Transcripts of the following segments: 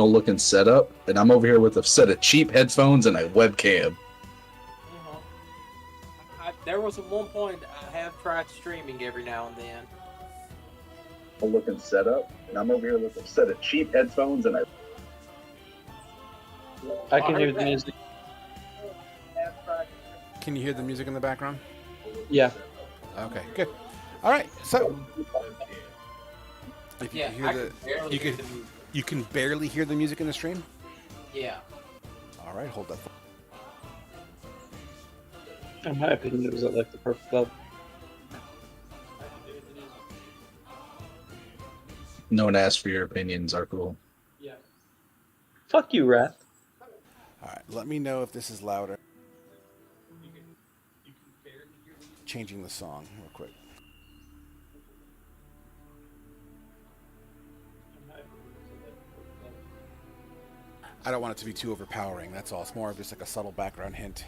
looking setup, and I'm over here with a set of cheap headphones and a webcam. There was at one point I have tried streaming every now and then. A looking setup, and I'm over here with a set of cheap headphones and I can hear the music. Can you hear the music in the background? Yeah. Okay, good. All right, so if you Yeah, can hear I the, can barely you hear can the music. you can barely hear the music in the stream. Yeah. All right, hold that. In my opinion, it was at like the perfect level. no one asked for your opinions are cool. Yeah. Fuck you, Wrath. All right, let me know if this is louder. Changing the song real quick. I don't want it to be too overpowering. That's all. It's more of just like a subtle background hint.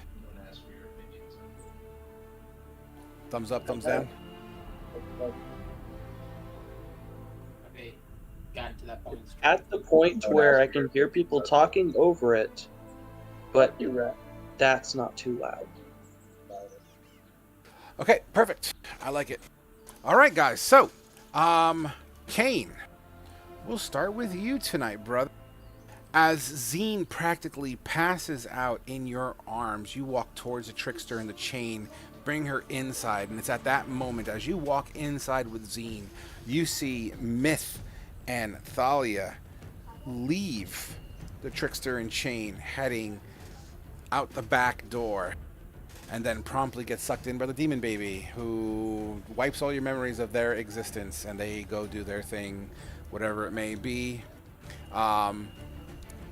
Thumbs up, thumbs down. Okay. Got to that point. At the point where I can hear people talking over it, but that's not too loud. Okay, perfect. I like it. All right, guys. So, Kane, we'll start with you tonight, brother. As Zine practically passes out in your arms, you walk towards the trickster and the chain, bring her inside, and it's at that moment, as you walk inside with Zine, you see Myth and Thalia leave the trickster and chain, heading out the back door, and then promptly get sucked in by the demon baby, who wipes all your memories of their existence, and they go do their thing, whatever it may be.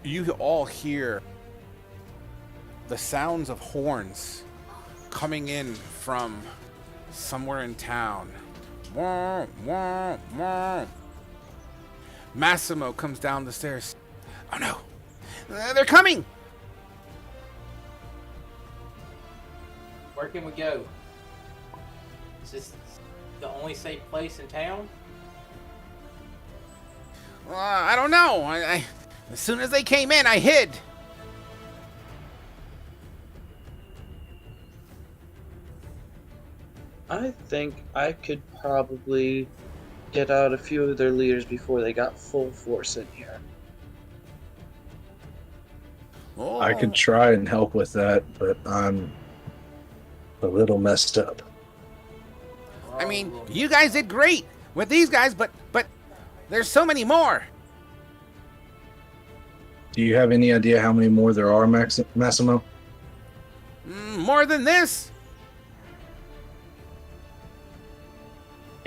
You all hear the sounds of horns coming in from somewhere in town. Wah, wah, wah. Massimo comes down the stairs. Oh no, they're coming! Where can we go? Is this the only safe place in town? I don't know. As soon as they came in, I hid. I think I could probably get out a few of their leaders before they got full force in here. Oh. I could try and help with that, but I'm a little messed up. I mean, you guys did great with these guys, but there's so many more. Do you have any idea how many more there are, Massimo? More than this.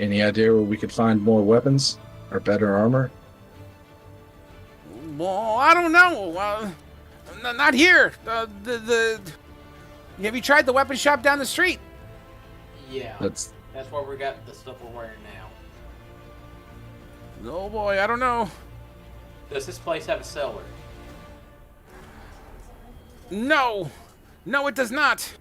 Any idea where we could find more weapons or better armor? Well, I don't know. Not here. Have you tried the weapon shop down the street? Yeah. That's where we got the stuff we're wearing now. Oh boy, I don't know. Does this place have a cellar? No, it does not.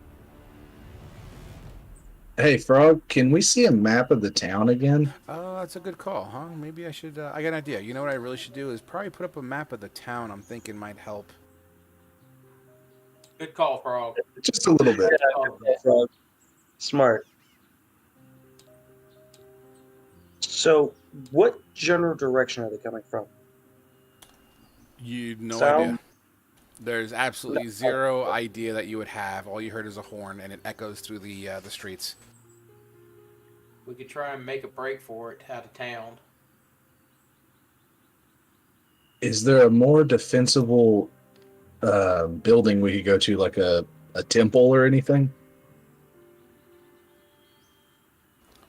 Hey, Frog, can we see a map of the town again? That's a good call, huh? Maybe I should. I got an idea. You know what I really should do is probably put up a map of the town. I'm thinking might help. Good call, Frog. Just a little bit. Frog. Smart. So, what general direction are they coming from? You no Sound? idea. There's absolutely zero idea that you would have. All you heard is a horn, and it echoes through the streets. We could try and make a break for it out of town. Is there a more defensible building we could go to, like a temple or anything?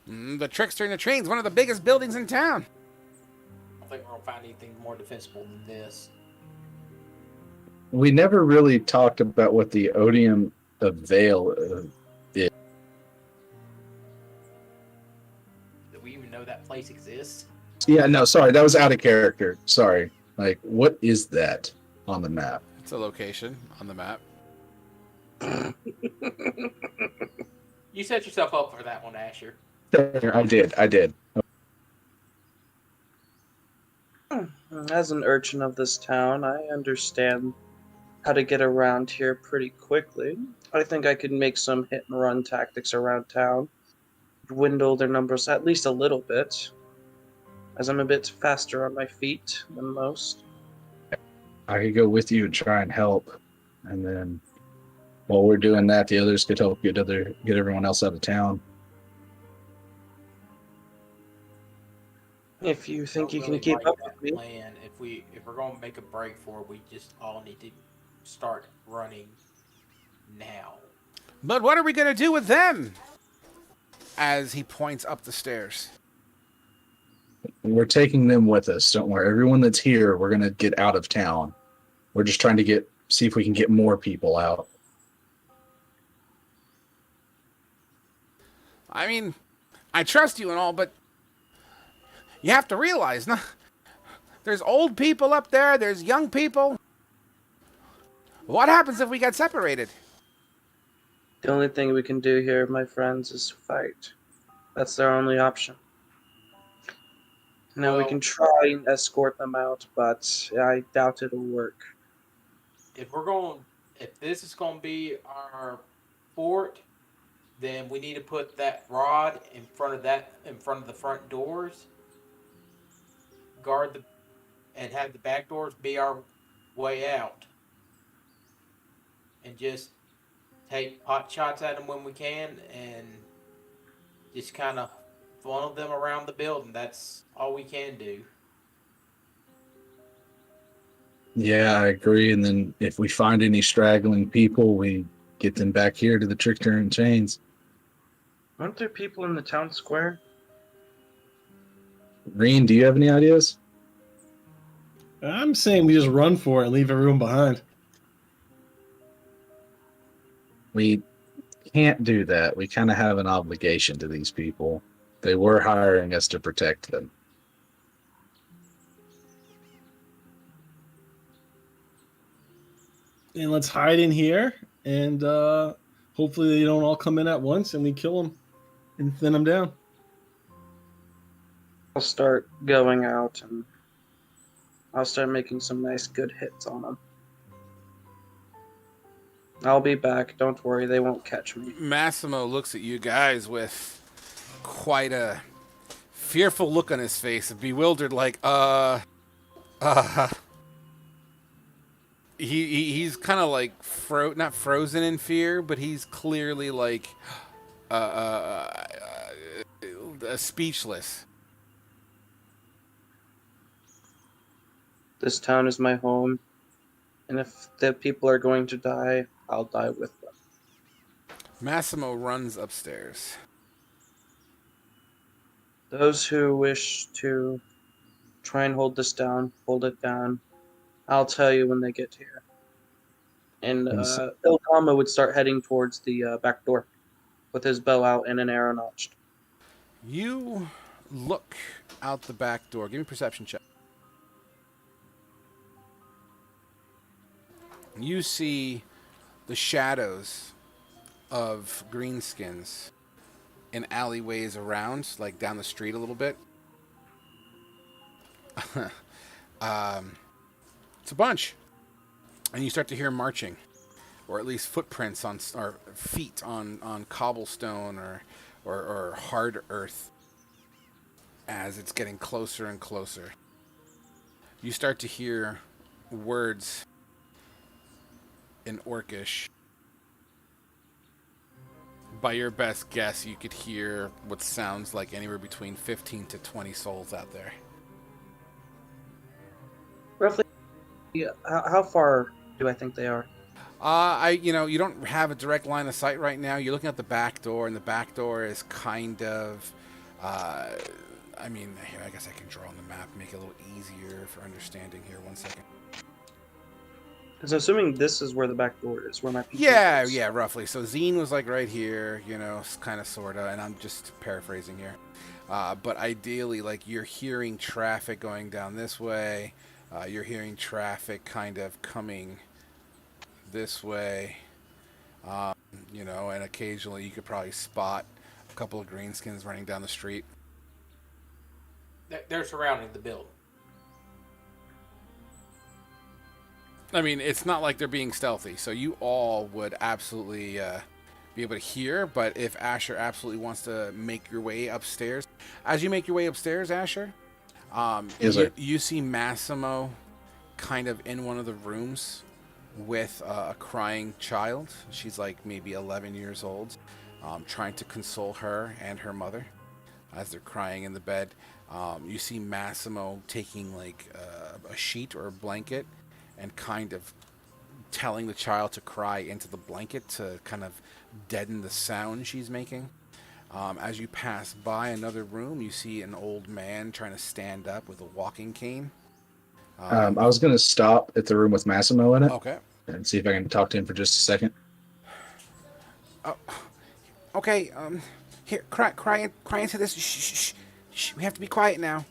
The Trickster and the Train's one of the biggest buildings in town. I don't think we're gonna find anything more defensible than this. We never really talked about what the Odium of Vale is. Do we even know that place exists? Yeah, no, sorry, that was out of character. Sorry. Like, what is that on the map? It's a location on the map. You set yourself up for that one, Asher. I did. As an urchin of this town, I understand how to get around here pretty quickly. I think I could make some hit and run tactics around town, dwindle their numbers at least a little bit, as I'm a bit faster on my feet than most. I could go with you and try and help, and then while we're doing that, the others could help get everyone else out of town. If you think you Don't can really keep like up that with me. plan. If we're gonna make a break for it, we just all need to start running now. But what are we going to do with them? As he points up the stairs. We're taking them with us. Don't worry. Everyone that's here, we're gonna get out of town. We're just trying to see if we can get more people out. I mean, I trust you and all, but you have to realize, there's old people up there, there's young people. What happens if we get separated? The only thing we can do here, my friends, is fight. That's their only option. Now we Well- can try and escort them out, but I doubt it'll work. If this is gonna be our fort, then we need to put that rod in front of the front doors. And have the back doors be our way out. And just take pot shots at them when we can, and just kind of funnel them around the building. That's all we can do. Yeah, I agree. And then if we find any straggling people, we get them back here to the Trickster and Chains. Aren't there people in the town square? Reen, do you have any ideas? I'm saying we just run for it and leave everyone behind. We can't do that. We kind of have an obligation to these people. They were hiring us to protect them. And let's hide in here, and hopefully they don't all come in at once and we kill them and thin them down. I'll start going out and I'll start making some nice good hits on them. I'll be back. Don't worry, they won't catch me. Massimo looks at you guys with quite a fearful look on his face, bewildered, like, He's kind of like not frozen in fear, but he's clearly like speechless. This town is my home, and if the people are going to die, I'll die with them. Massimo runs upstairs. Those who wish to try and hold this down, hold it down. I'll tell you when they get here. And Ilkama would start heading towards the back door with his bow out and an arrow notched. You look out the back door. Give me a perception check. You see the shadows of greenskins in alleyways around, like down the street a little bit. It's a bunch. And you start to hear marching, or at least footprints or feet on cobblestone or hard earth as it's getting closer and closer. You start to hear words in Orcish. By your best guess, you could hear what sounds like anywhere between 15 to 20 souls out there. Roughly, how far do I think they are? You don't have a direct line of sight right now. You're looking at the back door, and the back door is kind of, here, I guess I can draw on the map, make it a little easier for understanding here. 1 second. Because I'm assuming this is where the back door is, where my people is. Yeah, roughly. So Zine was like right here, kind of, sort of, and I'm just paraphrasing here. But ideally, like, you're hearing traffic going down this way. You're hearing traffic kind of coming this way. And occasionally you could probably spot a couple of greenskins running down the street. They're surrounding the building. I mean, it's not like they're being stealthy, so you all would absolutely be able to hear. But if Asher absolutely wants to make your way upstairs, as you make your way upstairs, Asher, Yes, sir. you see Massimo kind of in one of the rooms with a crying child. She's like maybe 11 years old, trying to console her and her mother as they're crying in the bed. You see Massimo taking like a sheet or a blanket and kind of telling the child to cry into the blanket to kind of deaden the sound she's making. As you pass by another room, you see an old man trying to stand up with a walking cane. I was going to stop at the room with Massimo in it Okay. and see if I can talk to him for just a second. Oh, okay. Here, cry into this. Shh, shh, shh, shh. We have to be quiet now.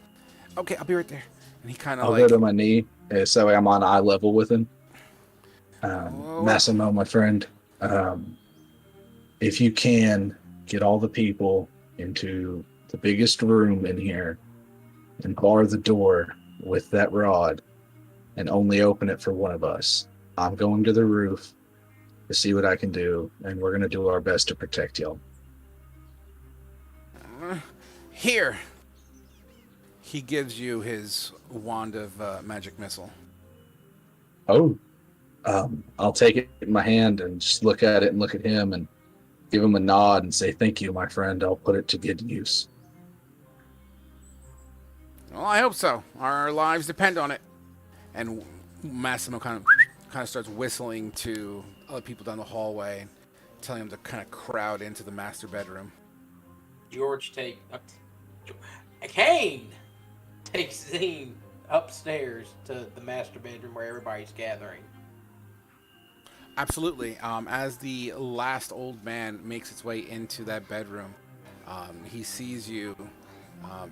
Okay, I'll be right there. And he kind of I'll like. go to my knee so I'm on eye level with him. Whoa. Massimo, my friend, if you can get all the people into the biggest room in here and bar the door with that rod and only open it for one of us. I'm going to the roof to see what I can do, and we're going to do our best to protect y'all. Here. He gives you his wand of magic missile. Oh, I'll take it in my hand and just look at it and look at him and give him a nod and say, thank you, my friend. I'll put it to good use. Well, I hope so. Our lives depend on it. And Massimo kind of starts whistling to other people down the hallway, telling them to kind of crowd into the master bedroom. Kane takes Zine upstairs to the master bedroom where everybody's gathering. Absolutely. As the last old man makes its way into that bedroom, he sees you,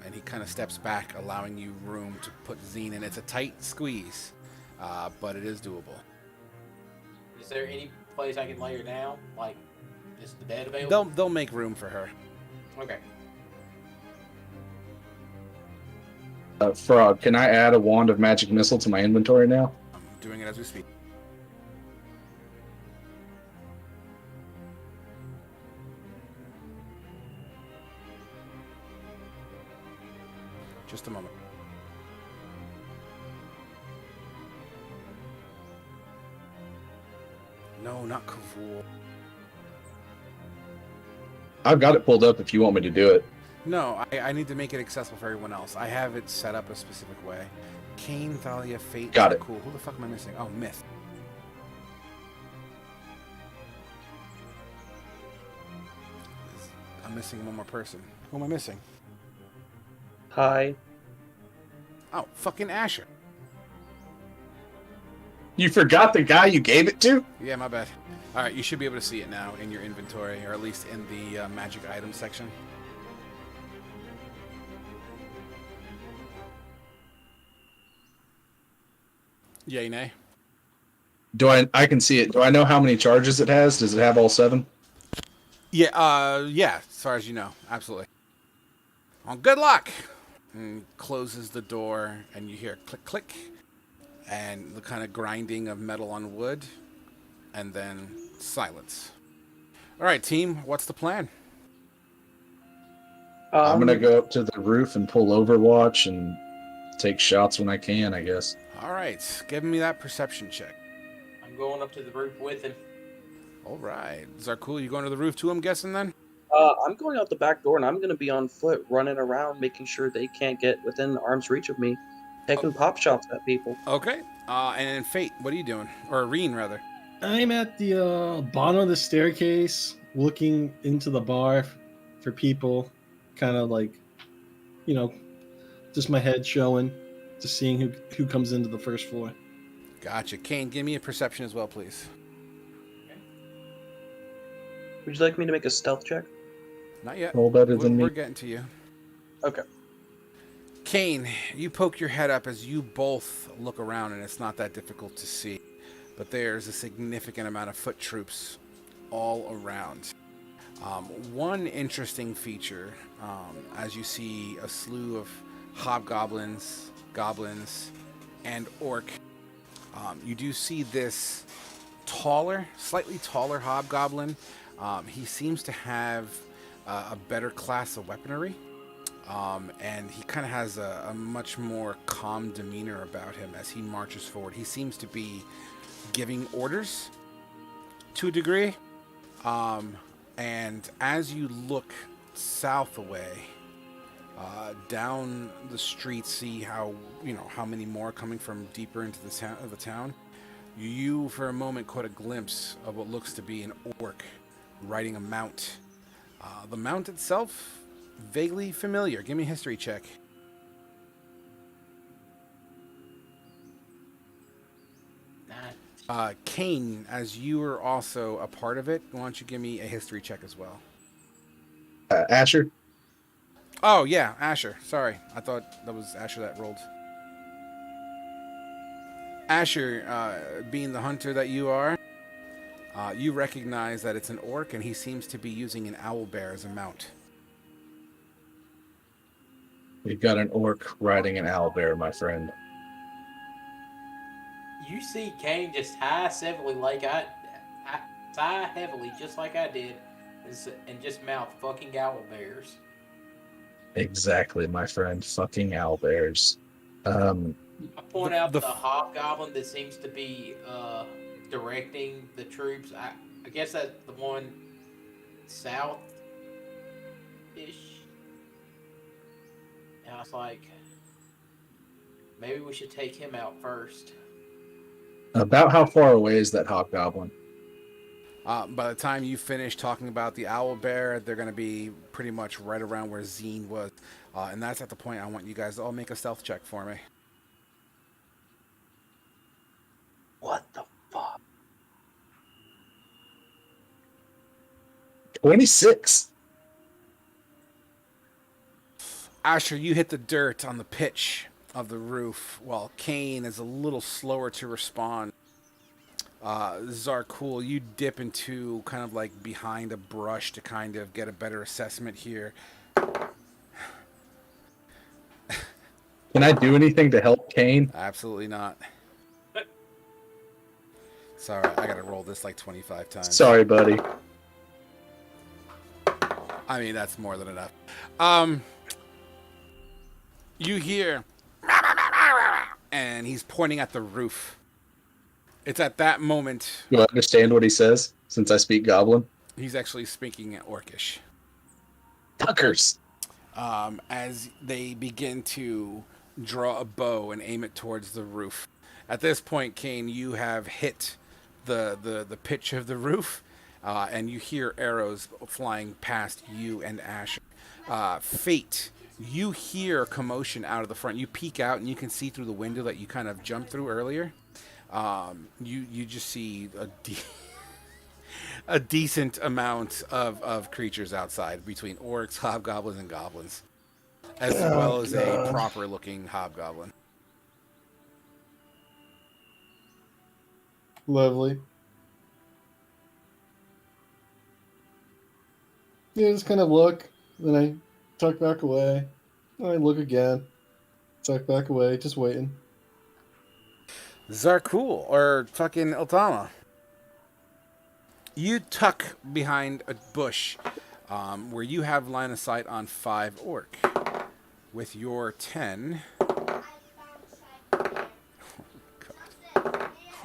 and he kind of steps back, allowing you room to put Zine in. It's a tight squeeze, but it is doable. Is there any place I can lay her down? Like, is the bed available? They'll make room for her. Okay. Frog, can I add a wand of magic missile to my inventory now? I'm doing it as we speak. Just a moment. No, not Kavul. I've got it pulled up if you want me to do it. No, I need to make it accessible for everyone else. I have it set up a specific way. Cain, Thalia, Fate. Got it. Cool. Who the fuck am I missing? Oh, Myth. I'm missing one more person. Who am I missing? Hi. Oh, fucking Asher. You forgot the guy you gave it to? Yeah, my bad. All right, you should be able to see it now in your inventory, or at least in the magic items section. Yay, nay? I can see it. Do I know how many charges it has? Does it have all 7? Yeah, as far as you know, absolutely. Well, good luck! And closes the door, and you hear click, click, and the kind of grinding of metal on wood, and then silence. All right, team, what's the plan? I'm going to go up to the roof and pull Overwatch and take shots when I can, I guess. All right, give me that perception check. I'm going up to the roof with him. All right. Zarkul, you going to the roof too, I'm guessing, then? I'm going out the back door, and I'm going to be on foot, running around, making sure they can't get within arm's reach of me, taking pop shots at people. Okay. And then Fate, what are you doing? Or Reen, rather. I'm at the bottom of the staircase, looking into the bar for people, kind of like, just my head showing, just seeing who comes into the first floor. Gotcha. Kane, give me a perception as well, please. Would you like me to make a stealth check? Not yet. Roll better than We're me. getting to you. Okay. Kane, you poke your head up as you both look around, and it's not that difficult to see. But there's a significant amount of foot troops all around. One interesting feature, as you see a slew of hobgoblins, goblins, and orc You do see this taller, slightly taller hobgoblin. He seems to have a better class of weaponry. And he kind of has a much more calm demeanor about him as he marches forward. He seems to be giving orders to a degree. And as you look south away, down the street, see how many more coming from deeper into the town. You, for a moment, caught a glimpse of what looks to be an orc riding a mount. The mount itself, vaguely familiar. Give me a history check. Kane, as you are also a part of it, why don't you give me a history check as well? Asher? Oh, yeah, Asher. Sorry. I thought that was Asher that rolled. Asher, being the hunter that you are, you recognize that it's an orc, and he seems to be using an owlbear as a mount. We've got an orc riding an owlbear, my friend. You see Kane just sigh heavily just like I did, and just mouth fucking owl bears. Exactly, my friend. Fucking owlbears. I point out the hobgoblin that seems to be directing the troops. I guess that's the one south-ish. And I was like, maybe we should take him out first. About how far away is that hobgoblin? By the time you finish talking about the owlbear, they're going to be pretty much right around where Zine was. And that's at the point I want you guys to all make a stealth check for me. What the fuck? 26. Asher, you hit the dirt on the pitch of the roof, while Kane is a little slower to respond. Zarkul, you dip into kind of like behind a brush to kind of get a better assessment here. Can I do anything to help Kane? Absolutely not. Sorry, I gotta roll this like 25 times. Sorry, buddy. I mean, that's more than enough. You hear, and he's pointing at the roof. It's at that moment. Do I understand what he says, since I speak Goblin? He's actually speaking Orcish. Tuckers! As they begin to draw a bow and aim it towards the roof. At this point, Kane, you have hit the pitch of the roof, and you hear arrows flying past you and Asher. Fate, you hear a commotion out of the front. You peek out, and you can see through the window that you kind of jumped through earlier. You just see a decent amount of creatures outside, between orcs, hobgoblins, and goblins, as well as a proper-looking hobgoblin. Lovely. Yeah, just kind of look, then I tuck back away. Then I look again, tuck back away, just waiting. Zarkul, or fucking Iltama. You tuck behind a bush where you have line of sight on 5 orc. With your 10...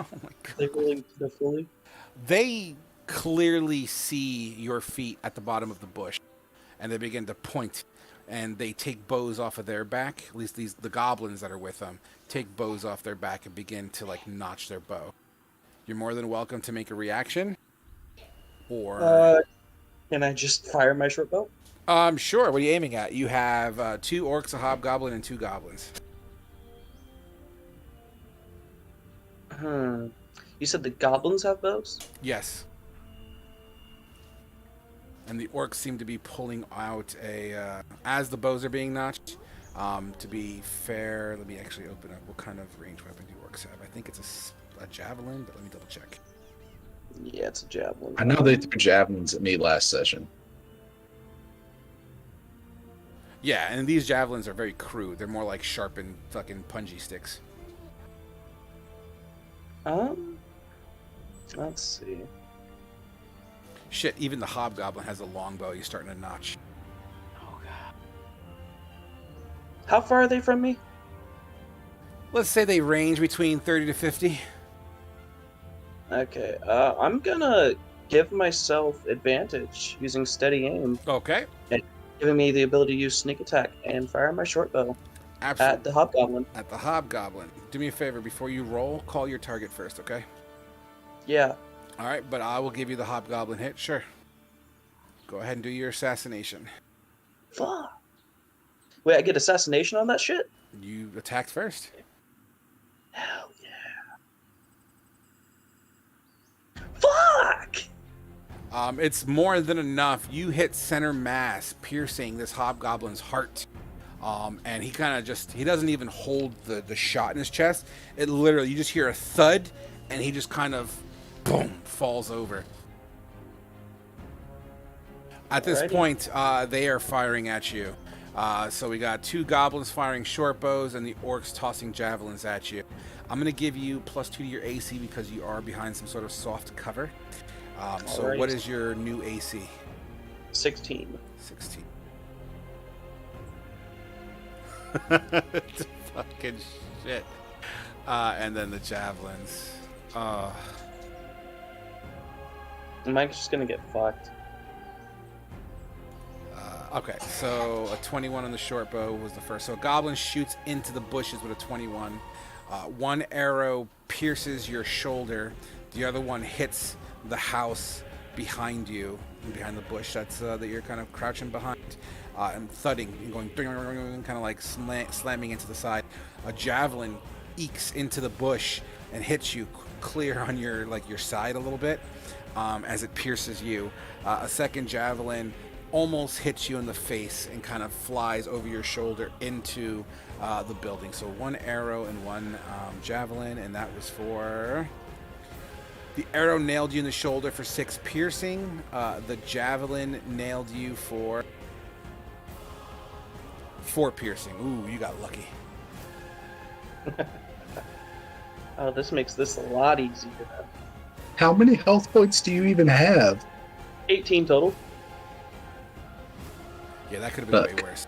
Oh my god. They rolling carefully. They clearly see your feet at the bottom of the bush, and they begin to point, and they take bows off of their back. At least the goblins that are with them take bows off their back and begin to like notch their bow. You're more than welcome to make a reaction, or Can I just fire my short bow? sure. What are you aiming at? You have 2 orcs, a hobgoblin, and 2 goblins. You said the goblins have bows? Yes. And the orcs seem to be pulling out as the bows are being notched. To be fair, let me actually open up. What kind of ranged weapon do orcs have? I think it's a javelin, but let me double check. Yeah, it's a javelin. I know they threw javelins at me last session. Yeah, and these javelins are very crude. They're more like sharpened fucking punji sticks. Let's see. Shit, even the hobgoblin has a longbow. He's starting to notch. Oh god. How far are they from me? Let's say they range between 30 to 50. Okay, I'm gonna give myself advantage using steady aim, Okay. giving me the ability to use sneak attack and fire my short bow Absolutely. at the hobgoblin. At the hobgoblin. Do me a favor, before you roll, call your target first, okay? Yeah. All right, but I will give you the hobgoblin hit. Sure. Go ahead and do your assassination. Fuck. Wait, I get assassination on that shit? You attacked first. Hell yeah. Fuck! It's more than enough. You hit center mass, piercing this hobgoblin's heart. And he kind of he doesn't even hold the shot in his chest. It literally, you just hear a thud, and he just kind of, boom, falls over. At this point, they are firing at you. So we got 2 goblins firing short bows and the orcs tossing javelins at you. I'm going to give you +2 to your AC because you are behind some sort of soft cover. So Alright. what is your new AC? 16. 16. Fucking shit. And then the javelins. Am I just gonna get fucked? Okay, so a 21 on the short bow was the first. So a goblin shoots into the bushes with a 21. One arrow pierces your shoulder. The other one hits the house behind you, behind the bush that you're kind of crouching behind, and thudding and going, kind of like slamming into the side. A javelin ekes into the bush and hits you clear on your side a little bit as it pierces you. A second javelin almost hits you in the face and kind of flies over your shoulder into the building. So 1 arrow and 1 javelin, and that was for... The arrow nailed you in the shoulder for 6 piercing. The javelin nailed you for 4 piercing. Ooh, you got lucky. Oh, this makes this a lot easier. How many health points do you even have? 18 total. Yeah, that could have been way worse.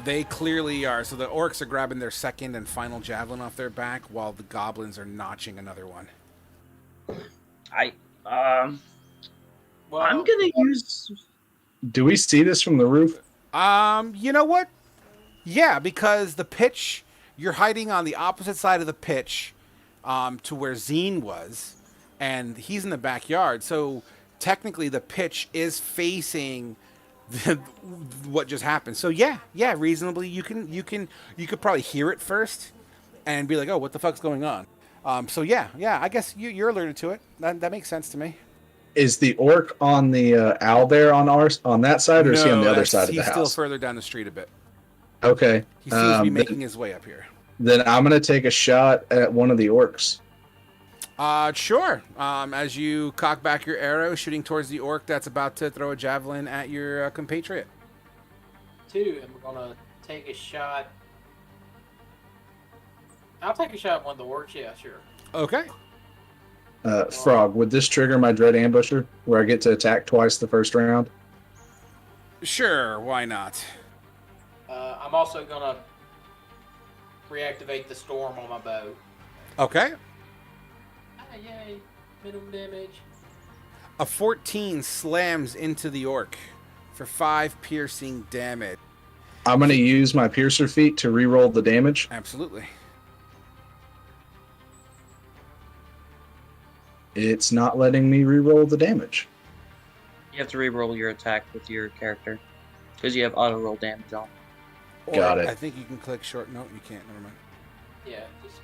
They clearly are. So the orcs are grabbing their second and final javelin off their back, while the goblins are notching another one. Well, I'm gonna use. Do we see this from the roof? You know what? Yeah, because the pitch, you're hiding on the opposite side of the pitch, to where Zine was, and he's in the backyard. So technically, the pitch is facing what just happened. So yeah, reasonably, you could probably hear it first, and be like, oh, what the fuck's going on? So yeah, I guess you're alerted to it. That makes sense to me. Is the orc on the owlbear on that side, or is he on the other side of the He's still house? further down the street a bit. Okay. He seems to be making his way up here. Then I'm going to take a shot at one of the orcs. Sure. As you cock back your arrow, shooting towards the orc that's about to throw a javelin at your compatriot. 2, and we're gonna take a shot. I'll take a shot at one of the orcs. Yeah, sure. Okay. Frog, would this trigger my Dread Ambusher, where I get to attack twice the first round? Sure, why not? I'm also gonna reactivate the storm on my bow. Okay. Yay! Minimum damage. A 14 slams into the orc for 5 piercing damage. I'm going to use my Piercer feat to re-roll the damage. Absolutely. It's not letting me re-roll the damage. You have to re-roll your attack with your character because you have auto roll damage on. Got it. I think you can click short. No, you can't. Never mind. Yeah, just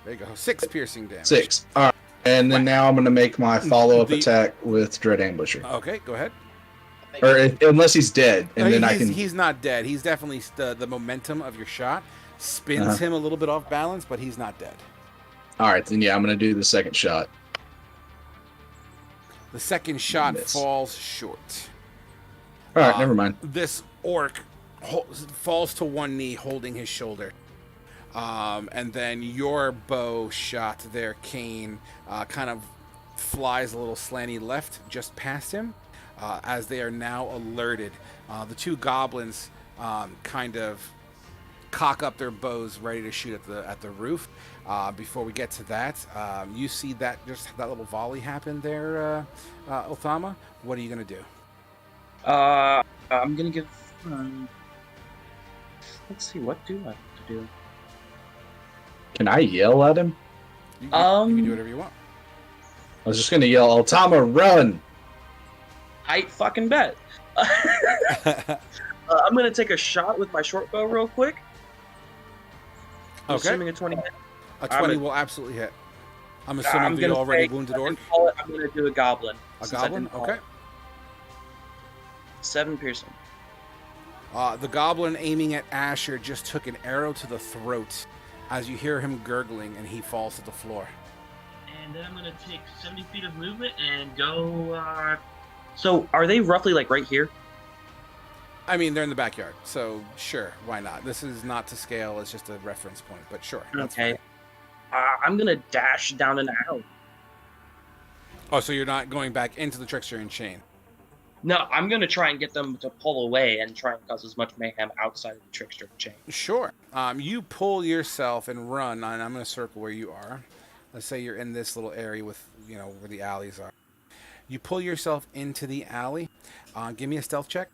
There you go. 6 piercing damage. 6. All right. And then now I'm going to make my follow-up attack with Dread Ambusher. Okay, go ahead. Or unless he's dead, and then I can... He's not dead. He's definitely the momentum of your shot spins him a little bit off balance, but he's not dead. All right, then yeah, I'm going to do the second shot. The second shot Miss. falls short. All right, never mind. This orc falls to one knee, holding his shoulder. And then your bow shot there, Kane, kind of flies a little slanty left just past him, as they are now alerted. The two goblins kind of cock up their bows, ready to shoot at the roof. Before we get to that, you see that little volley happen there, Othama. What are you gonna do? I'm gonna give. Let's see. What do I have to do? Can I yell at him? You can do whatever you want. I was just gonna yell, Altama, run! I fucking bet. I'm gonna take a shot with my short bow real quick. I'm Okay. assuming a 20 hit. A 20 will absolutely hit. I'm assuming I'm the gonna already say- wounded orc. I'm gonna do a goblin. A since I goblin? didn't call Okay. it. 7 piercing. The goblin aiming at Asher just took an arrow to the throat as you hear him gurgling and he falls to the floor. And then I'm gonna take 70 feet of movement and go. So are they roughly like right here? I mean, they're in the backyard, so sure, why not? This is not to scale, it's just a reference point, but sure. That's Okay. fine. I'm gonna dash down an alley. Oh, so you're not going back into the trickster and chain? No, I'm gonna try and get them to pull away and try and cause as much mayhem outside of the trickster chain. Sure. You pull yourself and run, and I'm going to circle where you are. Let's say you're in this little area with, where the alleys are. You pull yourself into the alley. Give me a stealth check.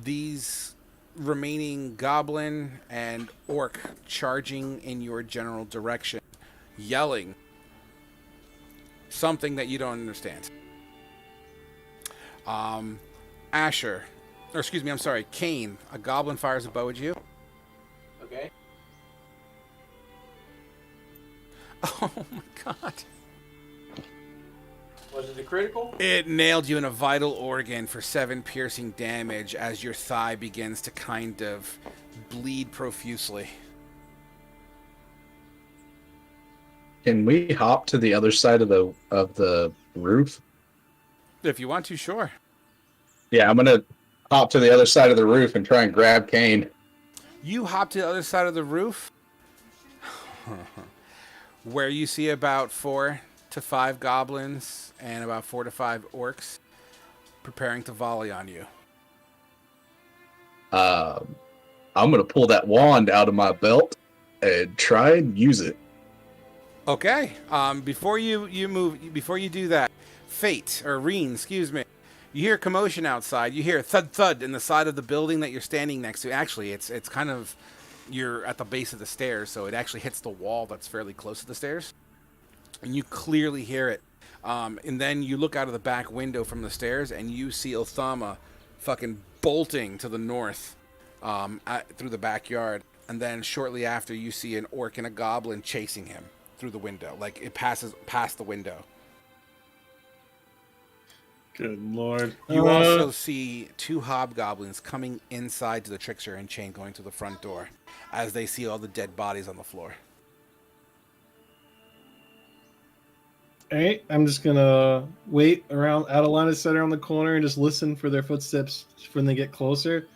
These remaining goblin and orc charging in your general direction, yelling something that you don't understand. Asher, or excuse me, I'm sorry, Kane, a goblin fires a bow at you. Okay. Oh my god. Was it a critical? It nailed you in a vital organ for 7 piercing damage as your thigh begins to kind of bleed profusely. Can we hop to the other side of the roof? If you want to, sure. Yeah, I'm gonna hop to the other side of the roof and try and grab Kane. You hop to the other side of the roof, where you see about 4 to 5 goblins and about 4 to 5 orcs preparing to volley on you. I'm gonna pull that wand out of my belt and try and use it. Okay. Before you do that, Fate or Reen, excuse me. You hear commotion outside. You hear thud thud in the side of the building that you're standing next to. Actually, it's kind of, you're at the base of the stairs, so it actually hits the wall that's fairly close to the stairs, and you clearly hear it. And then you look out of the back window from the stairs, and you see Othama fucking bolting to the north through the backyard. And then shortly after, you see an orc and a goblin chasing him through the window. Like, it passes past the window. Good lord. You also see 2 hobgoblins coming inside to the trickster and chain, going to the front door as they see all the dead bodies on the floor. Alright, I'm just gonna wait around out of line of sight around the corner and just listen for their footsteps when they get closer.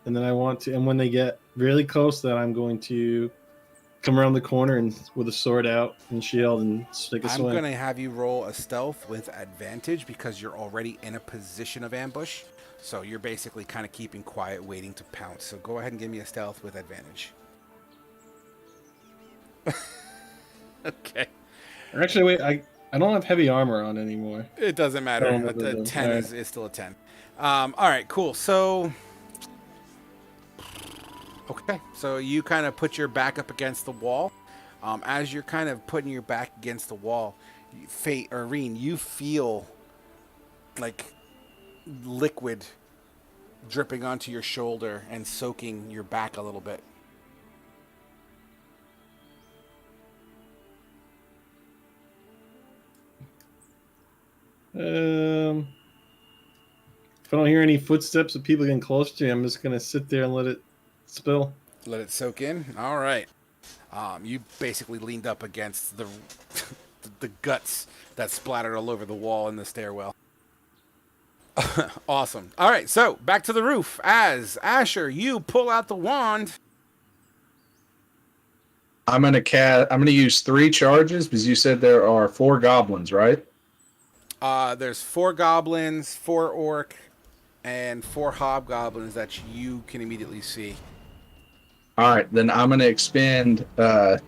And then and when they get really close, then I'm going to come around the corner and with a sword out and shield and stick a I'm swing. going to have you roll a stealth with advantage because you're already in a position of ambush. So you're basically kind of keeping quiet, waiting to pounce. So go ahead and give me a stealth with advantage. Okay. Actually, wait, I don't have heavy armor on anymore. It doesn't matter. A 10 is still a 10. All right, cool. So... Okay, so you kind of put your back up against the wall. As you're kind of putting your back against the wall, Fate or Reen, you feel like liquid dripping onto your shoulder and soaking your back a little bit. If I don't hear any footsteps of people getting close to me, I'm just gonna sit there and let it spill. Let it soak in. All right. You basically leaned up against the the guts that splattered all over the wall in the stairwell. Awesome. All right, so back to the roof. As Asher, you pull out the wand I'm gonna use 3 charges because you said there are 4 goblins, right? There's 4 goblins, 4 orc, and 4 hobgoblins that you can immediately see. All right, then I'm gonna expend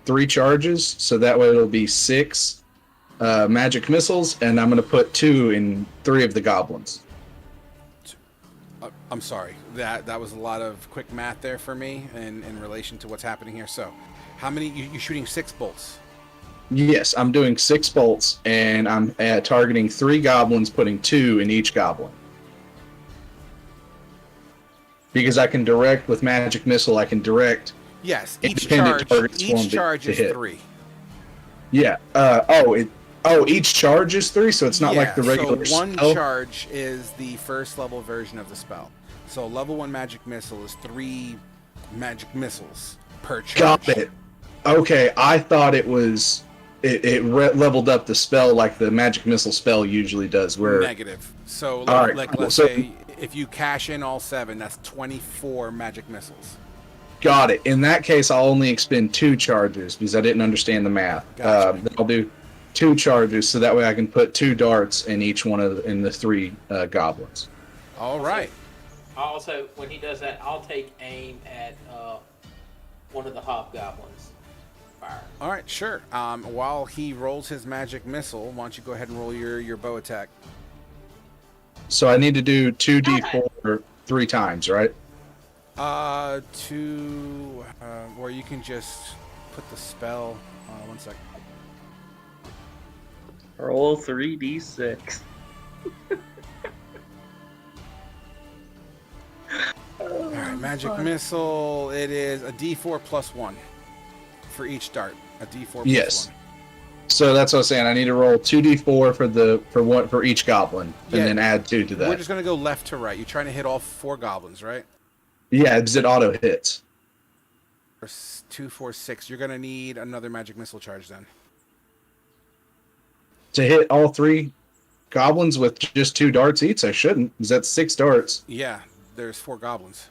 3 charges, so that way it'll be 6 magic missiles, and I'm gonna put 2 in 3 of the goblins. I'm sorry. That was a lot of quick math there for me in relation to what's happening here. So, how many? You're shooting 6 bolts. Yes, I'm doing 6 bolts, and I'm targeting 3 goblins, putting 2 in each goblin. Because I can direct with magic missile, I can direct. Yes, Independent targets for 'em each charge to is hit. 3. Yeah. Each charge is 3, so it's not like the regular so one spell. charge is the first level version of the spell. So level 1 magic missile is 3 magic missiles per charge. Got it. Okay, I thought it was leveled up the spell like the magic missile spell usually does. Where Negative. So All right, like cool. let's So- say if you cash in all 7, that's 24 magic missiles. got it. In that case, I'll only expend 2 charges because I didn't understand the math. Gotcha. Then I'll do 2 charges so that way I can put 2 darts in each one in the 3 goblins. All right. Also, when he does that, I'll take aim at one of the hobgoblins. Fire. All right, sure. While he rolls his magic missile, why don't you go ahead and roll your bow attack? So I need to do 2d4 3 times, right? Or you can just put the spell. 1 second. Roll 3d6. All right, magic missile. It is a D4 plus 1 for each dart. A D4 plus Yes. 1. So that's what I was saying. I need to roll 2d4 for each goblin, and Yeah. then add 2 to We're that. just gonna go left to right. You're trying to hit all 4 goblins, right? Yeah, because it auto hits. 2, 4, 6. You're gonna need another magic missile charge then. To hit all 3 goblins with just 2 darts each, I shouldn't, because that's 6 darts. Yeah, there's 4 goblins.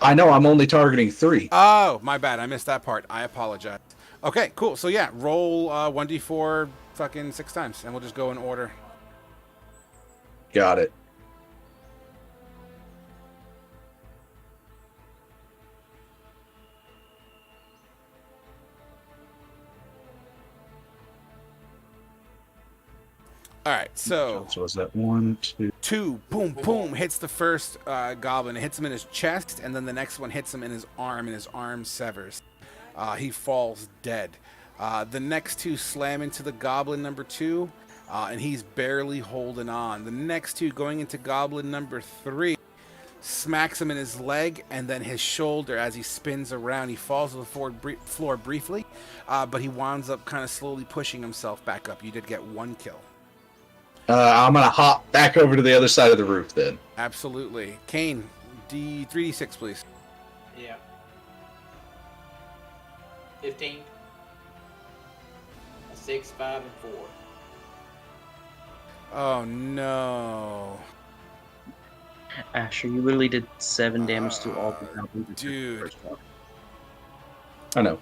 I know, I'm only targeting 3. Oh, my bad. I missed that part. I apologize. Okay, cool. So yeah, roll 1d4 fucking 6 times, and we'll just go in order. Got it. All right, so So was that 1, 2? 2, boom, boom, hits the first goblin. It hits him in his chest, and then the next one hits him in his arm, and his arm severs. He falls dead. The next 2 slam into the goblin number 2, and he's barely holding on. The next 2 going into goblin number 3, smacks him in his leg and then his shoulder as he spins around. He falls to the floor briefly, but he winds up kind of slowly pushing himself back up. You did get 1 kill. I'm going to hop back over to the other side of the roof then. Absolutely. Kane, 3d6, please. Yeah. 15. 6, 5, and 4. Oh, no. Asher, you literally did 7 damage to all the goblins. Dude. First one. I know.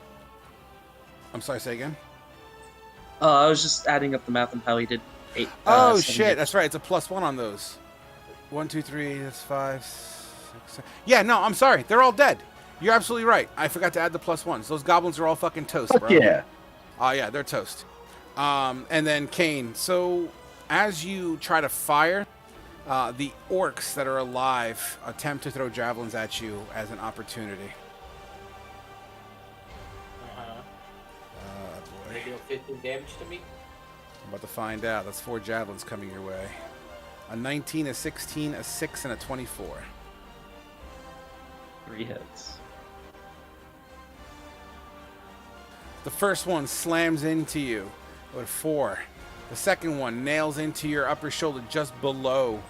I'm sorry, say again? I was just adding up the math on how he did 8. Oh, 7 shit. damage. That's right. It's a +1 on those. 1, 2, 3. That's 5, 6, 7. Yeah, no, I'm sorry. They're all dead. You're absolutely right. I forgot to add the +1s. Those goblins are all fucking toast, bro. Yeah. Oh, yeah, they're toast. And then Kane. So, as you try to fire, the orcs that are alive attempt to throw javelins at you as an opportunity. They deal 15 damage to me. I'm about to find out. That's 4 javelins coming your way. A 19, a 16, a 6, and a 24. 3 hits. The first one slams into you with 4. The second one nails into your upper shoulder just below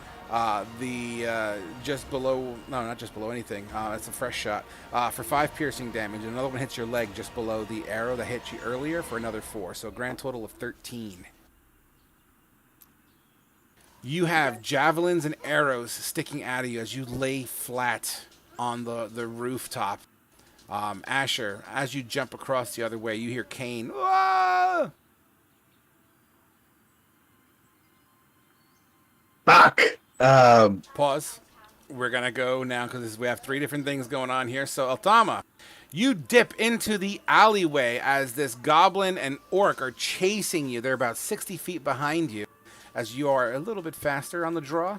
just below, no, not just below anything. It's a fresh shot for 5 piercing damage. Another one hits your leg just below the arrow that hit you earlier for another 4. So a grand total of 13. You have javelins and arrows sticking out of you as you lay flat on the rooftop. Asher, as you jump across the other way, you hear Kane. "Ah!" Fuck. Pause. We're gonna go now because we have 3 different things going on here. So Altama, you dip into the alleyway as this goblin and orc are chasing you. They're about 60 feet behind you, as you are a little bit faster on the draw.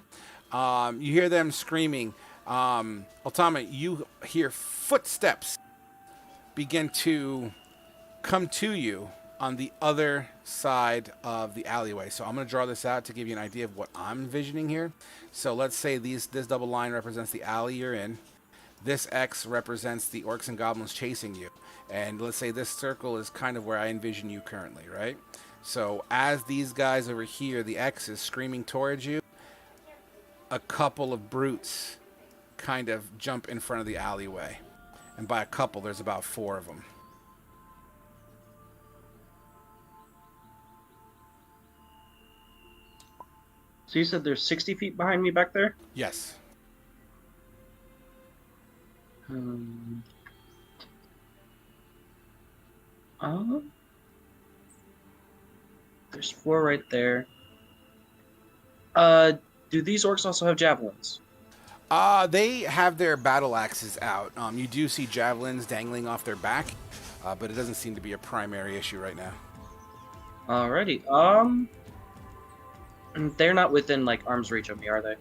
You hear them screaming. Altama, you hear footsteps begin to come to you on the other side of the alleyway. So I'm going to draw this out to give you an idea of what I'm envisioning here. So let's say this double line represents the alley you're in. This X represents the orcs and goblins chasing you. And let's say this circle is kind of where I envision you currently, right? So as these guys over here, the X is screaming towards you, a couple of brutes kind of jump in front of the alleyway. And by a couple, there's about 4 of them. So you said there's 60 feet behind me back there? Yes. There's 4 right there. Do these orcs also have javelins? They have their battle axes out. You do see javelins dangling off their back, but it doesn't seem to be a primary issue right now. Alrighty. They're not within like arm's reach of me, are they?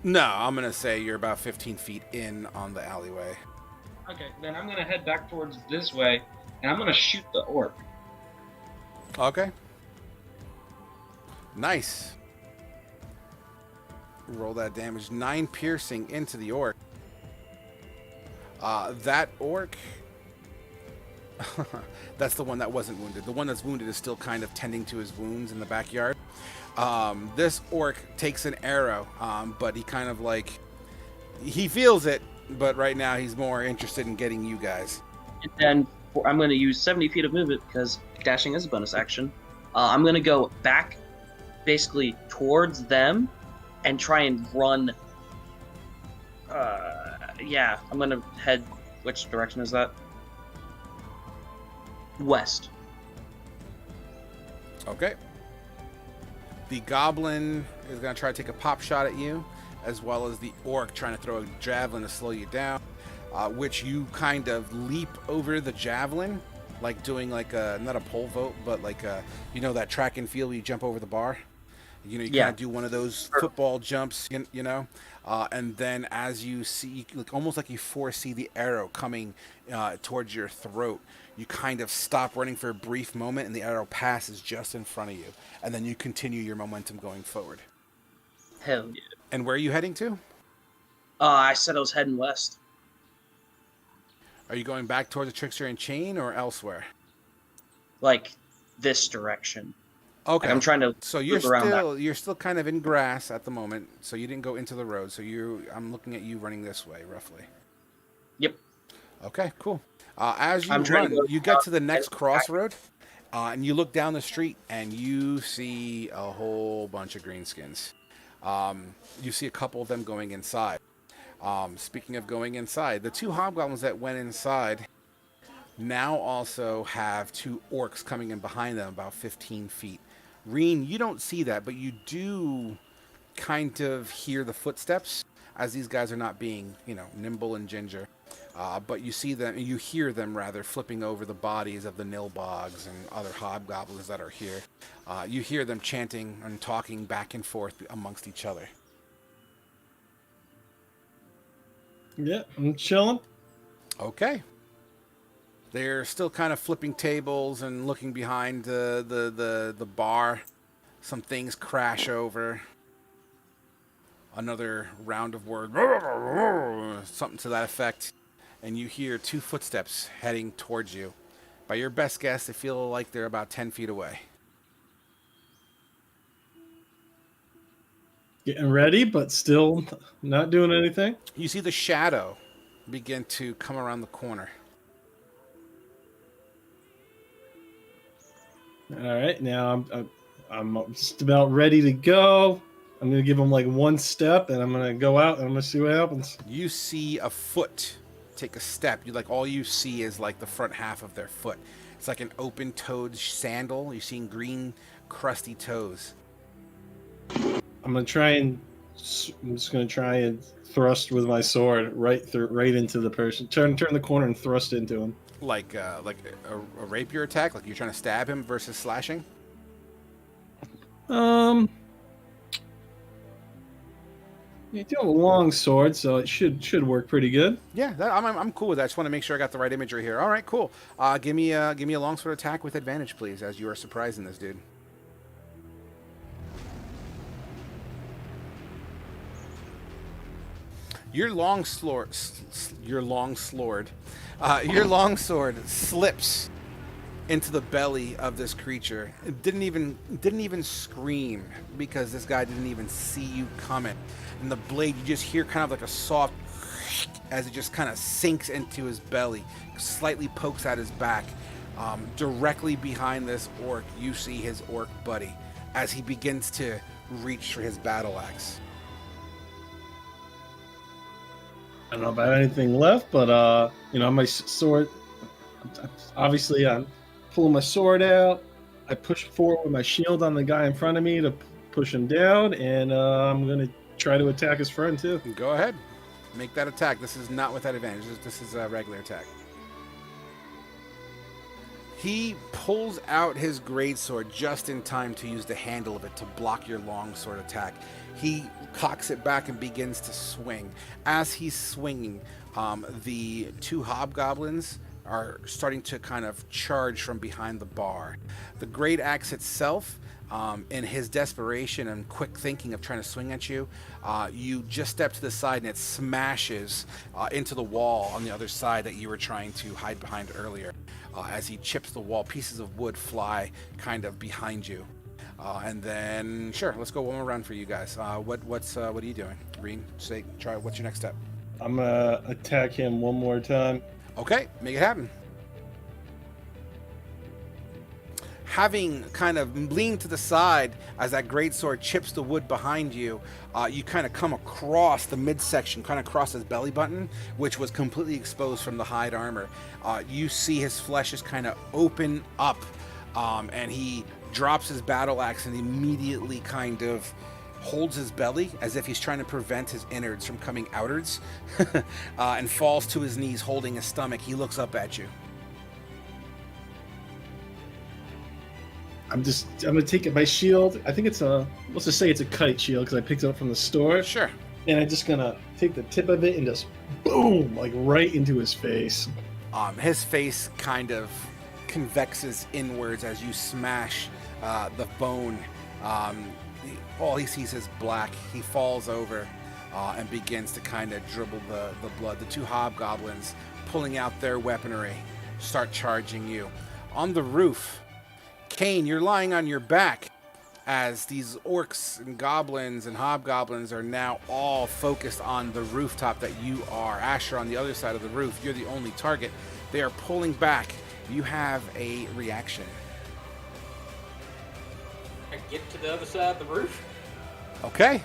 No, I'm gonna say you're about 15 feet in on the alleyway. Okay, then I'm gonna head back towards this way, and I'm gonna shoot the orc. Okay. Nice. Roll that damage. 9 piercing into the orc. That orc... that's the one that wasn't wounded. The one that's wounded is still kind of tending to his wounds in the backyard. This orc takes an arrow, but he kind of like... he feels it, but right now he's more interested in getting you guys. And then I'm going to use 70 feet of movement because dashing is a bonus action. I'm going to go back basically towards them and try and run. Yeah, I'm going to head... which direction is that? West. Okay. The goblin is going to try to take a pop shot at you, as well as the orc trying to throw a javelin to slow you down, which you kind of leap over the javelin, like doing like a, not a pole vault, but like a, you know, that track and field where you jump over the bar? You know, you kind of do one of those football jumps, you know, and then as you see, like almost like you foresee the arrow coming towards your throat, you kind of stop running for a brief moment, and the arrow passes just in front of you, and then you continue your momentum going forward. Hell yeah. And where are you heading to? I said I was heading west. Are you going back towards the Trickster and Chain or elsewhere? Like this direction. Okay. Like I'm trying to. So you're still kind of in grass at the moment. So you didn't go into the road. So I'm looking at you running this way, roughly. Yep. Okay, cool. As you run, you get to the next crossroad, and you look down the street, and you see a whole bunch of greenskins. You see a couple of them going inside. Speaking of going inside, the 2 hobgoblins that went inside now also have 2 orcs coming in behind them about 15 feet. Reen, you don't see that, but you do kind of hear the footsteps, as these guys are not being, you know, nimble and ginger. But you see them, you hear them rather, flipping over the bodies of the nilbogs and other hobgoblins that are here. You hear them chanting and talking back and forth amongst each other. Yeah, I'm chilling. Okay. They're still kind of flipping tables and looking behind the bar. Some things crash over. Another round of words, something to that effect. And you hear 2 footsteps heading towards you. By your best guess, they feel like they're about 10 feet away. Getting ready, but still not doing anything. You see the shadow begin to come around the corner. All right, now I'm just about ready to go. I'm gonna give him like 1 step, and I'm gonna go out and I'm gonna see what happens. You see a foot take a step, you like all you see is like the front half of their foot. It's like an open-toed sandal. You're seeing green, crusty toes. I'm just gonna try and thrust with my sword right into the person. Turn the corner and thrust into him. Like a rapier attack, like you're trying to stab him versus slashing. You do have a long sword, so it should work pretty good. Yeah, I'm cool with that. I just want to make sure I got the right imagery here. All right, cool. Give me a longsword attack with advantage, please, as you are surprising this dude. Your longsword slips into the belly of this creature. It didn't even scream because this guy didn't even see you coming. And the blade, you just hear kind of like a soft as it just kind of sinks into his belly, slightly pokes at his back. Directly behind this orc, you see his orc buddy as he begins to reach for his battle axe. I don't know about anything left, but my sword. Obviously, I'm pulling my sword out. I push forward with my shield on the guy in front of me to push him down, and I'm gonna try to attack his friend too. Go ahead, make that attack. This is not with that advantage. This is a regular attack. He pulls out his greatsword just in time to use the handle of it to block your longsword attack. He cocks it back and begins to swing. As he's swinging, the two hobgoblins are starting to kind of charge from behind the bar. The great axe itself, in his desperation and quick thinking of trying to swing at you, you just step to the side and it smashes into the wall on the other side that you were trying to hide behind earlier. As he chips the wall, pieces of wood fly kind of behind you. And then, sure, let's go one more round for you guys. What are you doing? Green, try. What's your next step? I'm gonna attack him one more time. Okay, make it happen. Having kind of leaned to the side as that greatsword chips the wood behind you, you kind of come across the midsection, kind of across his belly button, which was completely exposed from the hide armor. You see his flesh is kind of open up, and he drops his battle axe and immediately kind of holds his belly as if he's trying to prevent his innards from coming outwards, and falls to his knees holding his stomach. He looks up at you. I'm gonna take it my shield. I think let's just say it's a kite shield because I picked it up from the store. Sure. And I'm just gonna take the tip of it and just boom, like right into his face. His face kind of convexes inwards as you smash the bone. All he sees is black. He falls over and begins to kind of dribble the blood. The two hobgoblins, pulling out their weaponry, start charging you. On the roof, Kane, you're lying on your back as these orcs and goblins and hobgoblins are now all focused on the rooftop that you are. Asher, on the other side of the roof, you're the only target. They are pulling back. You have a reaction. I get to the other side of the roof. Okay.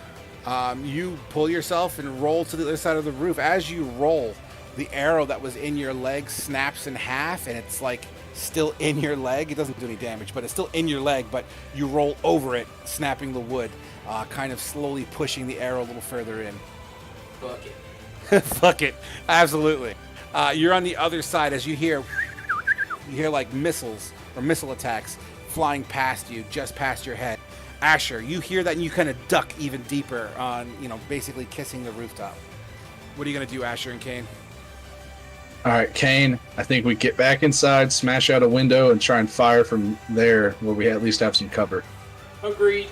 You pull yourself and roll to the other side of the roof. As you roll, the arrow that was in your leg snaps in half, and it's like still in your leg. It doesn't do any damage, but it's still in your leg, but you roll over it, snapping the wood, kind of slowly pushing the arrow a little further in. Fuck it. Fuck it. Absolutely. You're on the other side as you hear like missiles or missile attacks flying past you, just past your head. Asher, you hear that and you kind of duck even deeper on, basically kissing the rooftop. What are you going to do, Asher and Kane? All right, Kane, I think we get back inside, smash out a window, and try and fire from there where we at least have some cover. Agreed.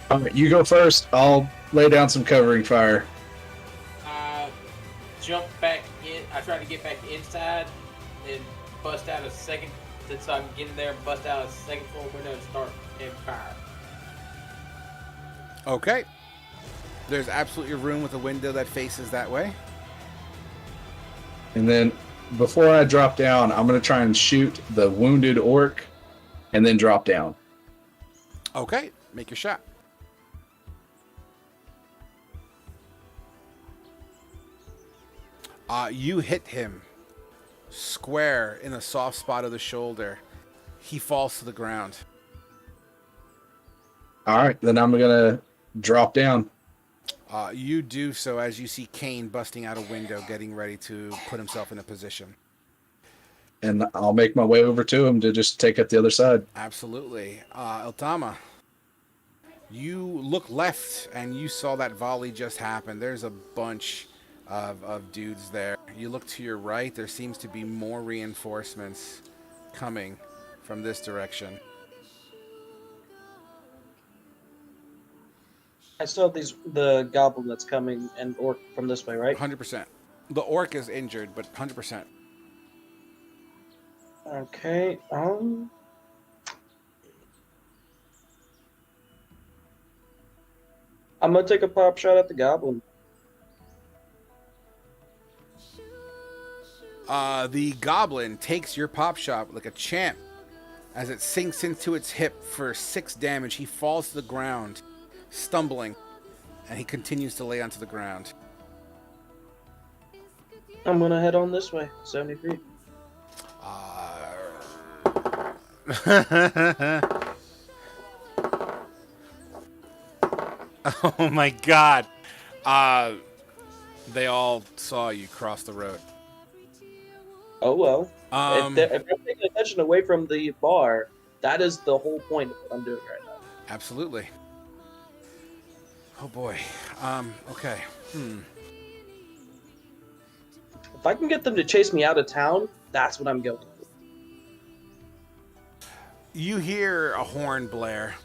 All right, you go first. I'll lay down some covering fire. I jump back in. I try to get back inside and bust out a second, so I can get in there and bust out a second floor window and start and fire. Okay. There's absolutely room with a window that faces that way. And then before I drop down, I'm going to try and shoot the wounded orc and then drop down. Okay, make your shot. You hit him square in the soft spot of the shoulder. He falls to the ground. All right, then I'm gonna drop down. You do so as you see Kane busting out a window, getting ready to put himself in a position. And I'll make my way over to him to just take up the other side. Absolutely. Eltama, you look left and you saw that volley just happen. There's a bunch of dudes there. You look to your right, there seems to be more reinforcements coming from this direction. I still have the goblin that's coming and orc from this way, right? 100%. The orc is injured, but 100%. Okay. I'm gonna take a pop shot at the goblin. The goblin takes your pop shot like a champ. As it sinks into its hip for 6 damage, he falls to the ground, stumbling, and he continues to lay onto the ground. I'm gonna head on this way, 70 feet. Oh my god. They all saw you cross the road. Oh well. Um, If I'm taking attention away from the bar, that is the whole point of what I'm doing right now. Absolutely. Oh boy. Okay. If I can get them to chase me out of town, that's what I'm going for. You hear a horn blare.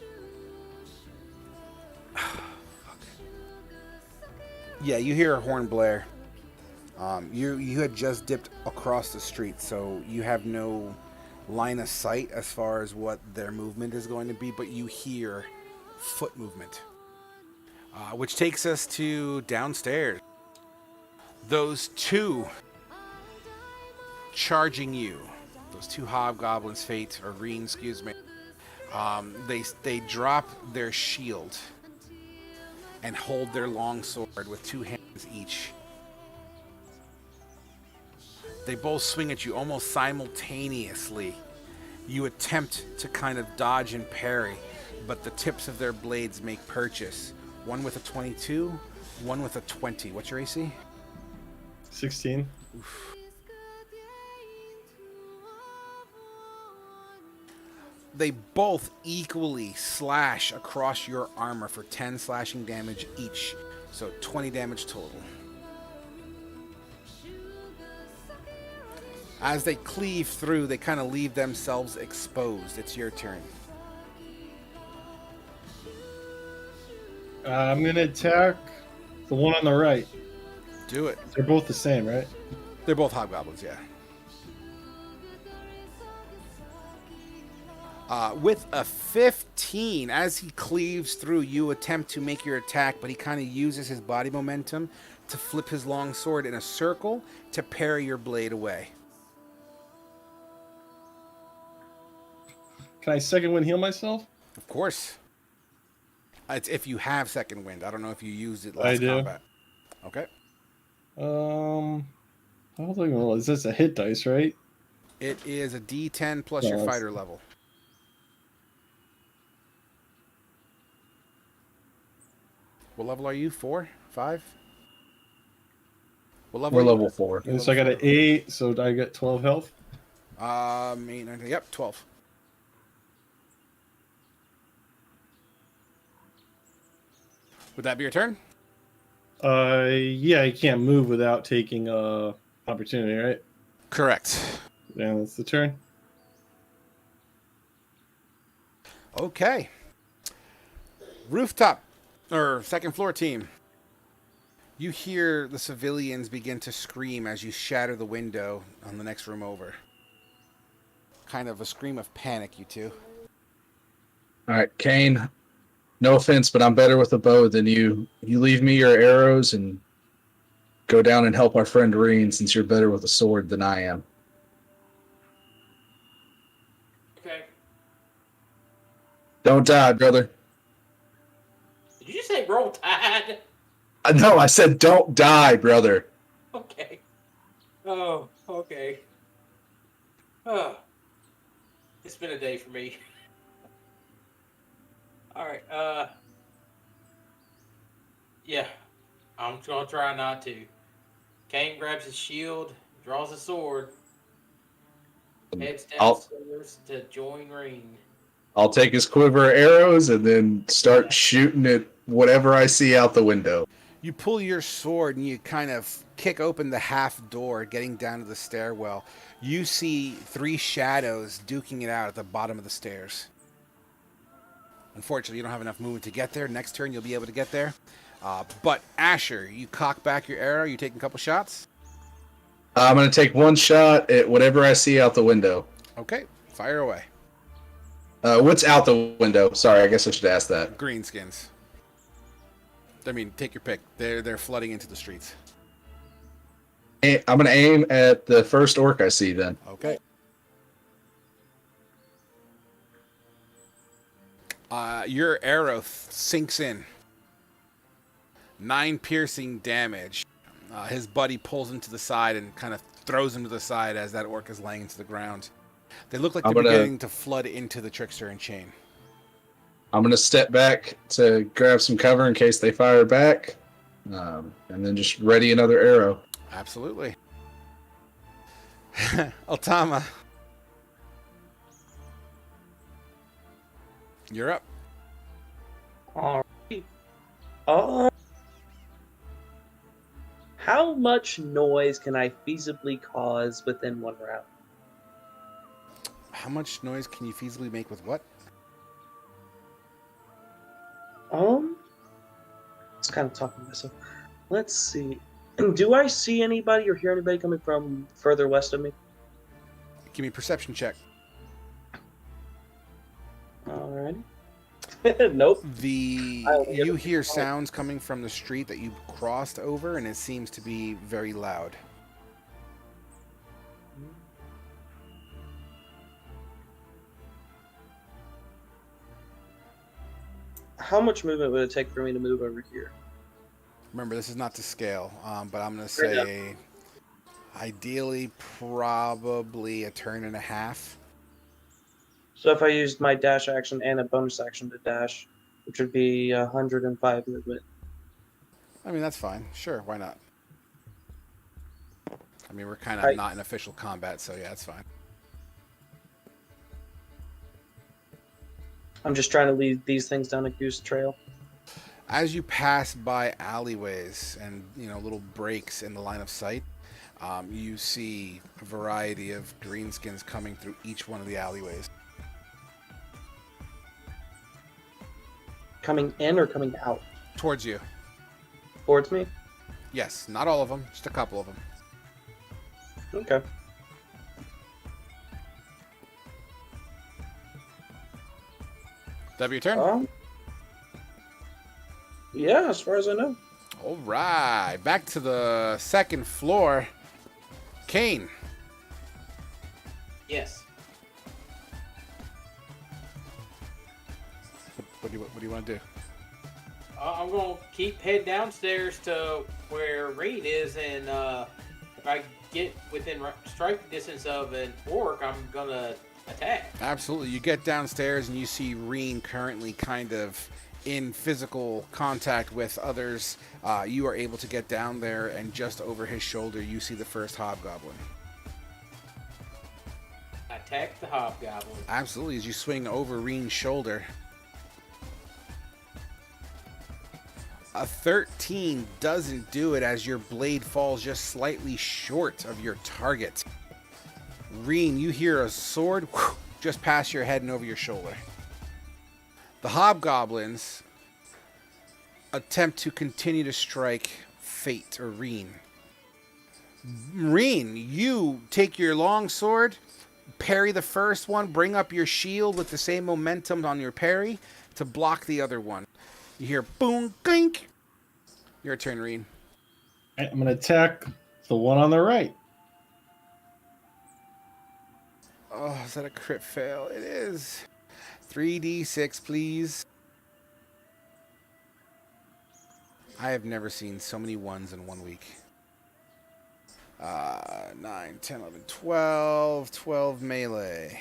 Yeah, you hear a horn blare. You had just dipped across the street, so you have no line of sight as far as what their movement is going to be, but you hear foot movement. Which takes us to downstairs. Those two charging you. Those two hobgoblins, Fate, or Reen, excuse me. They drop their shield and hold their long sword with 2 hands each. They both swing at you almost simultaneously. You attempt to kind of dodge and parry, but the tips of their blades make purchase. One with a 22, one with a 20. What's your AC? 16. Oof. They both equally slash across your armor for 10 slashing damage each, so 20 damage total. As they cleave through, they kind of leave themselves exposed. It's your turn. I'm going to attack the one on the right. Do it. They're both the same, right? They're both hobgoblins, yeah. With a 15, as he cleaves through, you attempt to make your attack, but he kind of uses his body momentum to flip his long sword in a circle to parry your blade away. Can I second wind heal myself? Of course. It's if you have second wind. I don't know if you used it last I do. combat. Okay. How do I roll? Is this a hit dice, right? It is a D10 plus No, your that's- fighter level. What level are you? 4? 5? What level We're are you? level 4. You're So I got level an 8, so I get 12 health. 8, 9, yep, 12. Would that be your turn? Yeah, I can't move without taking opportunity, right? Correct. Yeah, that's the turn. Okay. Rooftop, or second floor team. You hear the civilians begin to scream as you shatter the window on the next room over. Kind of a scream of panic, you two. All right, Kane. No offense, but I'm better with a bow than you. You leave me your arrows and go down and help our friend Reen, since you're better with a sword than I am. Okay. Don't die, brother. Did you just say roll tide? No, I said don't die, brother. Okay. Oh, okay. Oh, it's been a day for me. All right. Yeah. I'm gonna try not to. Kane grabs his shield, draws a sword, heads I'll downstairs to join Reen. I'll take his quiver of arrows and then start shooting at whatever I see out the window. You pull your sword and you kind of kick open the half door, getting down to the stairwell. You see 3 shadows duking it out at the bottom of the stairs. Unfortunately, you don't have enough movement to get there. Next turn, you'll be able to get there. But Asher, you cock back your arrow. You taking a couple shots? I'm going to take one shot at whatever I see out the window. Okay, fire away. What's out the window? Sorry, I guess I should ask that. Greenskins. I mean, take your pick. They're flooding into the streets. I'm going to aim at the first orc I see then. Okay. Your arrow sinks in. 9 piercing damage. His buddy pulls him to the side and kind of throws him to the side as that orc is laying into the ground. They look like they're beginning to flood into the trickster and chain. I'm going to step back to grab some cover in case they fire back. And then just ready another arrow. Absolutely. Altama. You're up. Alright. How much noise can I feasibly cause within 1 round? How much noise can you feasibly make with what? It's kind of talking to myself. Let's see. Do I see anybody or hear anybody coming from further west of me? Give me a perception check. Alrighty. Nope. You hear sounds coming from the street that you crossed over, and it seems to be very loud. How much movement would it take for me to move over here? Remember, this is not to scale, but I'm going to say ideally probably a turn and a half. So if I used my dash action and a bonus action to dash, which would be 105 movement. I mean, that's fine. Sure, why not? I mean, we're kind of not in official combat, so yeah, it's fine. I'm just trying to lead these things down a goose trail. As you pass by alleyways and little breaks in the line of sight, you see a variety of greenskins coming through each one of the alleyways. Coming in or coming out? Towards you. Towards me? Yes, not all of them, just a couple of them. Okay. That be your turn? Yeah, as far as I know. All right, back to the second floor. Kane. Yes. What do you want to do? I'm gonna keep heading downstairs to where Reen is, and if I get within striking distance of an orc, I'm gonna attack. Absolutely. You get downstairs and you see Reen currently kind of in physical contact with others. You are able to get down there, and just over his shoulder, you see the first hobgoblin. Attack the hobgoblin. Absolutely. As you swing over Reen's shoulder, a 13 doesn't do it as your blade falls just slightly short of your target. Reen, you hear a sword just past your head and over your shoulder. The hobgoblins attempt to continue to strike Fate or Reen. Reen, you take your long sword, parry the first one, bring up your shield with the same momentum on your parry to block the other one. You hear boom, gink. Your turn, Reen. I'm going to attack the one on the right. Oh, is that a crit fail? It is. 3d6, please. I have never seen so many ones in 1 week. 9, 10, 11, 12. 12 melee.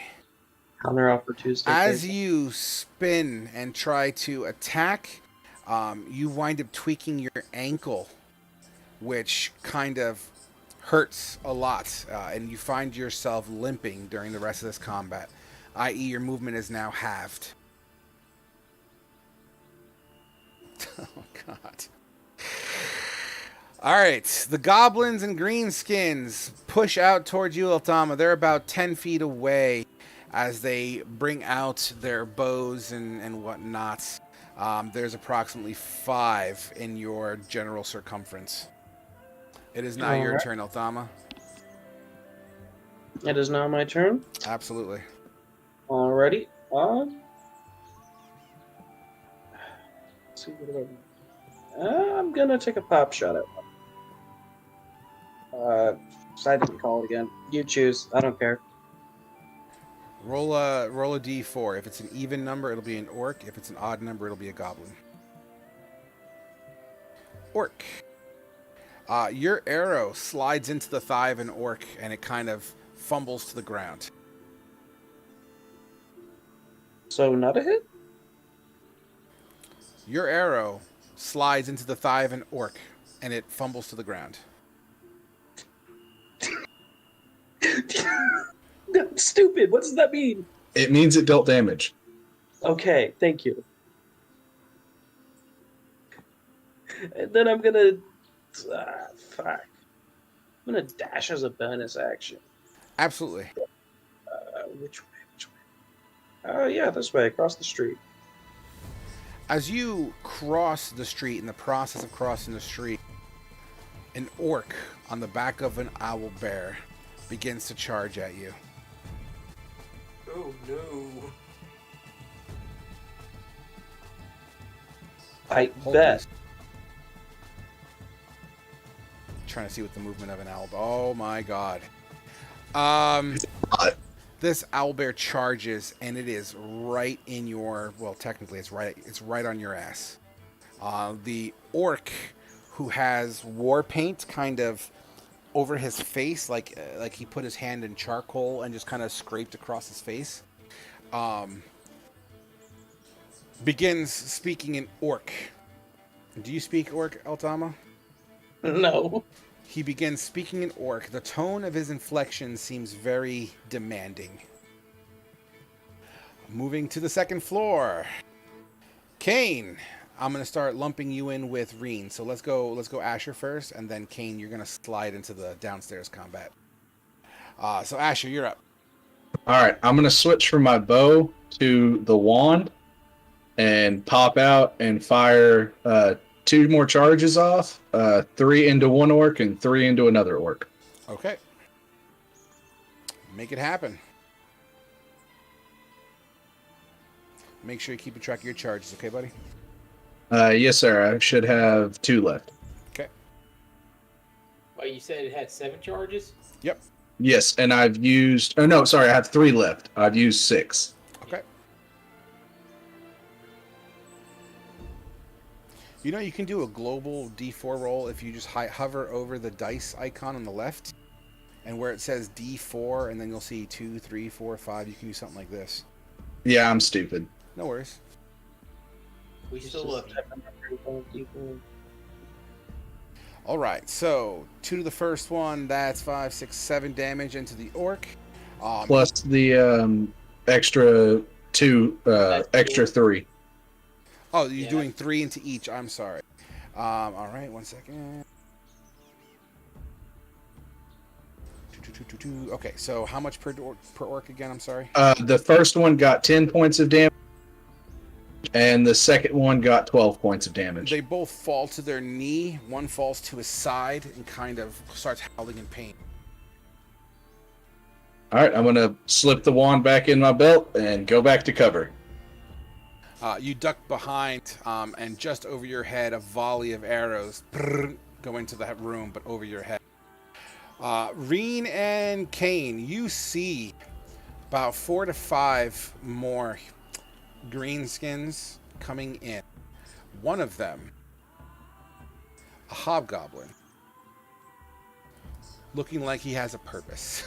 Counter offer Tuesday. As Thursday. you spin and try to attack, you wind up tweaking your ankle, which kind of hurts a lot, and you find yourself limping during the rest of this combat, i.e., your movement is now halved. Oh, God. All right, the goblins and greenskins push out towards you, Altama. They're about 10 feet away as they bring out their bows and whatnot. There's approximately 5 in your general circumference. It is now your Alright. turn, Altama. It is now my turn. Absolutely. Alrighty. Let's see what do I'm gonna take a pop shot at one. So I didn't call it again. You choose. I don't care. Roll a d4. If it's an even number, it'll be an orc. If it's an odd number, it'll be a goblin. Orc. Your arrow slides into the thigh of an orc, and it kind of fumbles to the ground. So not a hit? Your arrow slides into the thigh of an orc, and it fumbles to the ground. That's stupid. What does that mean? It means it dealt damage. Okay, thank you. And then I'm gonna... fuck. I'm gonna dash as a bonus action. Absolutely. Which way? Oh, yeah, this way, across the street. As you cross the street, in the process of crossing the street, an orc on the back of an owl bear begins to charge at you. Oh no. I Hold bet. please. Trying to see what the movement of an owl. Oh my god. This owlbear charges, and it is right in your. Well, technically, it's right on your ass. The orc, who has war paint kind of over his face, like he put his hand in charcoal and just kind of scraped across his face, begins speaking in orc. Do you speak orc, Altama? No. He begins speaking in orc. The tone of his inflection seems very demanding. Moving to the second floor. Kane, I'm going to start lumping you in with Reen. So let's go Asher first, and then Kane, you're going to slide into the downstairs combat. So Asher, you're up. All right, I'm going to switch from my bow to the wand and pop out and fire 2 more charges off, 3 into one orc and 3 into another orc. Okay. Make it happen. Make sure you keep a track of your charges, okay, buddy? Yes, sir. I should have 2 left. Okay. Well, you said it had 7 charges? Yep. Yes, and I've used... Oh, no, sorry. I have 3 left. I've used 6. Okay. You know, you can do a global D4 roll if you just hover over the dice icon on the left, and where it says D4, and then you'll see 2, 3, 4, 5. You can do something like this. Yeah, I'm stupid. No worries. We still love you. All right, so 2 to the first one. That's 5, 6, 7 damage into the orc. Plus the extra 2, extra 3. Oh, you're Yeah. doing 3 into each. I'm sorry. All right, 1 second. Okay, so how much per orc again? I'm sorry. The first one got 10 points of damage, and the second one got 12 points of damage. They both fall to their knee. One falls to his side and kind of starts howling in pain. All right, I'm going to slip the wand back in my belt and go back to cover. You duck behind, and just over your head, a volley of arrows go into that room, but over your head. Reen and Kane, you see about 4 to 5 more greenskins coming in. One of them, a hobgoblin, looking like he has a purpose.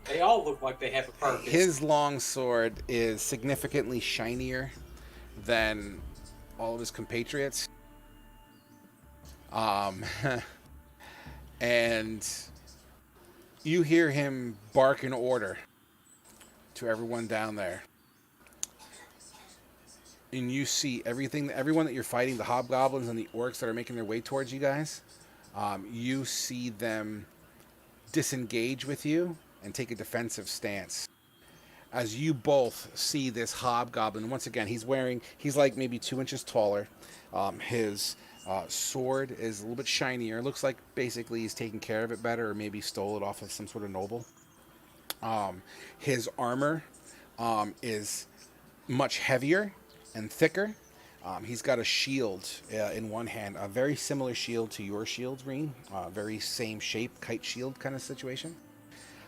They all look like they have a purpose. His long sword is significantly shinier than all of his compatriots. And you hear him bark an order to everyone down there. And you see everyone that you're fighting, the hobgoblins and the orcs that are making their way towards you guys. You see them disengage with you and take a defensive stance. As you both see this hobgoblin, once again, he's like maybe 2 inches taller. His sword is a little bit shinier. Looks like basically he's taking care of it better, or maybe stole it off of some sort of noble. His armor is much heavier and thicker. He's got a shield in one hand, a very similar shield to your shield, Reen. Very same shape, kite shield kind of situation.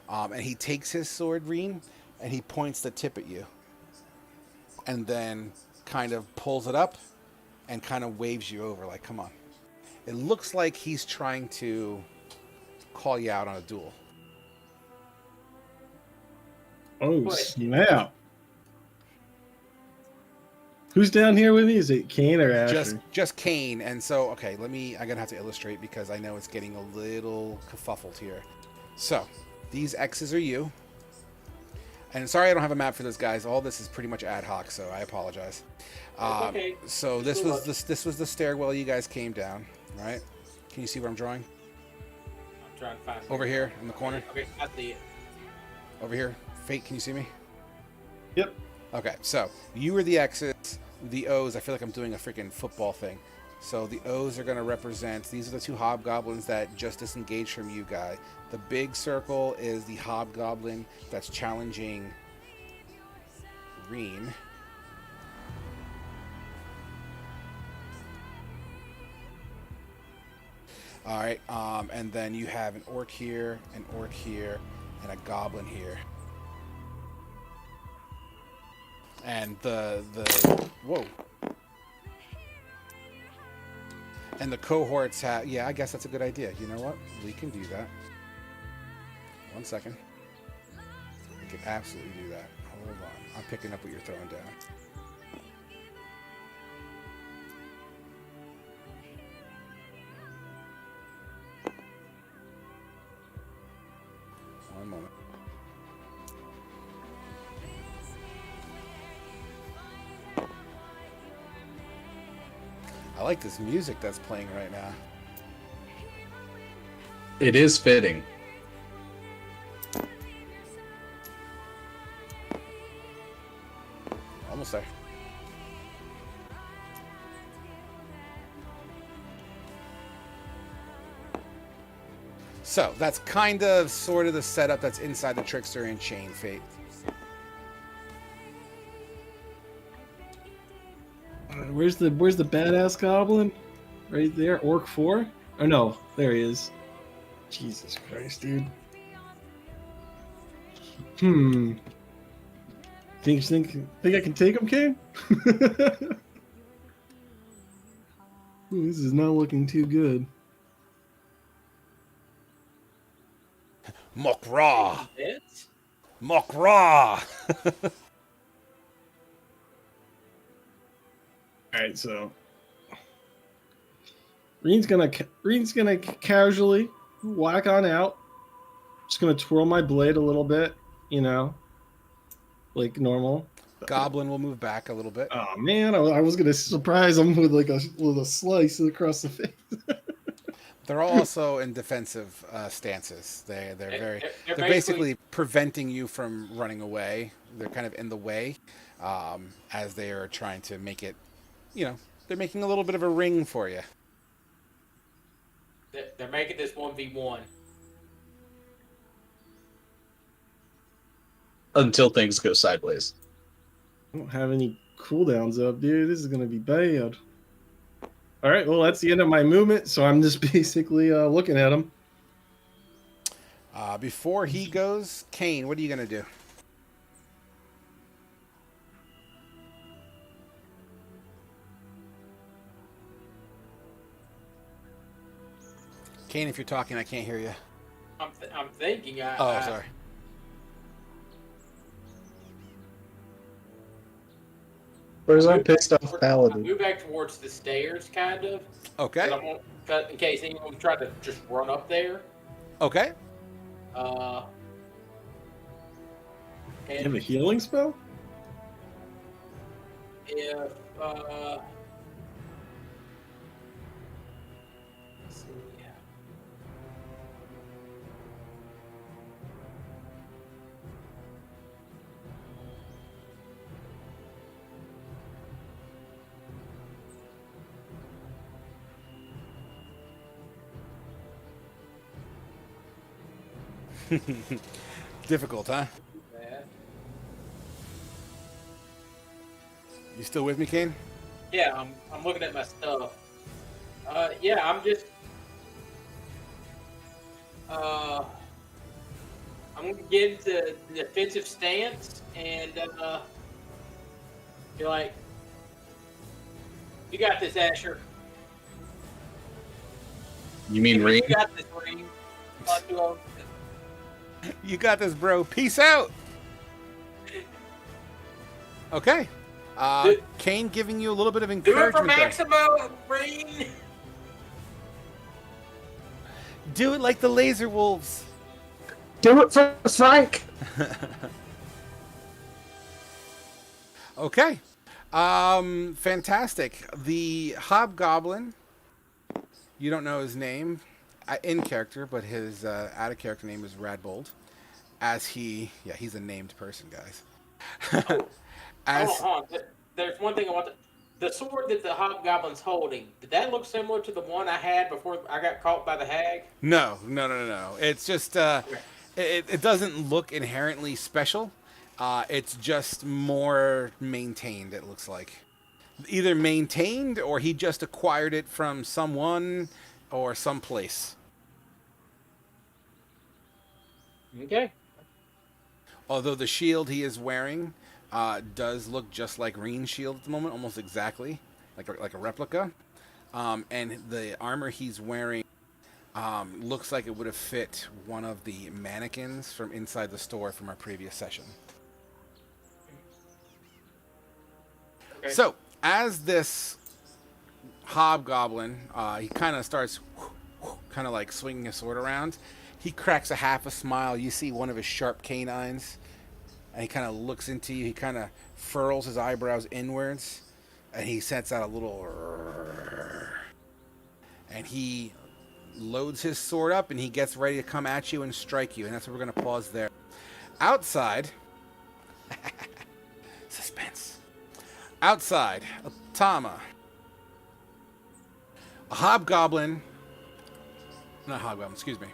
And he takes his sword, Reen, and he points the tip at you. And then kind of pulls it up and kind of waves you over, like, come on. It looks like he's trying to call you out on a duel. Oh, snap. Who's down here with me? Is it Kane or Asher? Just Kane. And so, okay, I'm gonna have to illustrate because I know it's getting a little kerfuffled here. So, these X's are you. And sorry I don't have a map for this, guys. All this is pretty much ad hoc, so I apologize. Okay. So this was the stairwell you guys came down, right? Can you see what I'm drawing? I'm trying to find it. Over here in the corner. Okay, I see it. Over here. Fate, can you see me? Yep. Okay, so you were the X's, the O's. I feel like I'm doing a freaking football thing. So the O's are going to represent, these are the two hobgoblins that just disengaged from you guys. The big circle is the hobgoblin that's challenging Reen. All right, and then you have an orc here, and a goblin here. And whoa. And the cohorts have, yeah, I guess that's a good idea. You know what? We can do that. 1 second. We can absolutely do that. Hold on. I'm picking up what you're throwing down. One moment. I like this music that's playing right now. It is fitting. Almost there. So that's kind of sort of the setup that's inside the Trickster and Chain Fate. Where's the badass goblin? Right there, Orc 4? Oh no, there he is. Jesus Christ, dude. Think I can take him, Kane? Ooh, this is not looking too good. Mokra! It? Mokra! Alright, so Reen's gonna casually whack on out. Just gonna twirl my blade a little bit, you know, like normal. Goblin will move back a little bit. Oh man, I was gonna surprise him with a slice across the face. They're also in defensive stances. They're basically preventing you from running away. They're kind of in the way as they are trying to make it. You know, they're making a little bit of a ring for you. They're making this 1v1. Until things go sideways. I don't have any cooldowns up, dude. This is gonna be bad. All right, well that's the end of my movement, so I'm just basically looking at him. Before he goes, Kane, what are you gonna do? Kane, if you're talking, I can't hear you. I'm thinking. Oh, sorry. Where's our pissed off I paladin? move back towards the stairs, kind of. Okay. In case anyone tried to just run up there. Okay. You have And a healing spell? if let's see. Difficult, huh? That. You still with me, Kane? Yeah, I'm looking at my stuff. Yeah, I'm just I'm gonna get into the defensive stance and be like, "You got this, Asher. You mean You Reem? got this, Ring." You got this, bro. Peace out. Okay. Kane giving you a little bit of Do it for encouragement there. Maximo, Ring. Do it like the laser wolves. Do it for Frank! Okay. Fantastic. The hobgoblin, you don't know his name in character, but his out of character name is Radbold. He's a named person, guys. Hold on. There's one thing I want to. The sword that the hobgoblin's holding, did that look similar to the one I had before I got caught by the hag? No. It's just it doesn't look inherently special. It's just more maintained. It looks like either maintained or he just acquired it from someone or someplace. Okay. Although the shield he is wearing does look just like Reen's shield at the moment, almost exactly, like a replica. And the armor he's wearing looks like it would have fit one of the mannequins from inside the store from our previous session. Okay. So, as this hobgoblin, he kind of starts kind of like swinging his sword around. He cracks a half a smile. You see one of his sharp canines, and he kind of looks into you. He kind of furrows his eyebrows inwards, and he sets out a little... And he loads his sword up, and he gets ready to come at you and strike you. And that's where we're going to pause there. Outside... Suspense. Outside, Tama. A hobgoblin... Not hobgoblin, excuse me.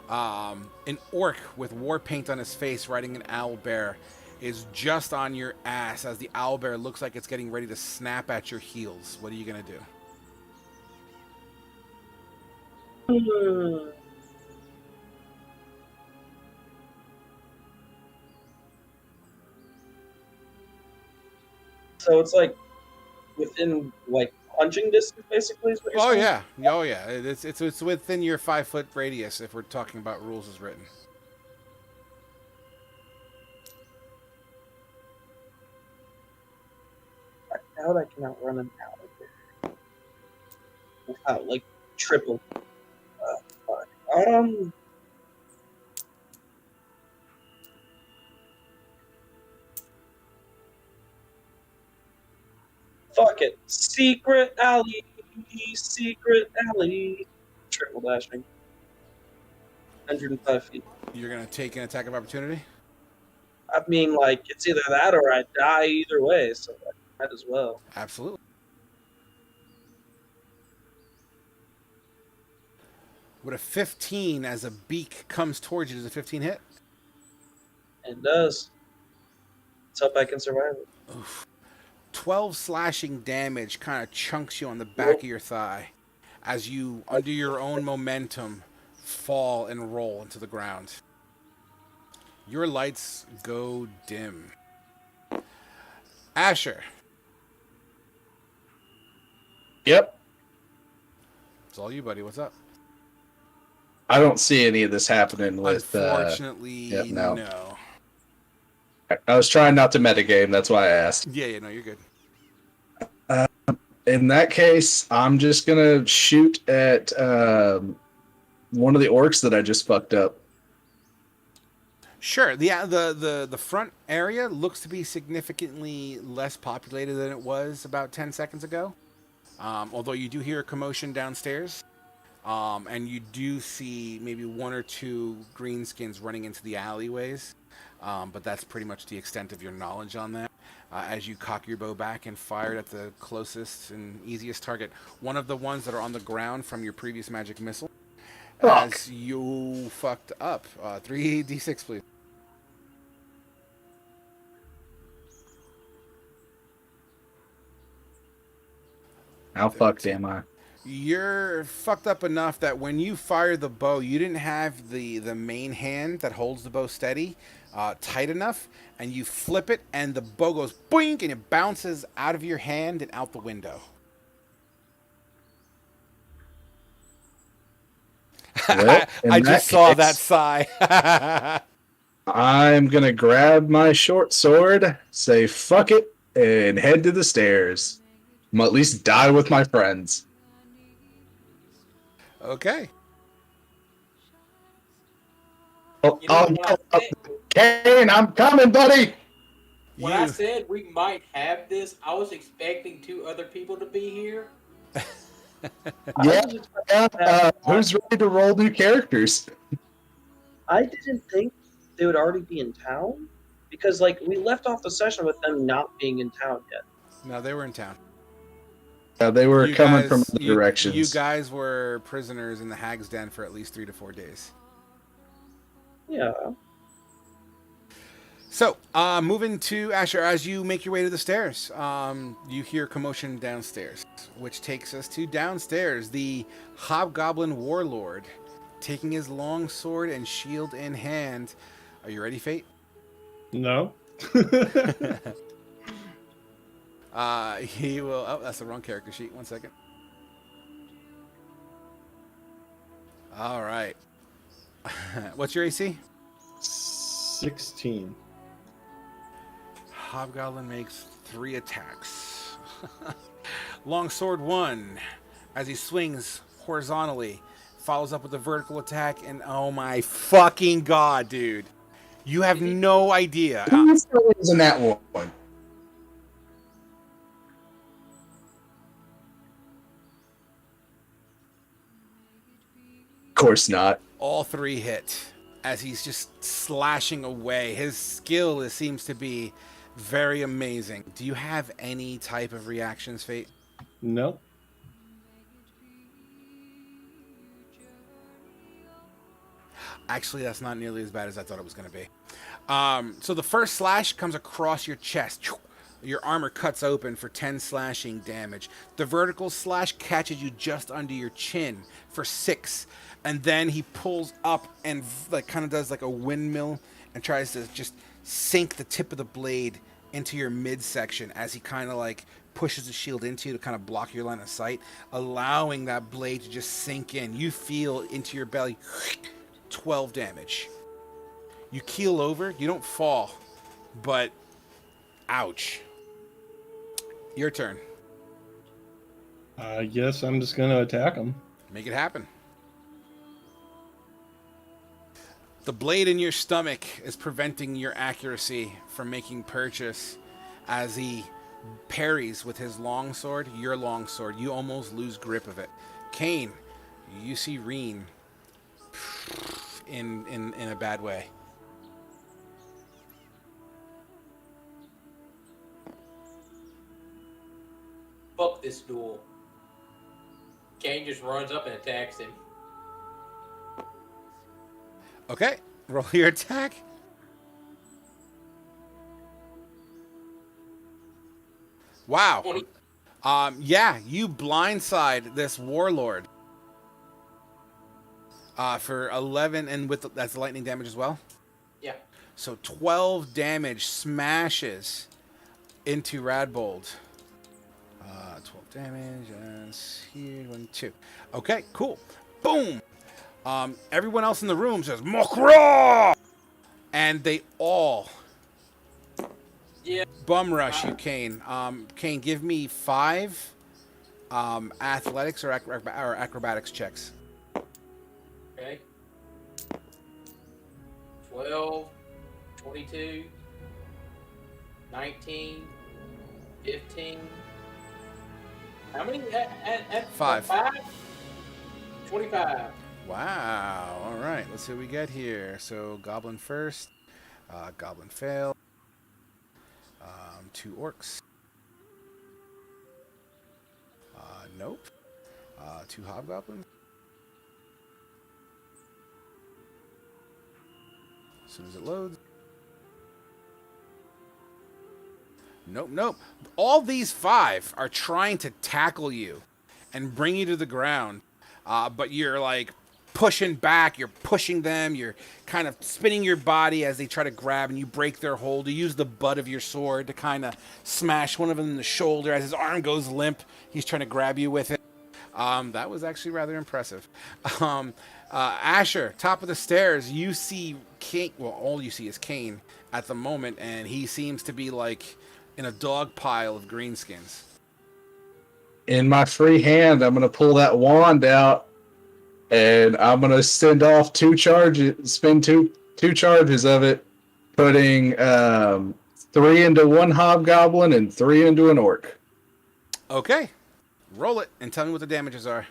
An orc with war paint on his face riding an owlbear is just on your ass as the owlbear looks like it's getting ready to snap at your heels. What are you going to do? So it's like within like punching distance, basically. Is what you're saying? Oh yeah. It's within your 5-foot radius if we're talking about rules as written. I doubt I can outrun an alligator without like triple. Fuck. Fuck it. Secret alley. Triple dashing. 105 feet. You're going to take an attack of opportunity? I mean, like, it's either that or I die either way, so I might as well. Absolutely. With a 15 as a beak comes towards you, does a 15 hit? It does. Let's hope I can survive it. Oof. 12 slashing damage kind of chunks you on the back of your thigh as you, under your own momentum, fall and roll into the ground. Your lights go dim. Asher. Yep. It's all you, buddy. What's up? I don't see any of this happening with. Unfortunately, Yep, no. no. I was trying not to metagame. That's why I asked. Yeah, no, you're good. In that case, I'm just gonna shoot at one of the orcs that I just fucked up. Sure. The front area looks to be significantly less populated than it was about 10 seconds ago. Although you do hear a commotion downstairs. And you do see maybe one or two greenskins running into the alleyways. But that's pretty much the extent of your knowledge on that. As you cock your bow back and fire at the closest and easiest target. One of the ones that are on the ground from your previous magic missile. Fuck. As you fucked up. 3d6, please. How fucked am I? You're fucked up enough that when you fire the bow, you didn't have the main hand that holds the bow steady tight enough, and you flip it, and the bow goes boink, and it bounces out of your hand and out the window. Well, I in just that saw case, that sigh. I'm gonna grab my short sword, say fuck it, and head to the stairs. I'm at least die with my friends. Okay. Oh, You know what I said? Kane, I'm coming, buddy. When I You, said we might have this, I was expecting 2 other people to be here. Yeah, who's ready to roll new characters? I didn't think they would already be in town because, like, we left off the session with them not being in town yet. no, they were in town. They were You coming guys- from other directions. You guys were prisoners in the Hag's Den for at least 3 to 4 days. Yeah. So, moving to Asher, as you make your way to the stairs, you hear commotion downstairs, which takes us to downstairs. The Hobgoblin Warlord, taking his long sword and shield in hand. Are you ready, Fate? No. He will. Oh, that's the wrong character sheet. 1 second. All right. What's your AC? 16. Hobgoblin makes 3 attacks. Longsword 1, as he swings horizontally, follows up with a vertical attack, and oh my fucking god, dude. You have no idea. Who was in that one? Of course not. All 3 hit as he's just slashing away. His skill seems to be very amazing. Do you have any type of reactions, Fate? No. Actually, that's not nearly as bad as I thought it was going to be. So the first slash comes across your chest. Your armor cuts open for 10 slashing damage. The vertical slash catches you just under your chin for 6. And then he pulls up and like kind of does like a windmill and tries to just sink the tip of the blade into your midsection as he kind of like pushes the shield into you to kind of block your line of sight, allowing that blade to just sink in. You feel into your belly 12 damage. You keel over, you don't fall, but ouch. Your turn. I guess I'm just going to attack him. Make it happen. The blade in your stomach is preventing your accuracy from making purchase as he parries with his longsword, your longsword. You almost lose grip of it. Kane, you see Reen in a bad way. Fuck this duel. Kane just runs up and attacks him. Okay, roll your attack. Wow. 20. Yeah, you blindside this warlord. For 11, and with that's lightning damage as well. Yeah. So 12 damage smashes into Radbold. 12 damage, and here, 1, 2. Okay, cool. Boom. Everyone else in the room says Mokra, and they all Yeah. bum rush you, Kane. Kane, give me 5 athletics or acrobatics checks. Okay. 12, 22, 19, 15. How many? 5. 5? 25. Wow. All right. Let's see what we get here. So goblin first. Goblin fail. 2 orcs. Nope. 2 hobgoblins. As soon as it loads. Nope, nope. All these 5 are trying to tackle you and bring you to the ground. But you're like pushing back, you're pushing them, you're kind of spinning your body as they try to grab and you break their hold. You use the butt of your sword to kind of smash one of them in the shoulder as his arm goes limp. He's trying to grab you with it. That was actually rather impressive. Asher, top of the stairs, you see Kane. Well, all you see is Kane at the moment, and he seems to be like in a dog pile of greenskins. In my free hand, I'm going to pull that wand out, and I'm going to send off 2 charges, spend two charges of it, putting 3 into one hobgoblin and 3 into an orc. Okay, roll it and tell me what the damages are.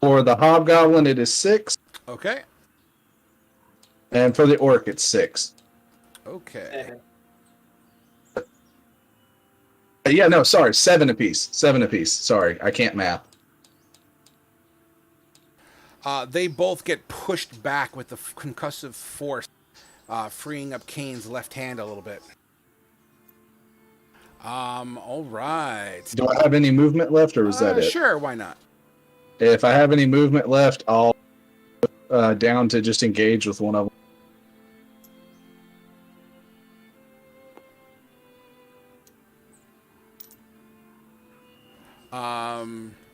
For the hobgoblin, it is 6, Okay. and for the orc, it's 6. Okay. Yeah, no, sorry, 7 apiece. 7 apiece. Sorry, I can't math. They both get pushed back with the concussive force, freeing up Kane's left hand a little bit. All right. Do I have any movement left, or was that it? Sure, why not? If I have any movement left, I'll down to just engage with one of them.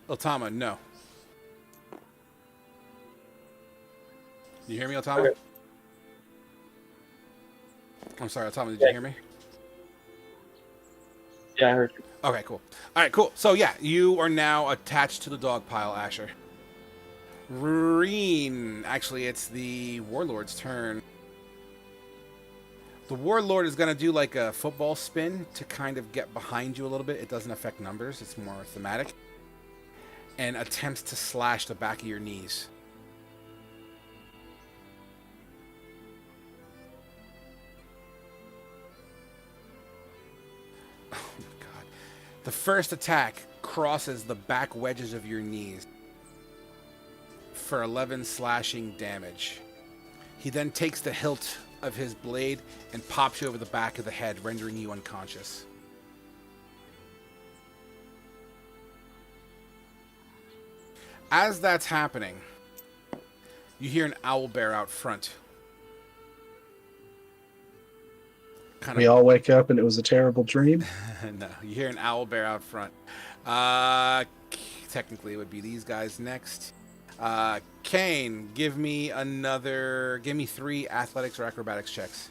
Otama, no. You hear me, Otama? Okay. I'm sorry, Otama, did you hear me? Yeah, I heard you. Okay, cool. All right, cool. So, yeah, you are now attached to the dog pile, Asher. Reen. Actually, it's the Warlord's turn. The Warlord is going to do like a football spin to kind of get behind you a little bit. It doesn't affect numbers. It's more thematic. And attempts to slash the back of your knees. Oh my god. The first attack crosses the back wedges of your knees for 11 slashing damage. He then takes the hilt of his blade and pops you over the back of the head, rendering you unconscious. As that's happening, you hear an owlbear out front. We all wake up and it was a terrible dream. No, you hear an owlbear out front. Technically, it would be these guys next. Kane, give me 3 athletics or acrobatics checks.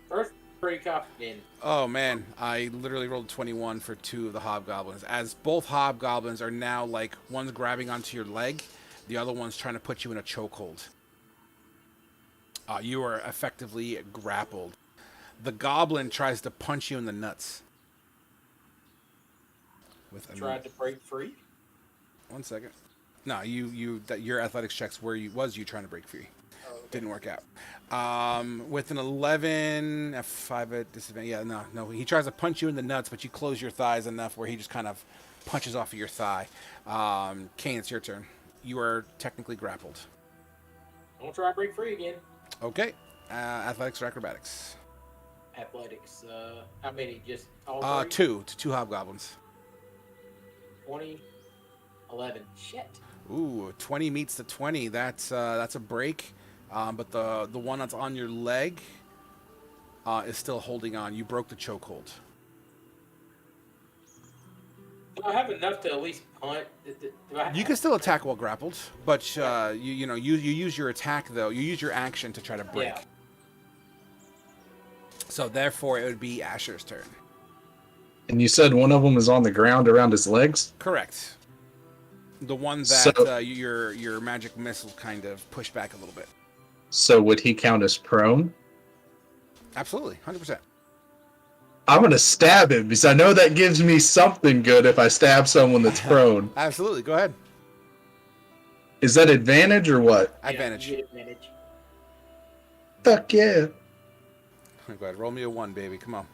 First, pretty confident. Oh man, I literally rolled 21 for 2 of the hobgoblins. As both hobgoblins are now like one's grabbing onto your leg, the other one's trying to put you in a chokehold. You are effectively grappled. The goblin tries to punch you in the nuts. Tried to break free. 1 second. No, your athletics checks you trying to break free. Oh, okay. Didn't work out. With an 11, a 5 at disadvantage. Yeah, no. He tries to punch you in the nuts, but you close your thighs enough where he just kind of punches off of your thigh. Kane, it's your turn. You are technically grappled. Don't try to break free again. Okay. Athletics or acrobatics? Athletics. How many? Just all 2 to 2 hobgoblins. 20, 11. Shit. Ooh, 20 meets the 20. That's a break. But the one that's on your leg, is still holding on. You broke the chokehold. Do I have enough to at least punt? You can still attack while grappled, but you use your attack though. You use your action to try to break. Yeah. So therefore, it would be Asher's turn. And you said one of them is on the ground around his legs? Correct. The one that So- your magic missile kind of pushed back a little bit. So would he count as prone? Absolutely, 100%. I'm going to stab him because I know that gives me something good if I stab someone that's prone. Absolutely, go ahead. Is that advantage or what? Advantage. Yeah, you get advantage. Fuck yeah. Go ahead, roll me a 1, baby. Come on.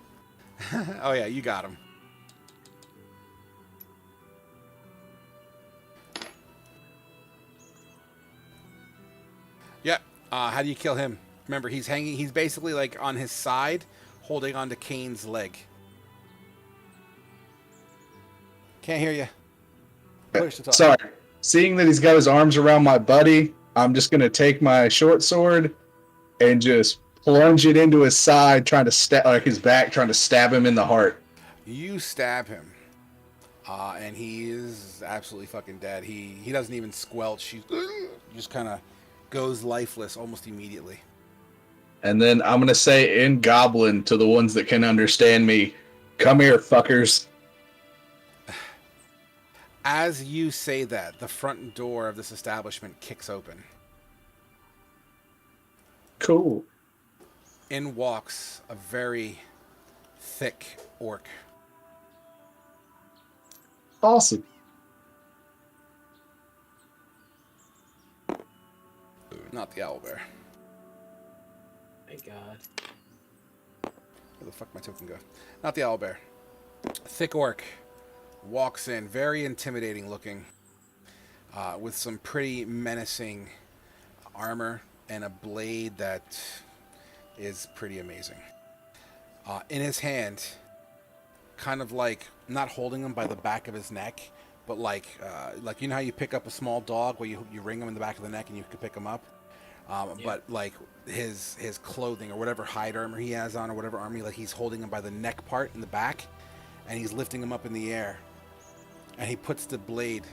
Oh yeah, you got him. Yep. How do you kill him? Remember, he's hanging. He's basically like on his side, holding onto Kane's leg. Can't hear you. Push to talk. Sorry. Seeing that he's got his arms around my buddy, I'm just going to take my short sword and just plunge it into his side, trying to stab, his back, trying to stab him in the heart. You stab him, and he is absolutely fucking dead. He doesn't even squelch. He just kind of goes lifeless almost immediately. And then I'm going to say in Goblin to the ones that can understand me, come here, fuckers. As you say that, the front door of this establishment kicks open. Cool. In walks a very thick orc. Awesome. Not the owlbear. Thank God. Where the fuck my token go? Not the owlbear. Thick orc walks in, very intimidating looking, with some pretty menacing armor and a blade that is pretty amazing. In his hand, kind of like not holding him by the back of his neck, but like you know how you pick up a small dog where you ring him in the back of the neck and you can pick him up. But like his clothing or whatever hide armor he has on or whatever armor, like he's holding him by the neck part in the back, and he's lifting him up in the air, and he puts the blade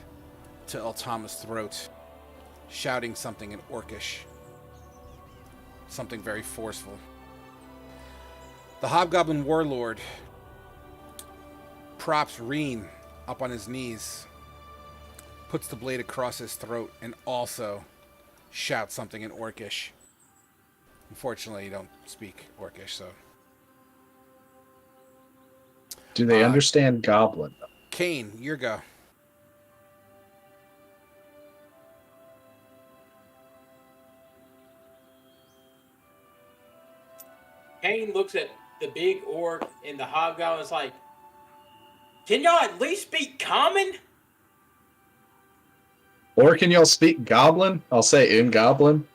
to Altama's throat, shouting something in Orcish, something very forceful. The Hobgoblin Warlord props Reen up on his knees, puts the blade across his throat, and also shouts something in Orcish. Unfortunately, you don't speak Orcish, so... Do they understand Goblin? Kane, your go. Kane looks at the big orc and the hobgoblin. It's like, can y'all at least speak common? Or can y'all speak Goblin? I'll say in Goblin.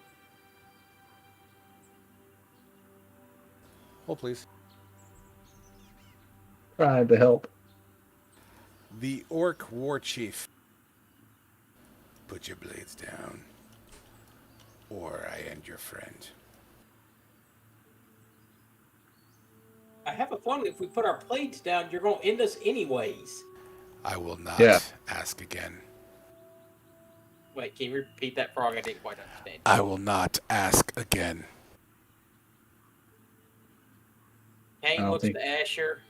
Hold, please. Trying to help. The Orc War Chief. Put your blades down, or I end your friend. I have a feeling if we put our plates down, you're going to end us anyways. I will not ask again. Wait, can you repeat that frog? I didn't quite understand. I will not ask again. Kane looks at Asher.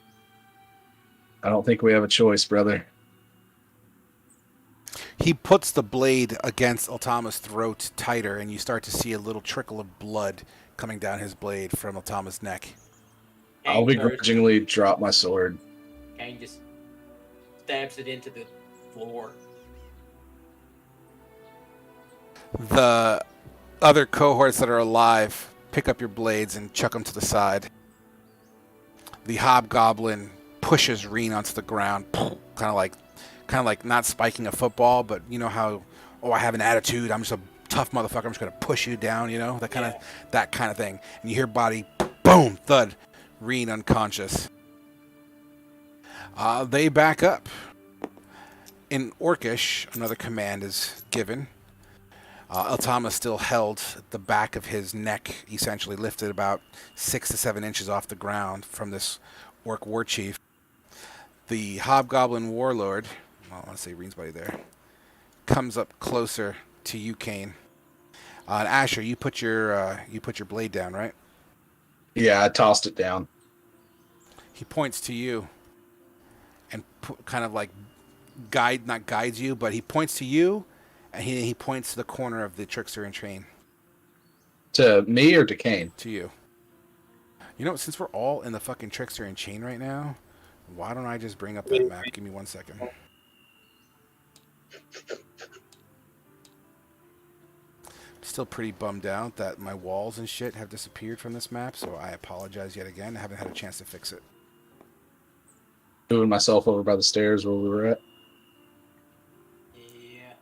I don't think we have a choice, brother. He puts the blade against Altama's throat tighter, and you start to see a little trickle of blood coming down his blade from Altama's neck. I'll begrudgingly drop my sword. Kane just stabs it into the floor. The other cohorts that are alive pick up your blades and chuck them to the side. The hobgoblin pushes Reen onto the ground, kind of like not spiking a football, but you know how, oh, I have an attitude, I'm just a tough motherfucker, I'm just gonna push you down, you know, that kind of thing. And you hear body, boom, thud, Reen unconscious. They back up. In Orcish, another command is given. Altama still held the back of his neck, essentially lifted about 6 to 7 inches off the ground from this orc war chief. The hobgoblin warlord, well, I want to say Reen's buddy there, comes up closer to you, Kane. And Asher, you put your blade down, right? Yeah, I tossed it down. He points to you and kind of like not guides you, but he points to you, and he points to the corner of the trickster and chain. To me or to Kane? To you. You know, since we're all in the fucking trickster and chain right now, why don't I just bring up that map? Give me 1 second. Still pretty bummed out that my walls and shit have disappeared from this map, so I apologize yet again. I haven't had a chance to fix it. Moving myself over by the stairs where we were at. Yeah.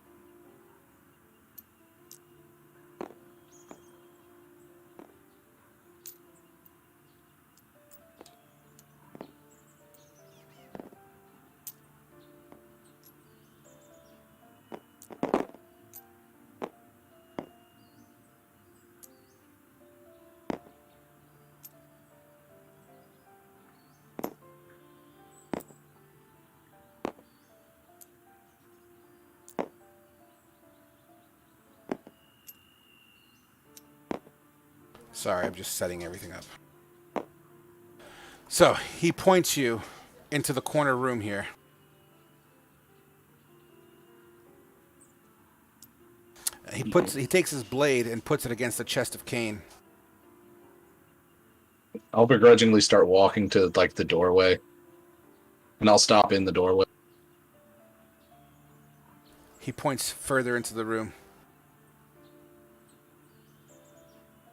Sorry, I'm just setting everything up. So, he points you into the corner room here. He takes his blade and puts it against the chest of Cain. I'll begrudgingly start walking to like the doorway. And I'll stop in the doorway. He points further into the room.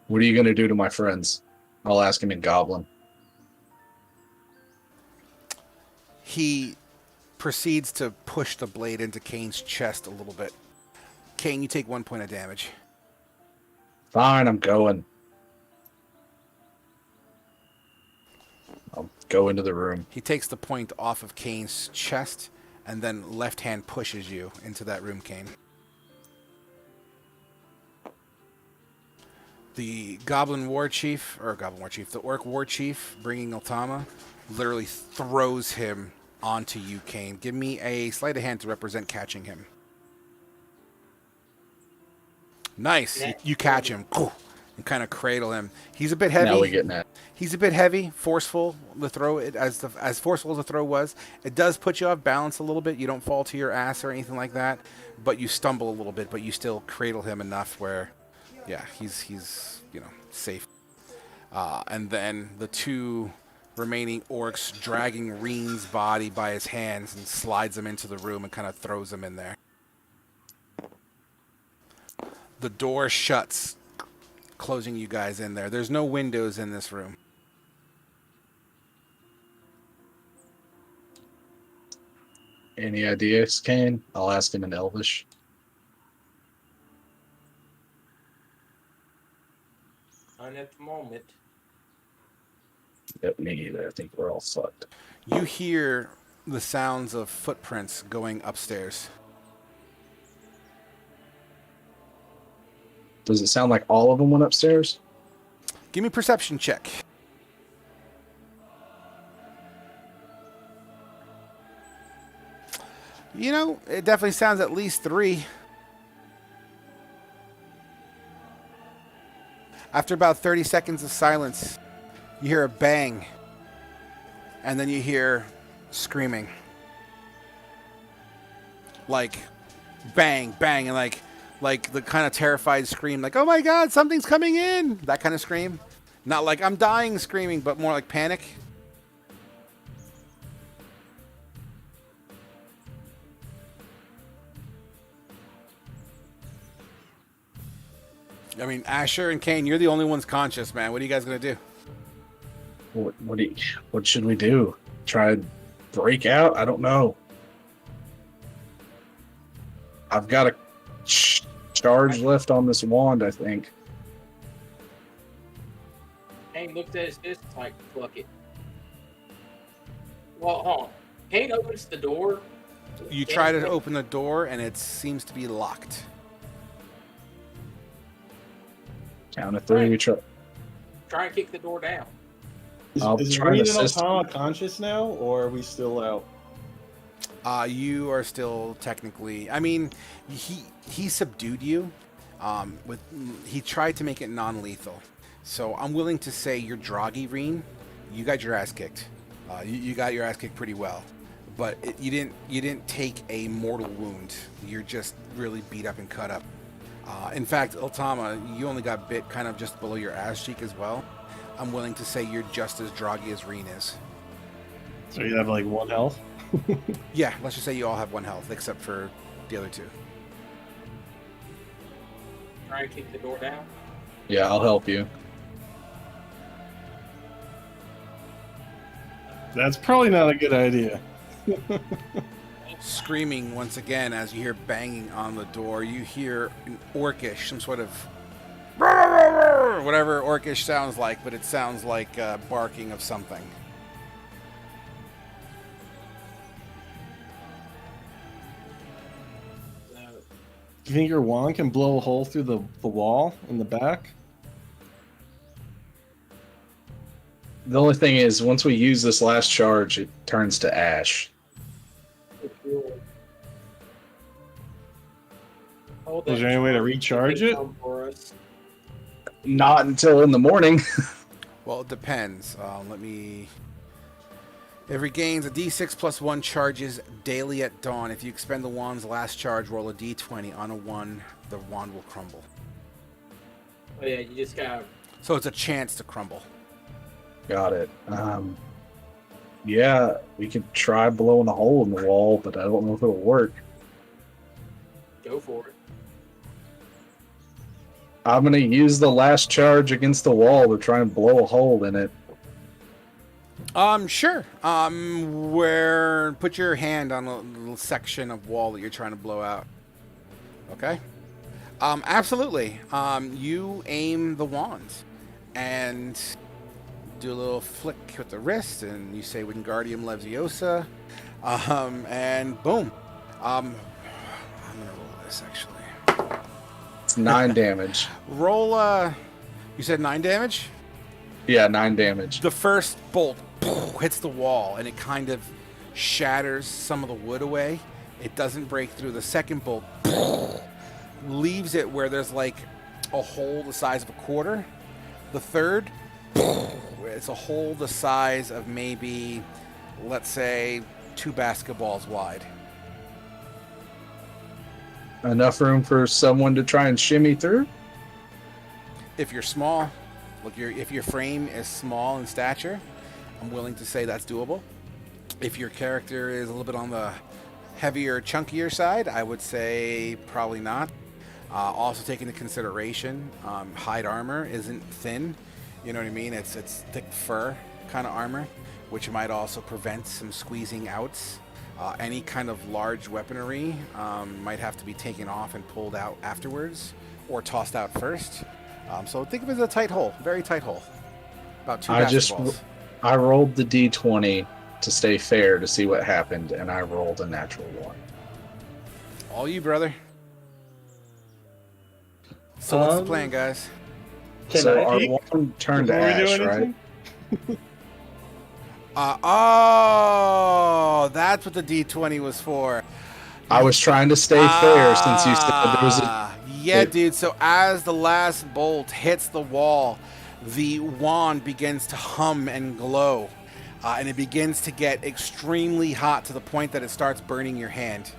What are you going to do to my friends? I'll ask him in Goblin. He proceeds to push the blade into Kane's chest a little bit. Kane, you take 1 point of damage. Fine, I'm going. I'll go into the room. He takes the point off of Kane's chest and then left hand pushes you into that room, Kane. The the orc war chief, bringing Altama, literally throws him onto you, Kane. Give me a sleight of hand to represent catching him. Nice. You catch him and kind of cradle him. He's a bit heavy. Now we're getting at. He's a bit heavy, forceful. The throw, as forceful as the throw was, it does put you off balance a little bit. You don't fall to your ass or anything like that, but you stumble a little bit. But you still cradle him enough where, yeah, he's safe. And then the two remaining orcs dragging Reen's body by his hands and slides him into the room and kind of throws him in there. The door shuts, closing you guys in there. There's no windows in this room. Any ideas, Kane? I'll ask him in Elvish. Not at the moment. Yep, me either. I think we're all fucked. You hear the sounds of footprints going upstairs. Does it sound like all of them went upstairs? Give me a perception check. You know, it definitely sounds at least 3. After about 30 seconds of silence, you hear a bang. And then you hear screaming. Like, bang, bang, and like the kind of terrified scream, like, oh my God, something's coming in. That kind of scream. Not like I'm dying screaming, but more like panic. I mean, Asher and Kane, you're the only ones conscious, man. What are you guys going to do? What should we do? Try and break out? I don't know. I've got a charge left on this wand, I think. Kane looked at his fist like, fuck it. Well, hold on. Kane opens the door. You try to open the door, and it seems to be locked. Count of three. We try. Try and kick the door down. I'll Is try Reen to and assist. Otama conscious now, or are we still out? You are still technically. I mean, he subdued you. He tried to make it non-lethal. So I'm willing to say you're droggy, Reen. You got your ass kicked. You got your ass kicked pretty well, but you didn't take a mortal wound. You're just really beat up and cut up. In fact, Otama, you only got bit kind of just below your ass cheek as well. I'm willing to say you're just as droggy as Reen is. So you have like 1 health? Yeah, let's just say you all have 1 health, except for the other 2. Try and kick the door down. Yeah, I'll help you. That's probably not a good idea. Screaming once again as you hear banging on the door. You hear an orcish, some sort of whatever orcish sounds like, but it sounds like barking of something. Do you think your wand can blow a hole through the wall in the back? The only thing is, once we use this last charge, it turns to ash. Is there any way to recharge it? Not until in the morning. Well, it depends. It regains a d6 plus 1 charges daily at dawn. If you expend the wand's last charge, roll a d20. On a 1, the wand will crumble. Oh yeah, you just gotta. So it's a chance to crumble. Got it. Yeah, we could try blowing a hole in the wall, but I don't know if it'll work. Go for it. I'm gonna use the last charge against the wall to try and blow a hole in it. Sure. Put your hand on a little section of wall that you're trying to blow out. Okay. Absolutely. You aim the wand and do a little flick with the wrist, and you say Wingardium Leviosa, and boom. I'm gonna roll this actually. It's 9 damage. Roll. You said 9 damage. Yeah, 9 damage. The first bolt hits the wall, and it kind of shatters some of the wood away. It doesn't break through. The second bolt leaves it where there's like a hole the size of a quarter. The third, it's a hole the size of maybe, let's say, 2 basketballs wide. Enough room for someone to try and shimmy through? If you're small, if your frame is small in stature, I'm willing to say that's doable. If your character is a little bit on the heavier, chunkier side, I would say probably not. Also take into consideration, hide armor isn't thin. You know what I mean? It's thick fur kind of armor, which might also prevent some squeezing outs. Any kind of large weaponry might have to be taken off and pulled out afterwards, or tossed out first. So think of it as a tight hole, very tight hole. About 2 basketballs. I rolled the d20 to stay fair to see what happened, and I rolled a natural 1. All you, brother. So what's the plan, guys? So I our peek one turned to before we do ash, right? anything? That's what the D20 was for. I was trying to stay fair since you said there was a... Yeah, dude. So as the last bolt hits the wall, the wand begins to hum and glow. And it begins to get extremely hot to the point that it starts burning your hand.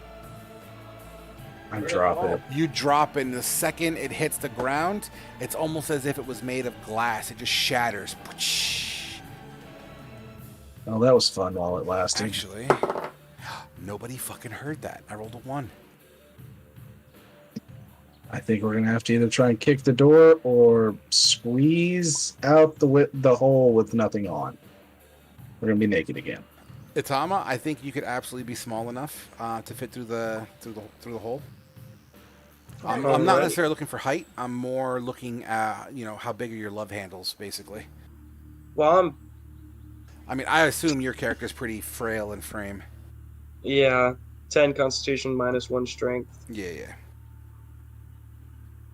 I drop it. You drop it, and the second it hits the ground, it's almost as if it was made of glass. It just shatters. Oh, that was fun while it lasted. Actually, nobody fucking heard that. I rolled a 1. I think we're gonna have to either try and kick the door or squeeze out the hole with nothing on. We're gonna be naked again. Itama, I think you could absolutely be small enough to fit through the hole. I'm not necessarily looking for height. I'm more looking at how big are your love handles, basically. Well, I mean, I assume your character's pretty frail in frame. yeah, 10 Constitution minus 1 Strength. Yeah.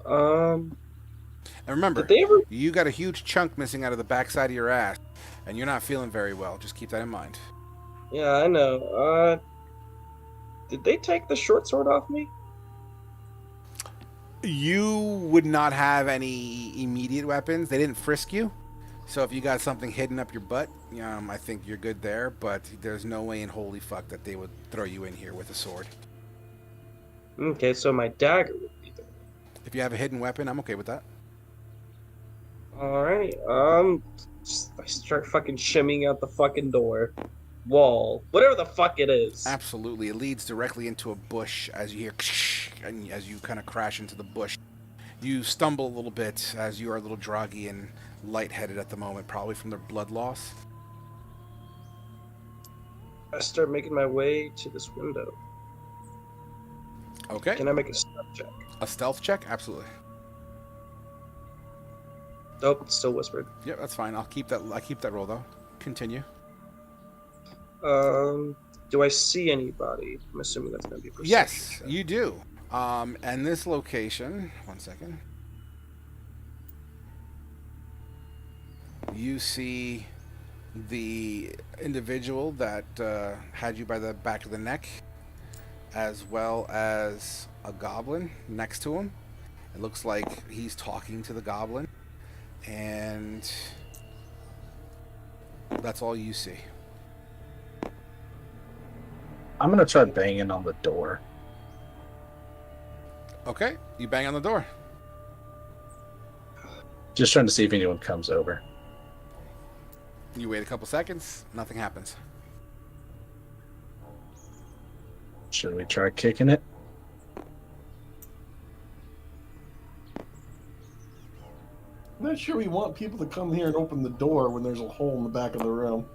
Um, And remember, Did they ever? you got a huge chunk missing out of the backside of your ass, and you're not feeling very well. Just keep that in mind. Yeah, I know. Did they take the short sword off me? You would not have any immediate weapons. They didn't frisk you. So if you got something hidden up your butt, I think you're good there. But there's no way in holy fuck that they would throw you in here with a sword. Okay, so my dagger would be there. If you have a hidden weapon, I'm okay with that. Alright, I start fucking shimmying out the fucking door. Wall. Whatever the fuck it is. Absolutely. It leads directly into a bush as you hear and as you kind of crash into the bush. You stumble a little bit as you are a little groggy and lightheaded at the moment, probably from their blood loss. I start making my way to this window. Okay. Can I make a stealth check? A stealth check? Absolutely. Nope, it's still whispered. Yep, that's fine. I'll keep that roll though. Continue. Do I see anybody? I'm assuming that's gonna be a perception Yes, check. you do. And this location, one second. You see the individual that had you by the back of the neck, as well as a goblin next to him. It looks like he's talking to the goblin, and that's all you see. I'm gonna try banging on the door. Okay, you bang on the door. Just trying to see if anyone comes over. You wait a couple seconds, nothing happens. Should we try kicking it? I'm not sure we want people to come here and open the door when there's a hole in the back of the room.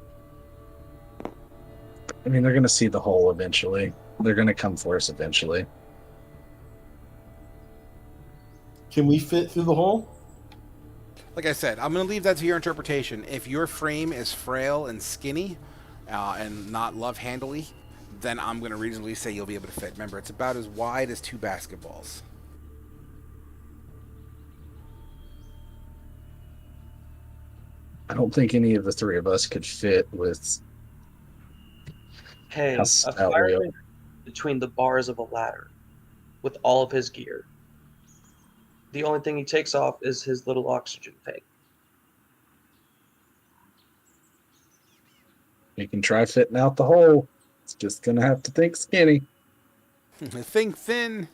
I mean, they're gonna see the hole eventually. They're gonna come for us eventually. Can we fit through the hole? Like I said, I'm going to leave that to your interpretation. If your frame is frail and skinny and not love-handly, then I'm going to reasonably say you'll be able to fit. Remember, it's about as wide as 2 basketballs. I don't think any of the three of us could fit with. Hey, How a stout we fireman between the bars of a ladder with all of his gear. The only thing he takes off is his little oxygen tank. We can try fitting out the hole. It's just gonna have to think skinny. Think thin.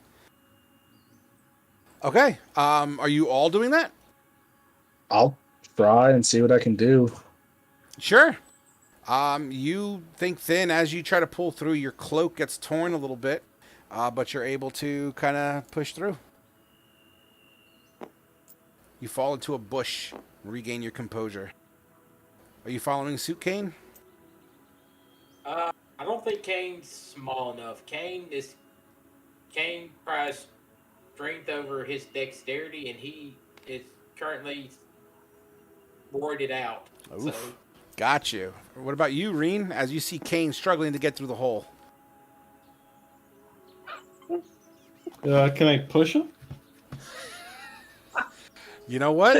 Okay. Are you all doing that? I'll try and see what I can do. Sure. You think thin as you try to pull through. Your cloak gets torn a little bit, but you're able to kind of push through. You fall into a bush and regain your composure. Are you following suit, Kane? I don't think Kane's small enough. Kane prides strength over his dexterity, and he is currently warded out. Oof. So Got you. What about you, Reen, as you see Kane struggling to get through the hole? Can I push him? You know what?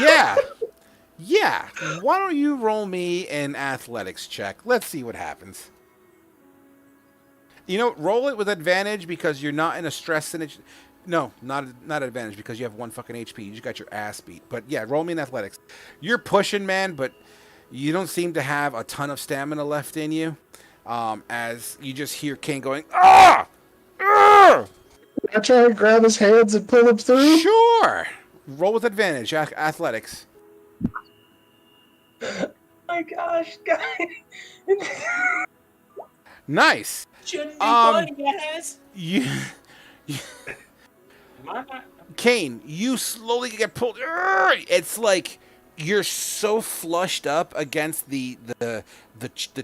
Yeah. Yeah. Why don't you roll me an athletics check? Let's see what happens. Roll it with advantage because you're not in a stress situation. No, not advantage because you have 1 fucking HP. You just got your ass beat. But yeah, roll me an athletics. You're pushing, man, but you don't seem to have a ton of stamina left in you. As you just hear Kane going, ah! Ah! I try to grab his hands and pull him through. Sure. Roll with advantage. Athletics. Oh my gosh, guys. Nice. shouldn't be funny, guys. Kane, you slowly get pulled. It's like you're so flushed up against the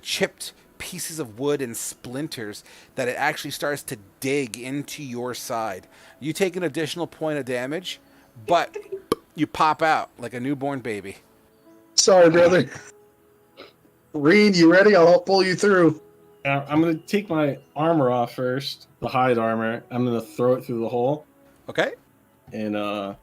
chipped pieces of wood and splinters that it actually starts to dig into your side. You take an additional point of damage, but you pop out like a newborn baby. Sorry, brother. Reen, you ready? I'll help pull you through. I'm going to take my armor off first, the hide armor. I'm going to throw it through the hole. Okay. And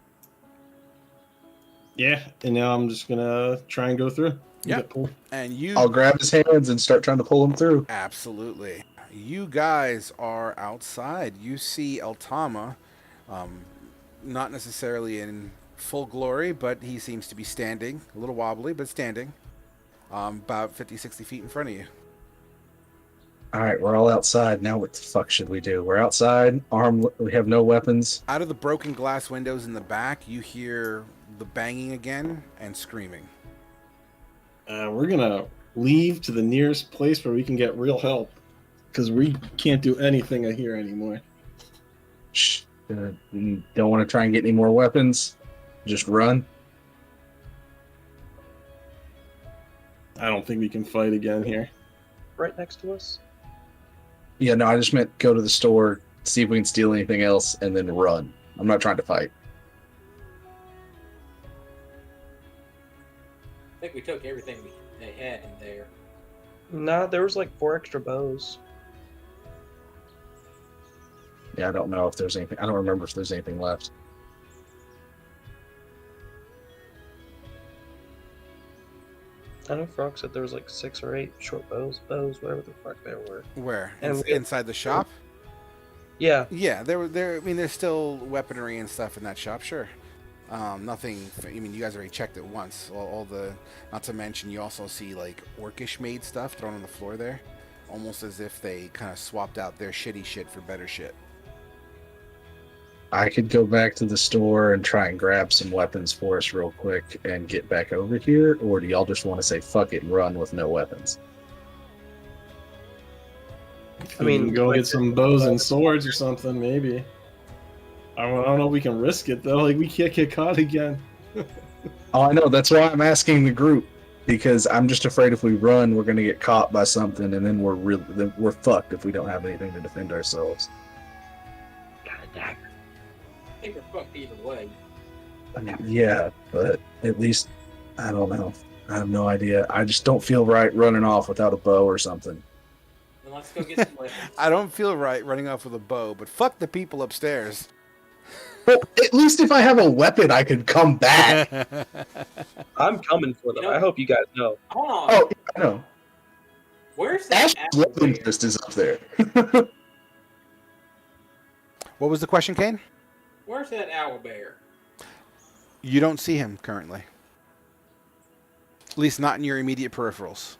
Yeah, and now I'm just gonna try and go through. Yeah. Get pulled. And you I'll grab his hands and start trying to pull him through. absolutely. You guys are outside. You see Eltama, um, not necessarily in full glory, but he seems to be standing, a little wobbly, but standing, about 50, 60 feet in front of you. All right, we're all outside. Now what the fuck should we do? We're outside, armed, we have no weapons. Out of the broken glass windows in the back, you hear the banging again and screaming. We're gonna leave to the nearest place where we can get real help, because we can't do anything here anymore. Shh. You don't want to try and get any more weapons? Just run? I don't think we can fight again here. Right next to us. Yeah, no, I just meant go to the store, see if we can steal anything else, and then run. I'm not trying to fight. I think we took everything they had in there. Nah, there was like 4 extra bows. Yeah, I don't know if there's anything. I don't remember if there's anything left. I know Frog said there was like 6 or 8 short bows, whatever the fuck they were. Where? And we- Inside the shop? Yeah, Yeah, there. I mean, there's still weaponry and stuff in that shop. Sure. Nothing. I mean, you guys already checked it once. All the. Not to mention, you also see like orcish made stuff thrown on the floor there, almost as if they kind of swapped out their shitty shit for better shit. I could go back to the store and try and grab some weapons for us real quick and get back over here, or do y'all just want to say fuck it and run with no weapons? I mean, go get some bows and swords or something, maybe. I don't know if we can risk it though. Like we can't get caught again. Oh, I know. That's why I'm asking the group, because I'm just afraid if we run, we're gonna get caught by something, and then we're fucked if we don't have anything to defend ourselves. got a dagger. I think we're fucked either way. I mean, yeah, but at least I don't know. I have no idea. I just don't feel right running off without a bow or something. Then let's go get some weapons. I don't feel right running off with a bow, but fuck the people upstairs. Well, at least if I have a weapon, I could come back. I'm coming for them. You know- I hope you guys know. Hold on. Oh, I know. Where's that? Ash's love interest is up there. What was the question, Kane? Where's that owl bear? You don't see him currently. At least not in your immediate peripherals.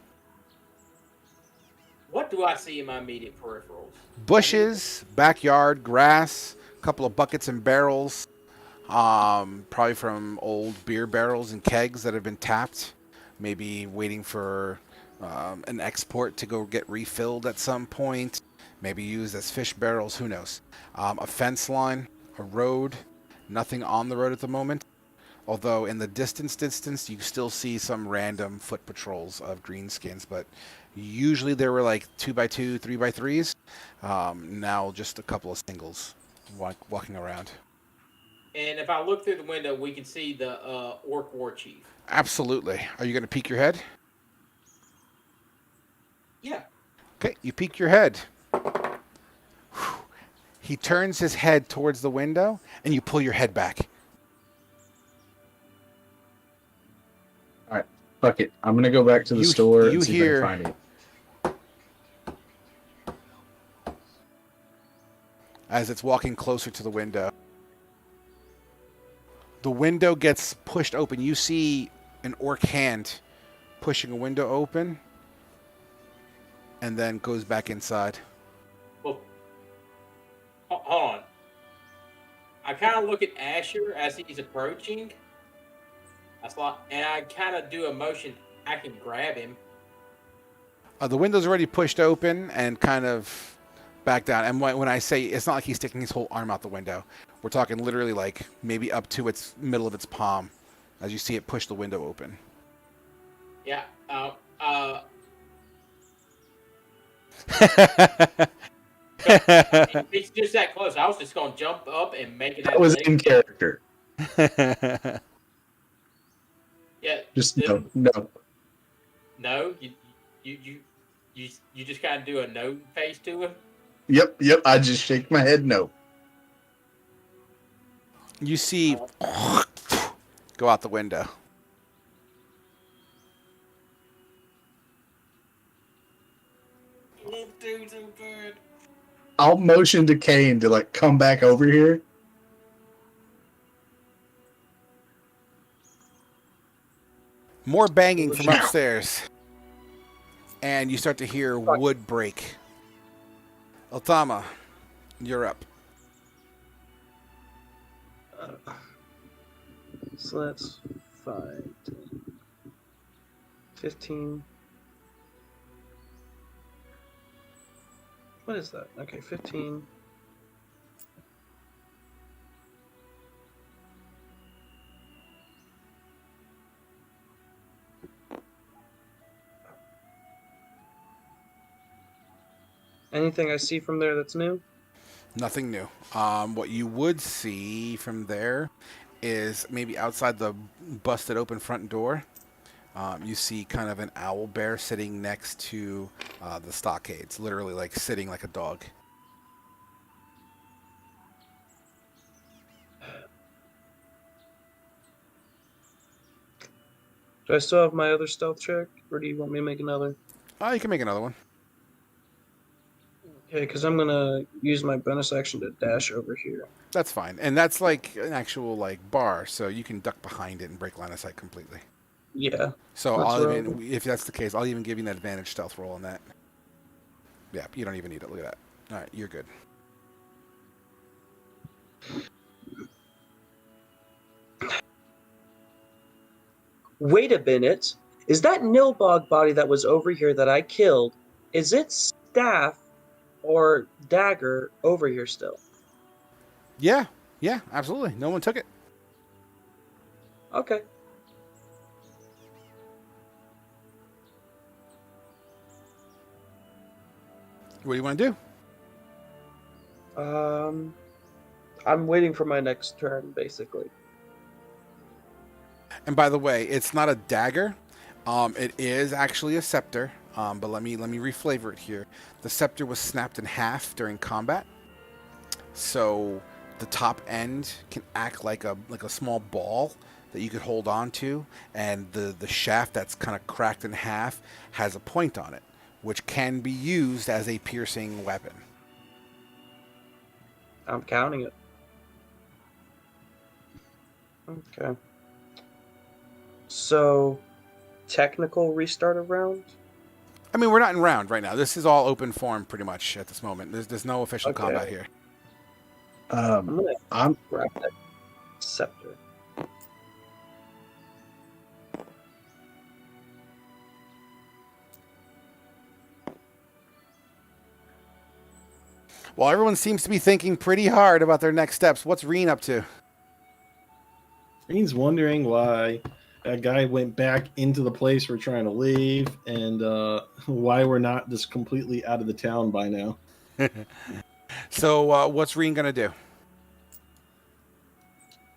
What do I see in my immediate peripherals? Bushes, backyard, grass, a couple of buckets and barrels, probably from old beer barrels and kegs that have been tapped, maybe waiting for an export to go get refilled at some point, maybe used as fish barrels, who knows. A fence line, a road, nothing on the road at the moment, although in the distance you still see some random foot patrols of greenskins, but usually there were like 2x2, 3x3s. Now just a couple of singles walking around. And if I look through the window, we can see the orc war chief. Absolutely. Are you going to peek your head? Yeah. Okay, you peek your head. He turns his head towards the window, and you pull your head back. Fuck it. I'm gonna go back to the store you and see hear- if I can find it. As it's walking closer to the window. The window gets pushed open. You see an orc hand pushing a window open, and then goes back inside. Well, hold on. I kind of look at Asher as he's approaching. And I kind of do a motion. I can grab him. The window's already pushed open and kind of back down. And when I say, it's not like he's sticking his whole arm out the window. We're talking literally like maybe up to its middle of its palm as you see it push the window open. Yeah. It's just that close. I was just going to jump up and make it. That was in character. Yeah. Just no. No, you just kind of do a no face to him. Yep. I just shake my head no. You see go out the window. Little dude's so good. I'll motion to Kane to like come back over here. More banging from upstairs. And you start to hear wood break. Otama, you're up. So that's 5, 10, 15. What is that? Okay, 15. Anything I see from there that's new? Nothing new. What you would see from there is maybe outside the busted open front door, you see kind of an owl bear sitting next to the stockades, literally like sitting like a dog. Do I still have my other stealth check, or do you want me to make another? You can make another one. Okay, because I'm gonna use my bonus action to dash over here. That's fine. And that's like an actual like bar, so you can duck behind it and break line of sight completely. Yeah. So That's I'll right. even, if that's the case, I'll even give you an advantage stealth roll on that. Yeah, you don't even need it. Look at that. All right, you're good. Wait a minute. Is that Nilbog body that was over here that I killed? Is it staff or dagger over here still? Yeah, absolutely. No one took it. Okay. What do you want to do? I'm waiting for my next turn, basically. And by the way, it's not a dagger. It is actually a scepter. But let me reflavor it here. The scepter was snapped in half during combat, so the top end can act like a small ball that you could hold on to, and the shaft that's kind of cracked in half has a point on it, which can be used as a piercing weapon. I'm counting it. Okay. So, technical restart of round? I mean, we're not in round right now. This is all open form pretty much at this moment. There's no official Okay. combat here. I'm gonna I'm grab that scepter. Well, everyone seems to be thinking pretty hard about their next steps. What's Reen up to? Reen's wondering why that guy went back into the place we're trying to leave, and why we're not just completely out of the town by now. So, what's Reen gonna do?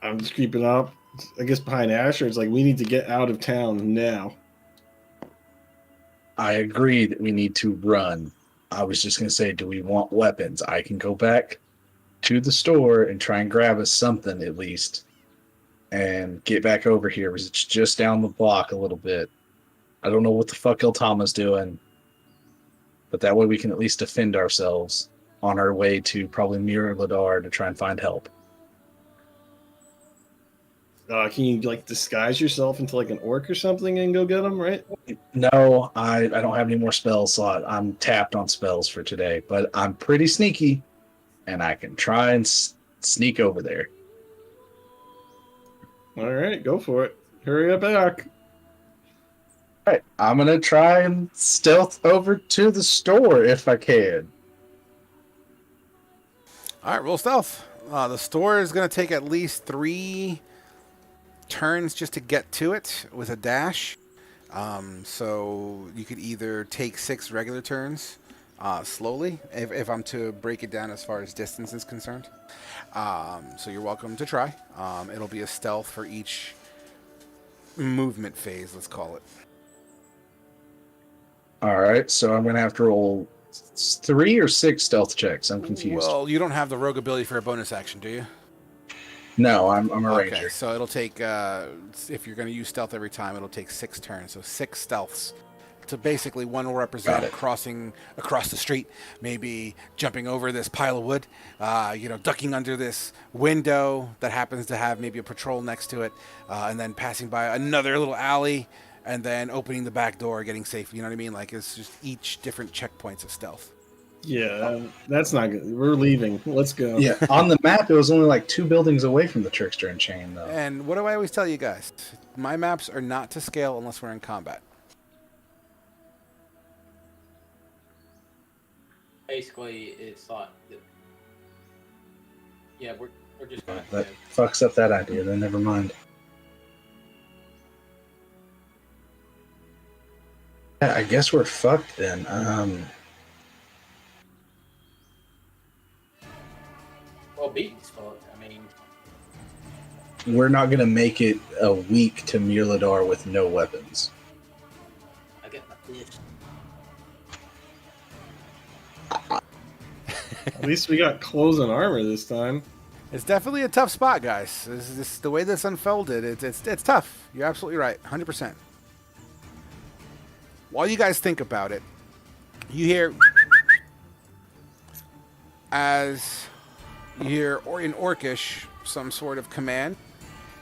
I'm just keeping up. I guess behind Asher, it's like we need to get out of town now. I agree that we need to run. I was just going to say, do we want weapons? I can go back to the store and try and grab us something at least and get back over here because it's just down the block a little bit. I don't know what the fuck Iltama's doing, but that way we can at least defend ourselves on our way to probably Mir Ladar to try and find help. Can you like disguise yourself into like an orc or something and go get them, right? No, I don't have any more spell slot. I'm tapped on spells for today, but I'm pretty sneaky, and I can try and sneak over there. All right, go for it. Hurry up back. All right, I'm going to try and stealth over to the store if I can. All right, roll stealth. The store is going to take at least 3 turns just to get to it with a dash. So you could either take 6 regular turns slowly, if I'm to break it down as far as distance is concerned. So you're welcome to try. It'll be a stealth for each movement phase, let's call it. All right, so I'm going to have to roll 3 or 6 stealth checks. I'm confused. Well, you don't have the rogue ability for a bonus action, do you? No, I'm a Okay, ranger. so it'll take, if you're going to use stealth every time, it'll take 6 turns. So 6 stealths. So basically, one will Got represent it. crossing across the street, maybe jumping over this pile of wood, ducking under this window that happens to have maybe a patrol next to it, and then passing by another little alley, and then opening the back door, getting safe. You know what I mean? Like, it's just each different checkpoints of stealth. Yeah, that's not good. We're leaving. Let's go. Yeah, on the map, it was only like 2 buildings away from the Trickster and Chain, though. And what do I always tell you guys? My maps are not to scale unless we're in combat. Basically, it's like, yeah, we're just gonna. That fucks up that idea. Then never mind. Yeah, I guess we're fucked then. Well, beating's fucked. I mean, We're not gonna make it a week to Mirladar with no weapons. I get my fish. At least we got clothes and armor this time. It's definitely a tough spot, guys. This the way this unfolded. It's tough. You're absolutely right, 100%. While you guys think about it, you hear or in Orcish some sort of command,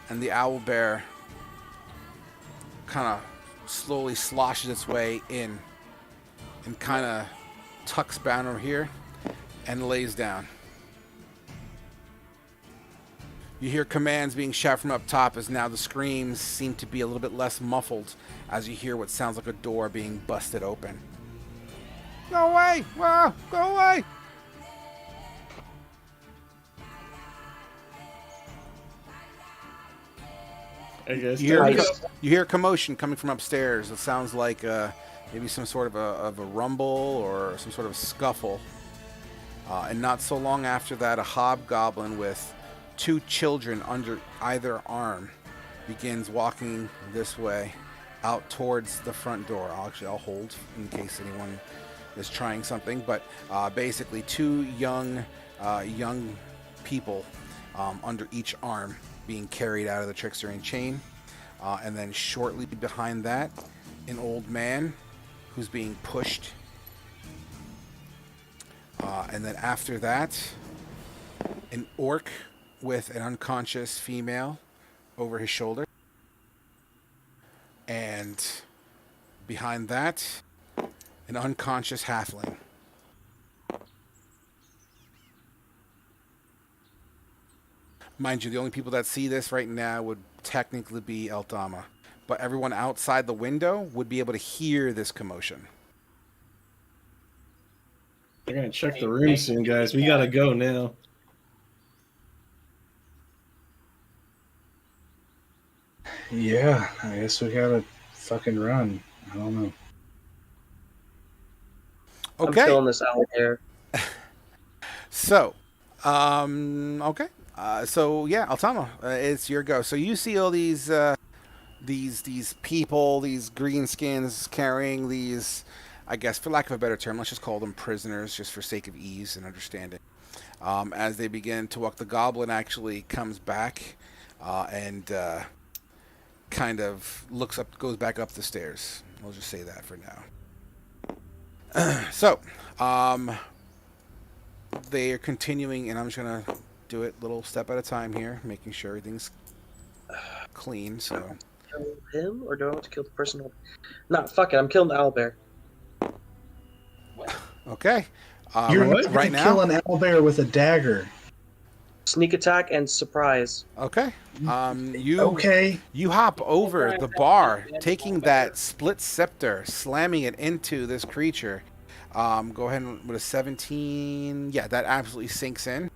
and the owl bear kind of slowly sloshes its way in and kind of tucks down over here and lays down. You hear commands being shouted from up top as now the screams seem to be a little bit less muffled as you hear what sounds like a door being busted open. Go away! Ah, go away! I guess. You hear commotion coming from upstairs. It sounds like maybe some sort of a rumble or some sort of scuffle. And not so long after that, a hobgoblin with 2 children under either arm begins walking this way out towards the front door. I'll hold in case anyone is trying something. But basically 2 young people under each arm being carried out of the Trickster and Chain. And then shortly behind that, an old man who's being pushed. And then after that, an orc with an unconscious female over his shoulder. And behind that, an unconscious halfling. Mind you, the only people that see this right now would technically be Eldama. But everyone outside the window would be able to hear this commotion. They're gonna check the room soon, guys. We gotta go now. Yeah, I guess we gotta fucking run. I don't know. Okay. I'm killing this owl bear. So, okay. So yeah, Altama, it's your go. So you see all these people, these greenskins carrying these, I guess, for lack of a better term, let's just call them prisoners, just for sake of ease and understanding. As they begin to walk, the goblin actually comes back and kind of looks up, goes back up the stairs. We'll just say that for now. So, they are continuing, and I'm just gonna do it little step at a time here, making sure everything's clean. So, Kill him, or do I want to kill the person? No, fuck it. I'm killing the owl bear. okay. You're right, not right gonna now. kill an owlbear with a dagger. Sneak attack and surprise. Okay. Okay. You hop over the bar, taking that split scepter, slamming it into this creature. Go ahead and with a 17. Yeah, that absolutely sinks in.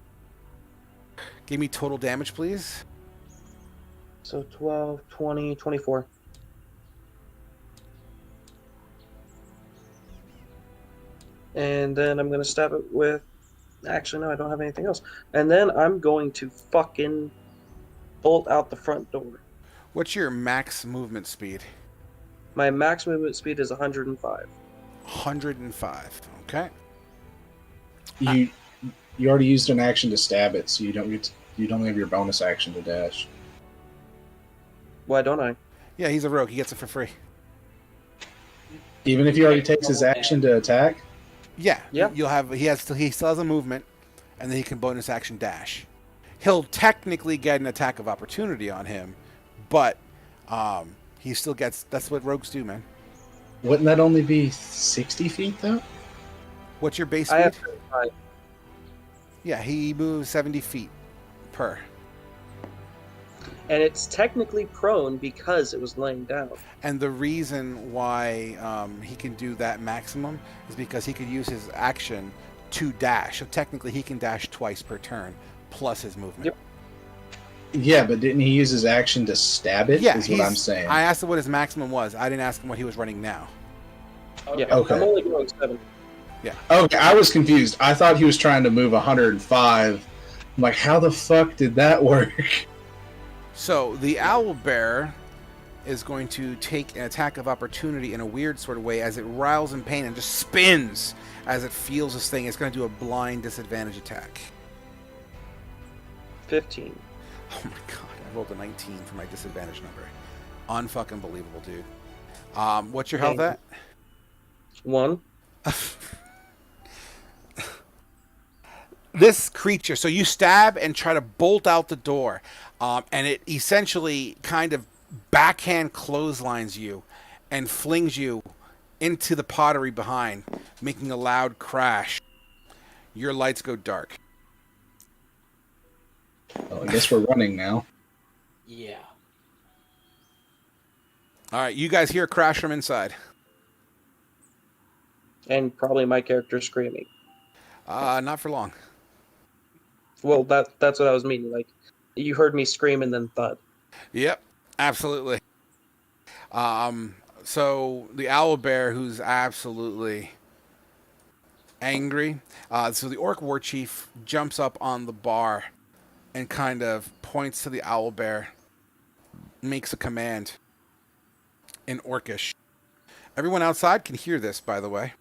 Give me total damage, please. So 12, 20, 24. And then I'm going to stab it with... Actually, no, I don't have anything else. And then I'm going to fucking bolt out the front door. What's your max movement speed? My max movement speed is 105. 105. Okay. You already used an action to stab it, so you don't get You don't have your bonus action to dash. Why don't I? Yeah, he's a rogue. He gets it for free. Even if he already takes his action to attack? Yeah, Yeah. he still has a movement, and then he can bonus action dash. He'll technically get an attack of opportunity on him, but he still gets. That's what rogues do, man. Wouldn't that only be 60 feet, though? What's your base I speed? have 35. Yeah, he moves 70 feet per. And it's technically prone because it was laying down. And the reason why he can do that maximum is because he could use his action to dash. So technically, he can dash twice per turn, plus his movement. Yep. Yeah, but didn't he use his action to stab it? Yeah, is what I'm saying. I asked him what his maximum was. I didn't ask him what he was running now. Yeah, Okay. I'm only going 7. Okay, I was confused. I thought he was trying to move 105. I'm like, how the fuck did that work? So the owlbear is going to take an attack of opportunity in a weird sort of way as it riles in pain and just spins as it feels this thing. It's going to do a blind disadvantage attack. 15. Oh my god, I rolled a 19 for my disadvantage number. Unfucking believable, dude. What's your health at? 1. This creature, so you stab and try to bolt out the door, and it essentially kind of backhand clotheslines you and flings you into the pottery behind, making a loud crash. Your lights go dark. Well, I guess we're running now. Yeah. All right, you guys hear a crash from inside. And probably my character screaming. Not for long. Well, that's what I was meaning. Like, you heard me scream and then thud. Yep, absolutely. So the owlbear, who's absolutely angry. So the orc war chief jumps up on the bar and kind of points to the owlbear, makes a command in orcish. Everyone outside can hear this, by the way.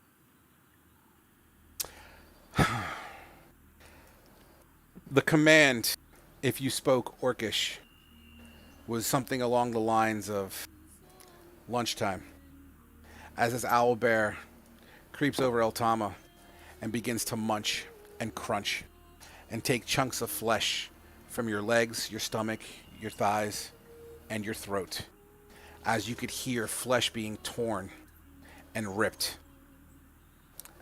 The command, if you spoke orcish, was something along the lines of lunchtime. As this owlbear creeps over Eltama and begins to munch and crunch and take chunks of flesh from your legs, your stomach, your thighs, and your throat, as you could hear flesh being torn and ripped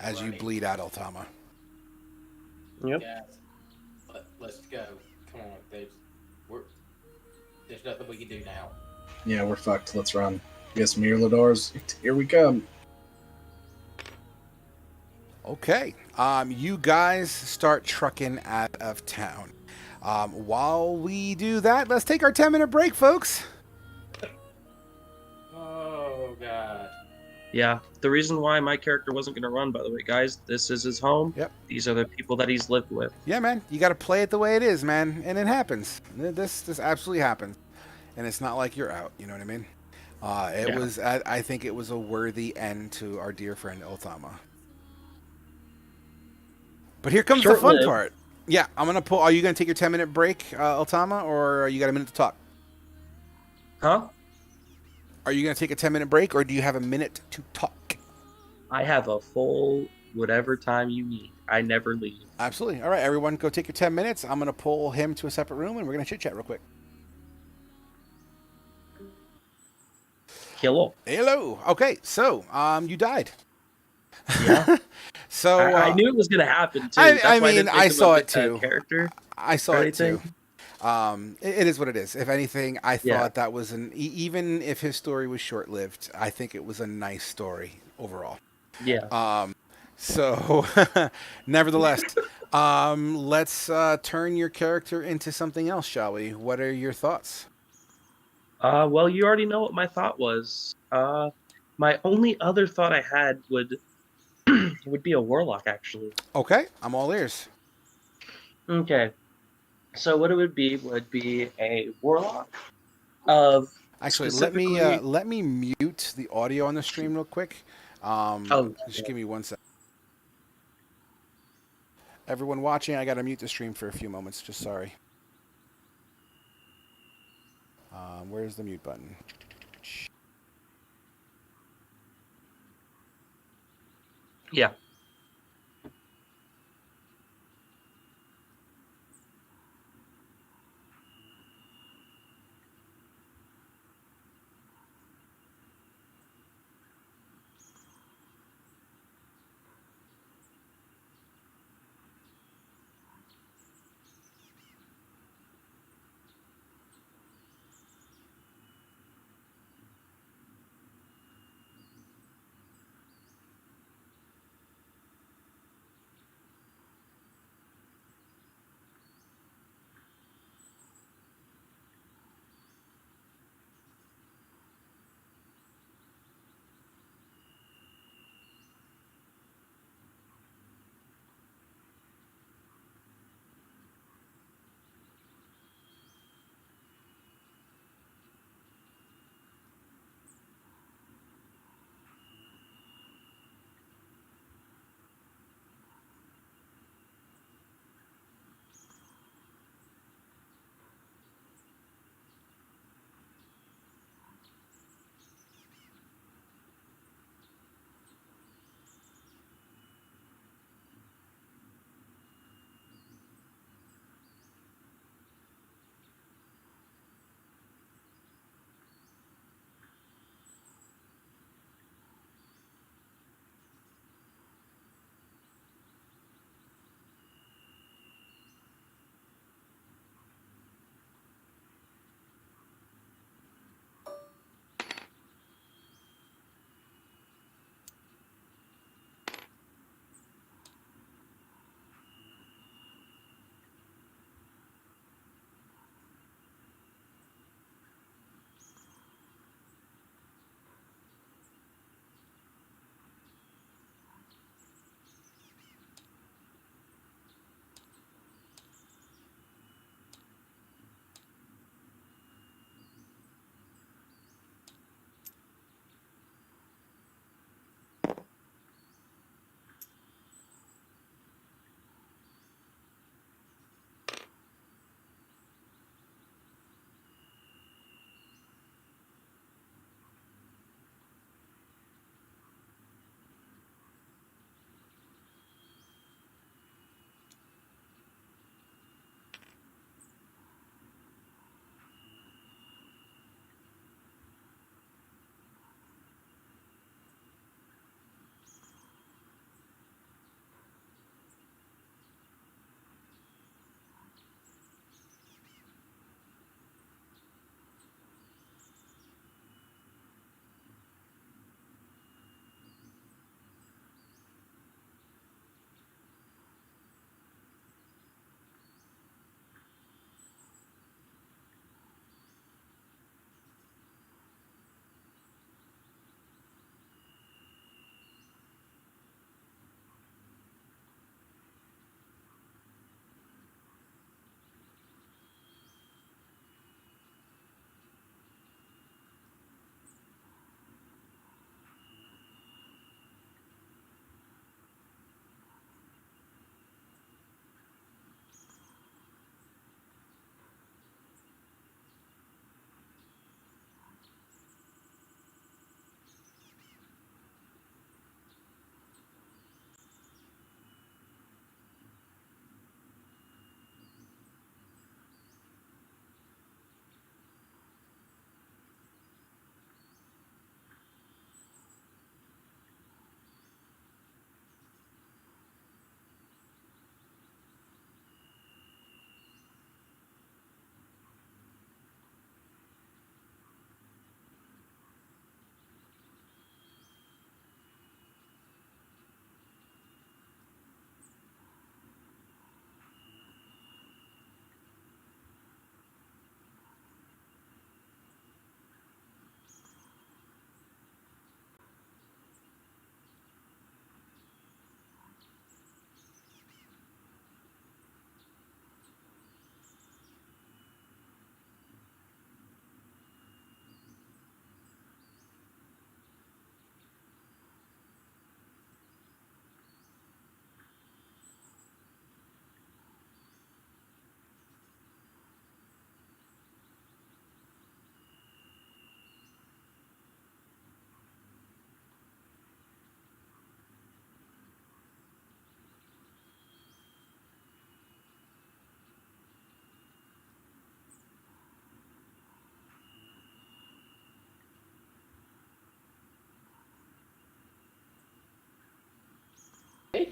as you bleed out Eltama. Yep. Guys, let's go. Come on, there's nothing we can do now. Yeah, we're fucked. Let's run. Yes, Mirladors. Here we come. Okay. You guys start trucking out of town. While we do that, let's take our 10-minute break, folks. Oh god. Yeah. The reason why my character wasn't going to run, by the way, guys, this is his home. Yep. These are the people that he's lived with. Yeah, man. You got to play it the way it is, man. And it happens. This absolutely happens. And it's not like you're out. You know what I mean? I think it was a worthy end to our dear friend Elthama. But here comes the fun Short-lived. part. Yeah, I'm going to pull. Are you going to take your 10-minute break, Eltama, or you got a minute to talk? Huh? Are you going to take a 10-minute break, or do you have a minute to talk? I have a full whatever time you need. I never leave. Absolutely. All right, everyone, go take your 10 minutes. I'm going to pull him to a separate room, and we're going to chit-chat real quick. Hello. Hello. Okay, so you died. Yeah. So I knew it was going to happen, too. I That's why mean, didn't I think saw of it, too. Character. I saw it too. It is what it is. If anything, I thought Yeah. that was even if his story was short-lived, I think it was a nice story overall. Yeah. So, nevertheless, let's turn your character into something else, shall we? What are your thoughts? Well, you already know what my thought was. My only other thought I had would be a warlock, actually. Okay, I'm all ears. Okay. So what it would be a warlock of Actually, specifically- let me mute the audio on the stream real quick. Just give me 1 second. Everyone watching, I gotta mute the stream for a few moments. Just sorry. Where's the mute button? Yeah.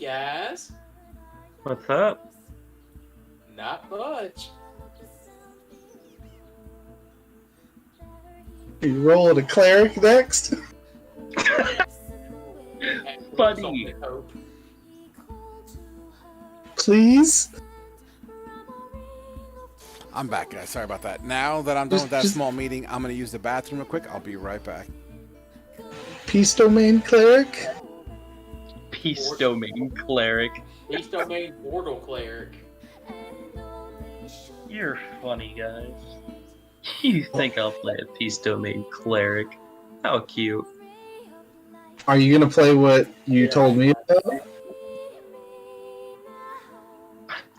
guys. What's up? Not much. You rolling a cleric next? Buddy. Please? I'm back, guys. Sorry about that. Now that I'm done with that Just- small meeting, I'm going to use the bathroom real quick. I'll be right back. Peace domain cleric? Peace Domain Cleric. Peace Domain Portal Cleric. You're funny, guys. You think I'll play a Peace Domain Cleric? How cute. Are you gonna play what you told me about?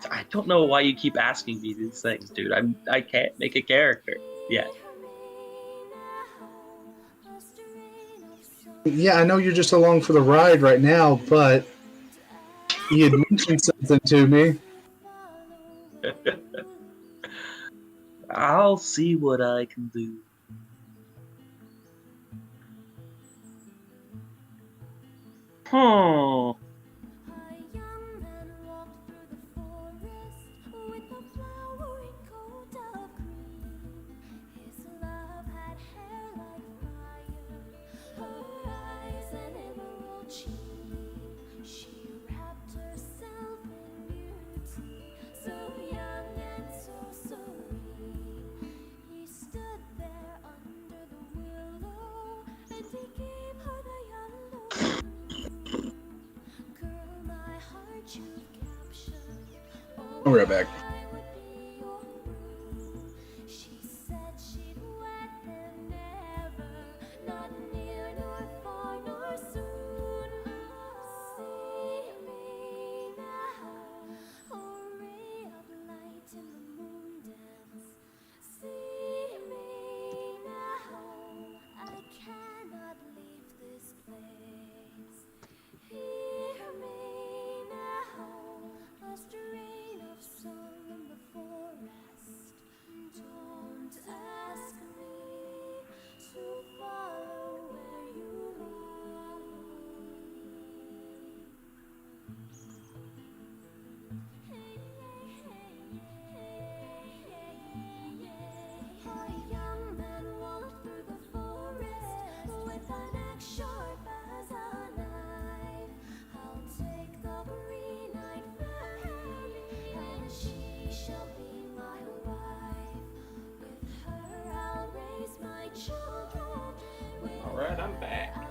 I don't know why you keep asking me these things, dude. I can't make a character yet. Yeah, I know you're just along for the ride right now, but you had mentioned something to me. I'll see what I can do. Hmm. I'll be right back. Alright, I'm back.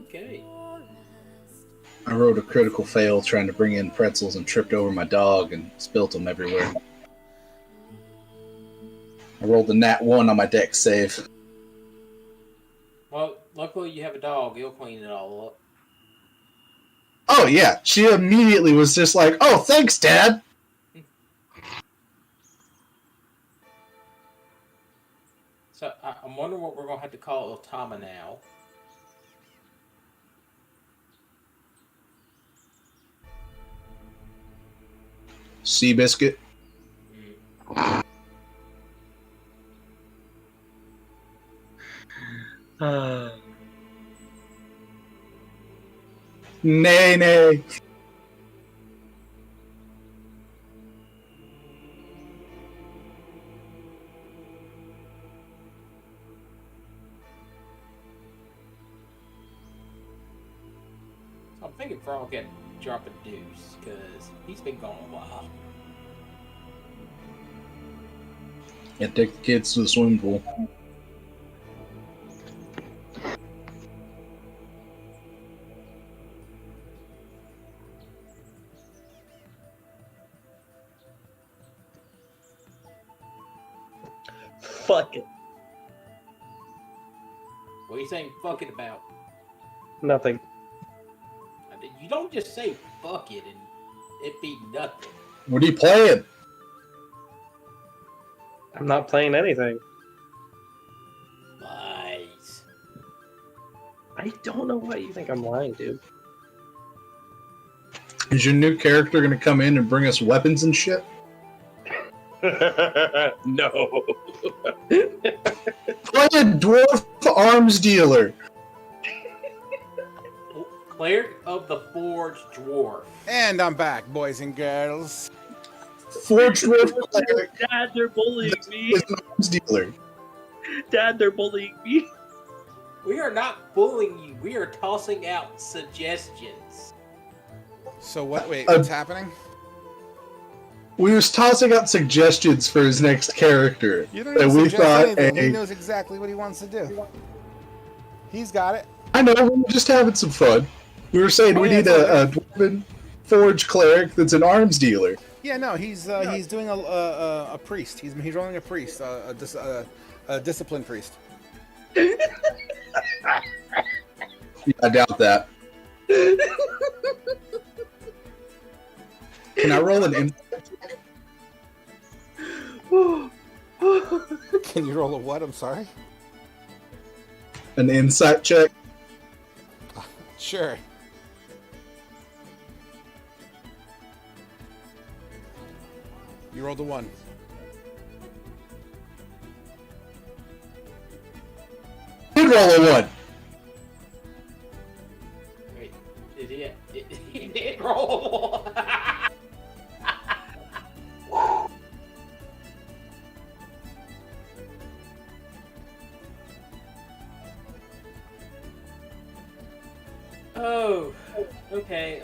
Okay. I rolled a critical fail trying to bring in pretzels and tripped over my dog and spilt them everywhere. I rolled a nat 1 on my dex save. Well, luckily you have a dog. He'll clean it all up. Oh, yeah. She immediately was just like, oh, thanks, Dad. wonder what we're gonna have to call Otama now. Seabiscuit. Nay, nay. I'm thinking Frog can drop a deuce because he's been gone a while. Yeah, take the kids to the swimming pool. Fuck it. What are you saying fuck it about? Nothing. You don't just say fuck it and it be nothing. What are you playing? I'm not playing anything. Lies. I don't know why you think I'm lying, dude. Is your new character going to come in and bring us weapons and shit? No. Play a dwarf arms dealer. Cleric of the Forged Dwarf. And I'm back, boys and girls. Forged dwarf cleric Dad, they're bullying me. is an arms dealer. Dad, they're bullying me. We are not bullying you. We are tossing out suggestions. So what? Wait, what's happening? We was tossing out suggestions for his next character. You don't And even we suggest thought, anything. He hey, knows exactly what he wants to do. He's got it. I know, we were just having some fun. We were saying we yeah, need a dwarven forged cleric that's an arms dealer. Yeah, no, he's doing a priest. He's rolling a priest, a disciplined priest. I doubt that. Can I roll an insight check? Can you roll a what? I'm sorry. An insight check? Sure. You rolled a 1. Did roll a 1. Wait, he did roll. Oh, okay,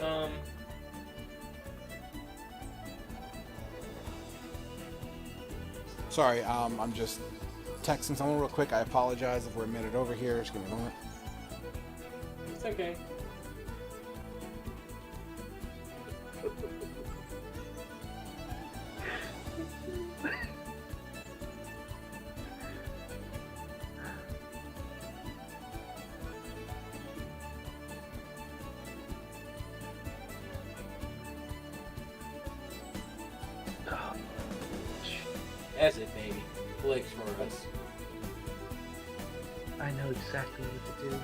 Sorry, I'm just texting someone real quick. I apologize if we're a minute over here. Just give me a moment. it's okay. That's it, baby. Flicks for us. I know exactly what to do.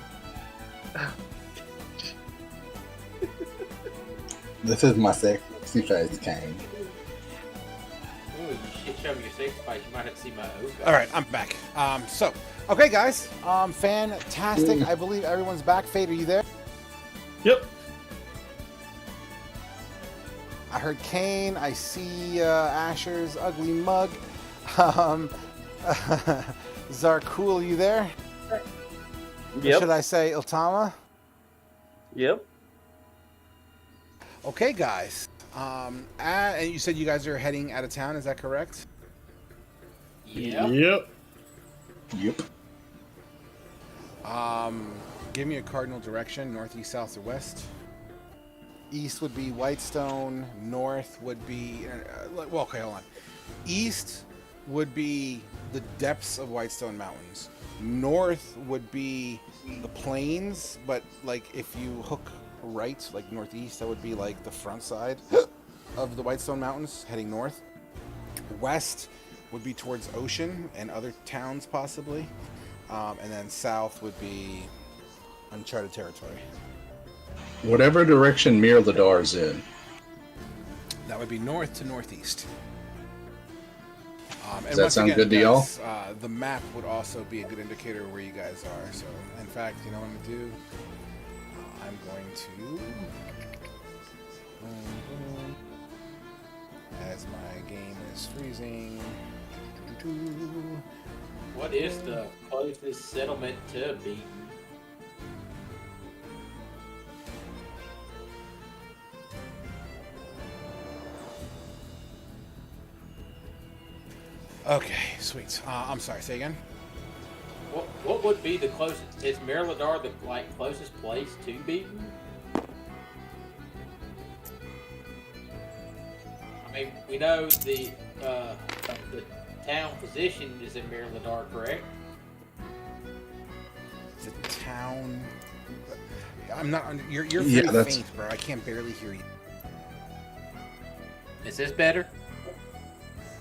This is my sexy face, Kane. Ooh, you should show me your safe spice. You might have to see my oath. All right, I'm back. Okay, guys. Fantastic. I believe everyone's back. Fade, are you there? Yep. I heard Kane. I see Asher's ugly mug. Zarkul, you there? Yep. Should I say Iltama? Yep. Okay, guys. And you said you guys are heading out of town. Is that correct? Yeah. Yep. Yep. Give me a cardinal direction: north, east, south, or west. East would be Whitestone. North would be well. Okay, hold on. East would be the depths of Whitestone Mountains. North would be the plains, but like if you hook right, like northeast, that would be like the front side of the Whitestone Mountains, heading north. West would be towards ocean and other towns possibly. and then south would be uncharted territory. Whatever direction Mirladar's in. That would be north to northeast. Does that sound good to y'all? The map would also be a good indicator of where you guys are. So, in fact, you know what I'm going to do? I'm going to... As my game is freezing... What is the closest settlement to Beaton? Okay, sweet. I'm sorry, say again? What would be the closest? Is Mirladar the closest place to Beaton? I mean, we know the town position is in Mirladar, correct? The town... I'm not... You're very faint, bro. I can't barely hear you. Is this better?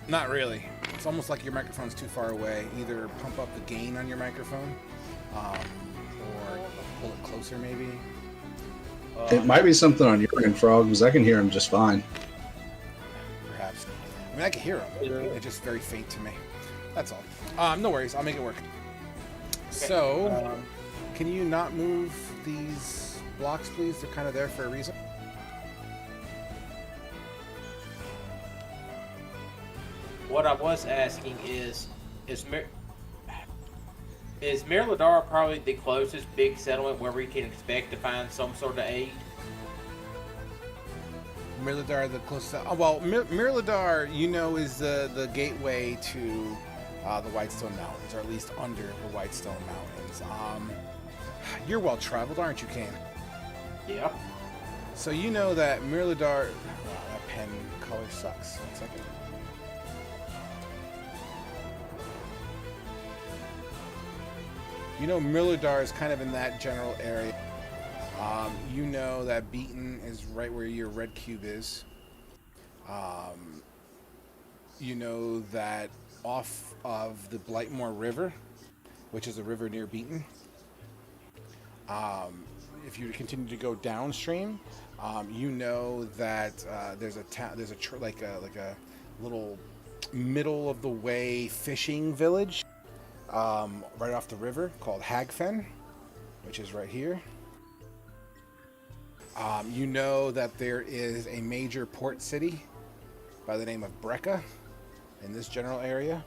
Not really. It's almost like your microphone's too far away. Either pump up the gain on your microphone, or pull it closer, maybe. It might be something on your end, Frog, because I can hear him just fine. Perhaps. I mean, I can hear him. It's just very faint to me. That's all. No worries. I'll make it work. So, can you not move these blocks, please? They're kind of there for a reason. What I was asking is Mirladar probably the closest big settlement where we can expect to find some sort of aid? Mirladar, the closest... well, Mirladar, you know, is the gateway to the Whitestone Mountains, or at least under the Whitestone Mountains. You're well-traveled, aren't you, Kane? Yeah. So you know that Mirladar... Wow, that pen color sucks. 1 second. You know Mirladar is kind of in that general area. You know that Beaton is right where your red cube is. You know that off of the Blightmoor River, which is a river near Beaton, if you continue to go downstream, you know that there's a town, like a little middle of the way fishing village. Right off the river called Hagfen, which is right here. You know that there is a major port city by the name of Brecca in this general area.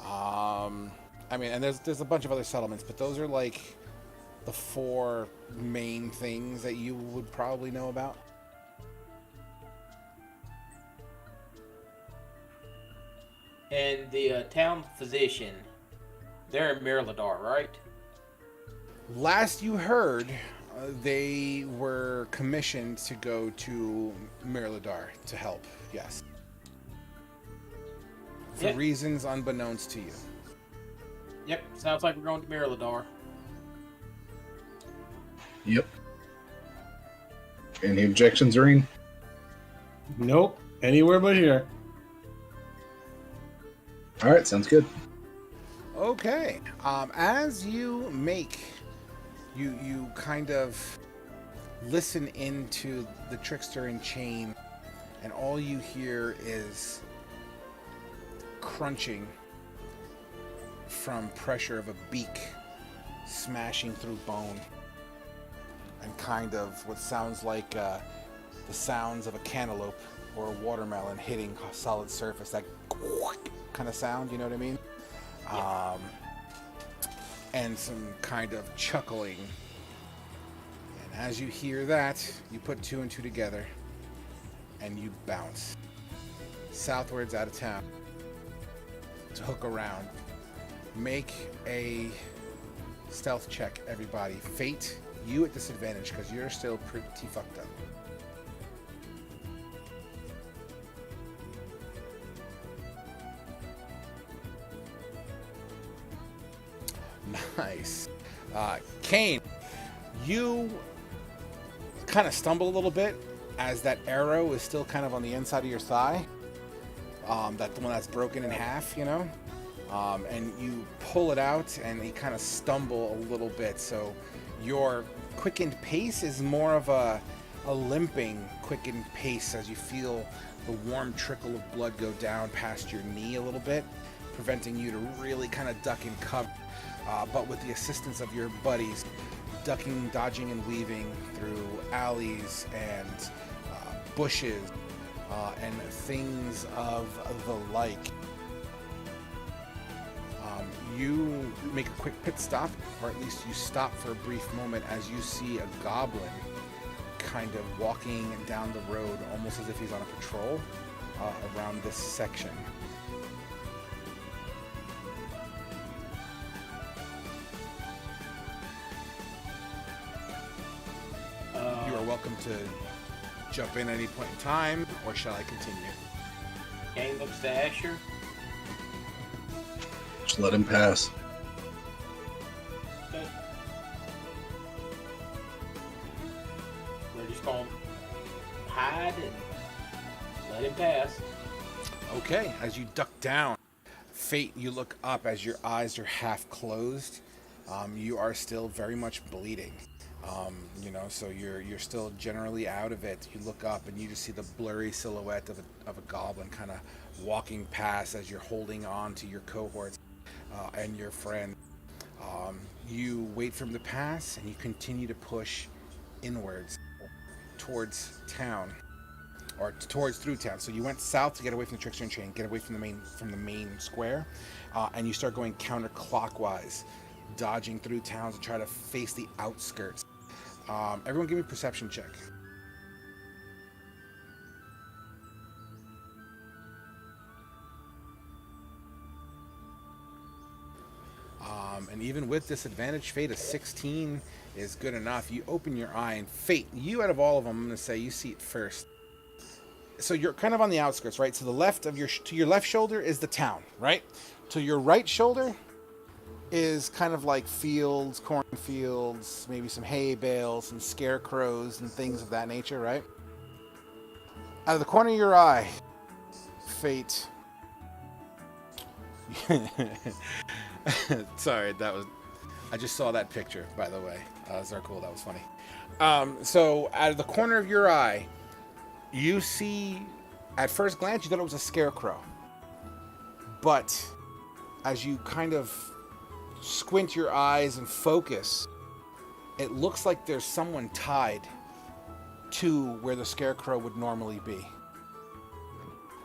Mm-hmm. I mean, and there's a bunch of other settlements, but those are like the 4 main things that you would probably know about. And the town physician, they're in Mirladar, right? Last you heard, they were commissioned to go to Mirladar to help, yes. For reasons unbeknownst to you. Yep, sounds like we're going to Mirladar. Yep. Any objections, Reen? Nope. Anywhere but here. All right, sounds good. Okay. As you make, you kind of listen into the trickster and chain, and all you hear is crunching from pressure of a beak smashing through bone, and kind of what sounds like the sounds of a cantaloupe or a watermelon hitting a solid surface. That kind of sound, you know what I mean? Yeah. And some kind of chuckling. And as you hear that, you put 2 and 2 together, and you bounce southwards out of town to hook around. Make a stealth check, everybody. Fate, you at disadvantage because you're still pretty fucked up. Nice. Kane, you kind of stumble a little bit as that arrow is still kind of on the inside of your thigh. That the one that's broken in half, you know. and you pull it out, and you kind of stumble a little bit. So your quickened pace is more of a limping quickened pace as you feel the warm trickle of blood go down past your knee a little bit, preventing you to really kind of duck and cover. But with the assistance of your buddies, ducking, dodging, and weaving through alleys and bushes and things of the like, you make a quick pit stop, or at least you stop for a brief moment as you see a goblin kind of walking down the road, almost as if he's on a patrol around this section. You are welcome to jump in at any point in time, or shall I continue? Kane looks to Asher. Just let him pass. Okay. We're just going to hide and let him pass. Okay, as you duck down, Fate, you look up as your eyes are half closed. You are still very much bleeding. So you're still generally out of it. You look up and you just see the blurry silhouette of a goblin kind of walking past as you're holding on to your cohorts and your friend. You wait for him to pass, and you continue to push inwards towards town, or through town. So you went south to get away from the trickster and chain, get away from the main square, and you start going counterclockwise, dodging through towns to try to face the outskirts. Everyone give me a perception check. And even with disadvantage, Fate, a 16 is good enough. You open your eye, and Fate, you out of all of them, I'm going to say you see it first. So you're kind of on the outskirts, right? So to your left shoulder is the town, right? To your right shoulder is kind of like fields, cornfields, maybe some hay bales and scarecrows and things of that nature, right? Out of the corner of your eye, Fate. Sorry, I just saw that picture, by the way. That's cool, that was funny. So out of the corner of your eye, you see, at first glance, you thought it was a scarecrow. But as you kind of squint your eyes and focus, it looks like there's someone tied to where the scarecrow would normally be.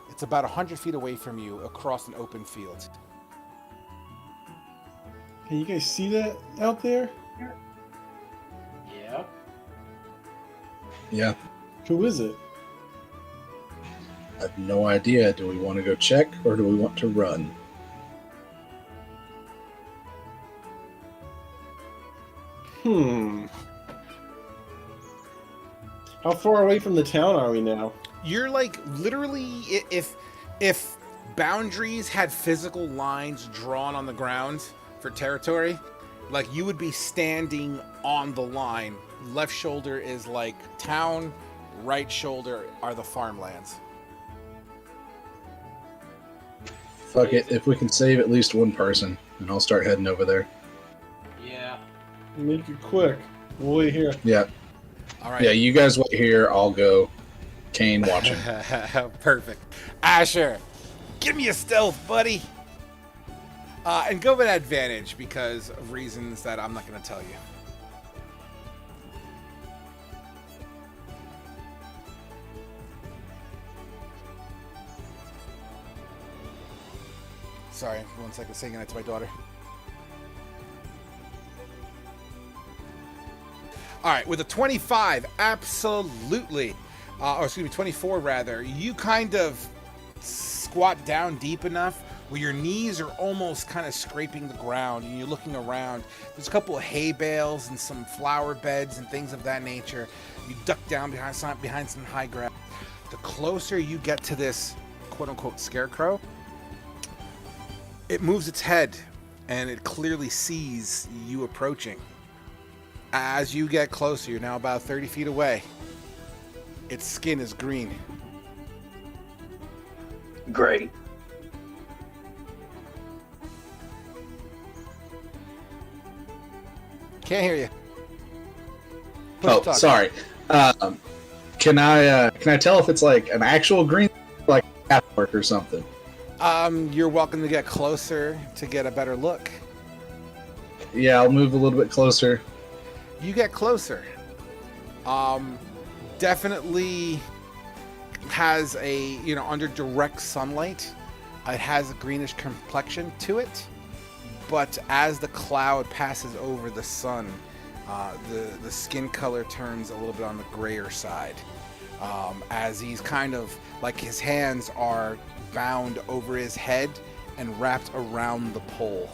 It's about 100 feet away from you across an open field. Can you guys see that out there? Yeah. Yeah, Who is it? I have no idea. Do we want to go check, or do we want to run? How far away from the town are we now? You're like literally, if boundaries had physical lines drawn on the ground for territory, like you would be standing on the line. Left shoulder is like town, right shoulder are the farmlands. Fuck it. If we can save at least one person, then I'll start heading over there. Yeah. Make it quick. We'll wait here. Yeah. All right. Yeah, you guys wait here. I'll go. Kane watching. Perfect. Asher, give me a stealth, buddy. And go with advantage because of reasons that I'm not going to tell you. Sorry, 1 second, saying goodnight to my daughter. All right, with a 25, absolutely. Or excuse me, 24 rather. You kind of squat down deep enough where your knees are almost kind of scraping the ground, and you're looking around. There's a couple of hay bales and some flower beds and things of that nature. You duck down behind some high grass. The closer you get to this quote-unquote scarecrow, it moves its head, and it clearly sees you approaching. As you get closer, you're now about 30 feet away. Its skin is green. Great. Can't hear you. Push Oh, talk. sorry. Can I tell if it's like an actual green, like half orc or something? You're welcome to get closer to get a better look. Yeah, I'll move a little bit closer. You get closer. Definitely has a, under direct sunlight, it has a greenish complexion to it. But as the cloud passes over the sun, the skin color turns a little bit on the grayer side. As he's kind of like his hands are bound over his head and wrapped around the pole.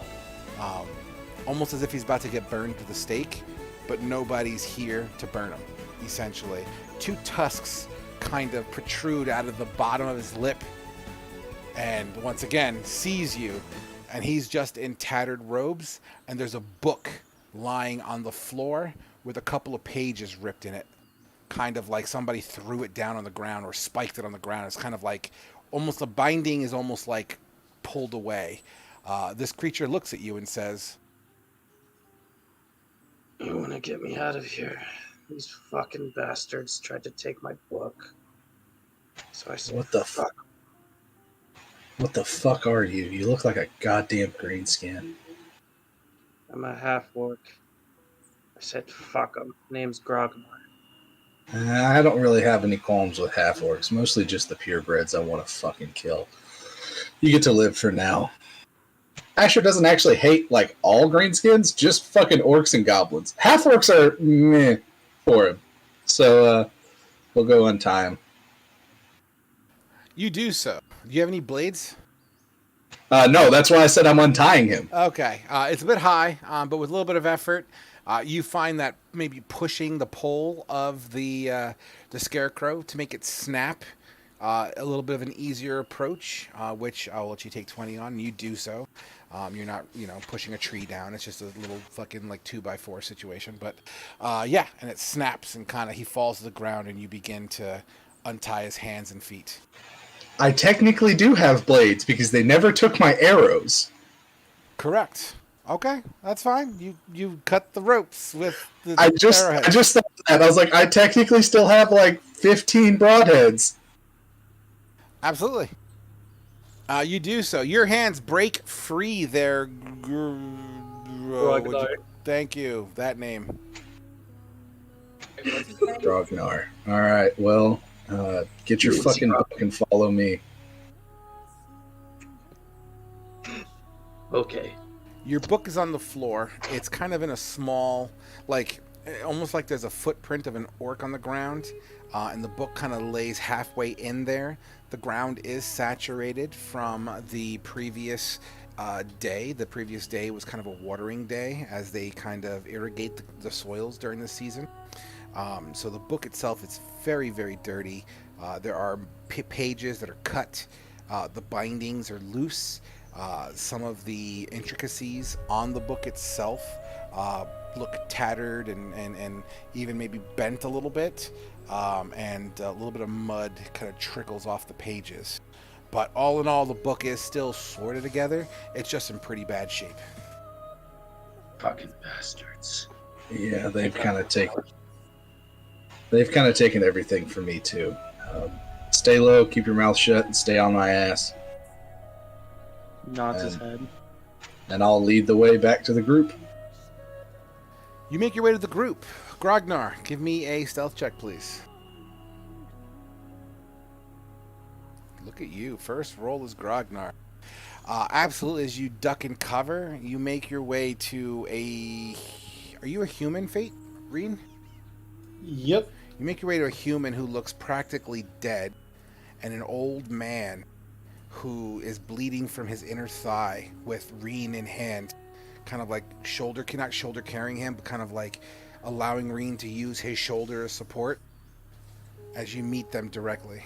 Almost as if he's about to get burned to the stake, but nobody's here to burn him, essentially. 2 tusks kind of protrude out of the bottom of his lip, and once again sees you, and he's just in tattered robes, and there's a book lying on the floor with a couple of pages ripped in it, kind of like somebody threw it down on the ground or spiked it on the ground. It's kind of like almost the binding is almost like pulled away. This creature looks at you and says, You want to get me out of here? These fucking bastards tried to take my book. So I said, What the fuck? What the fuck are you? You look like a goddamn greenskin. I'm a half-orc. I said, fuck them. Name's Grogmar. I don't really have any qualms with half orcs. Mostly just the purebreds I want to fucking kill. You get to live for now. Asher doesn't actually hate like all greenskins, just fucking orcs and goblins. Half orcs are meh for him. So we'll go untie him. you do so. Do you have any blades? No, that's why I said I'm untying him. Okay. It's a bit high, but with a little bit of effort, you find that maybe pushing the pole of the scarecrow to make it snap, a little bit of an easier approach, which I'll let you take 20 on, and you do so. You're not, pushing a tree down. It's just a little fucking like 2x4 situation. But yeah, and it snaps and kind of he falls to the ground, and you begin to untie his hands and feet. I technically do have blades because they never took my arrows. Correct. Okay, that's fine. You cut the ropes with the I just thought that. I was like, I technically still have like 15 broadheads. Absolutely. You do so. Your hands break free there. Thank you. That name. What's his name? Grognar. All right, well, get your fucking book and follow me. Okay. Your book is on the floor. It's kind of in a small, like, almost like there's a footprint of an orc on the ground, and the book kind of lays halfway in there. The ground is saturated from the previous day. The previous day was kind of a watering day as they kind of irrigate the soils during the season. So the book itself is very, very dirty. There are pages that are cut. The bindings are loose. Some of the intricacies on the book itself look tattered and even maybe bent a little bit. And a little bit of mud kind of trickles off the pages. But all in all, the book is still sorted together. It's just in pretty bad shape. Fucking bastards. Yeah, they've kind of taken everything from me too. Stay low, keep your mouth shut, and stay on my ass. Nods his head. And I'll lead the way back to the group. You make your way to the group. Grognar, give me a stealth check, please. Look at you. First roll is Grognar. Absolutely, as you duck and cover, you make your way to a... Are you a human, Fate, Reen? Yep. You make your way to a human who looks practically dead, and an old man who is bleeding from his inner thigh with Reen in hand, kind of like not shoulder carrying him, but kind of like allowing Reen to use his shoulder as support as you meet them directly.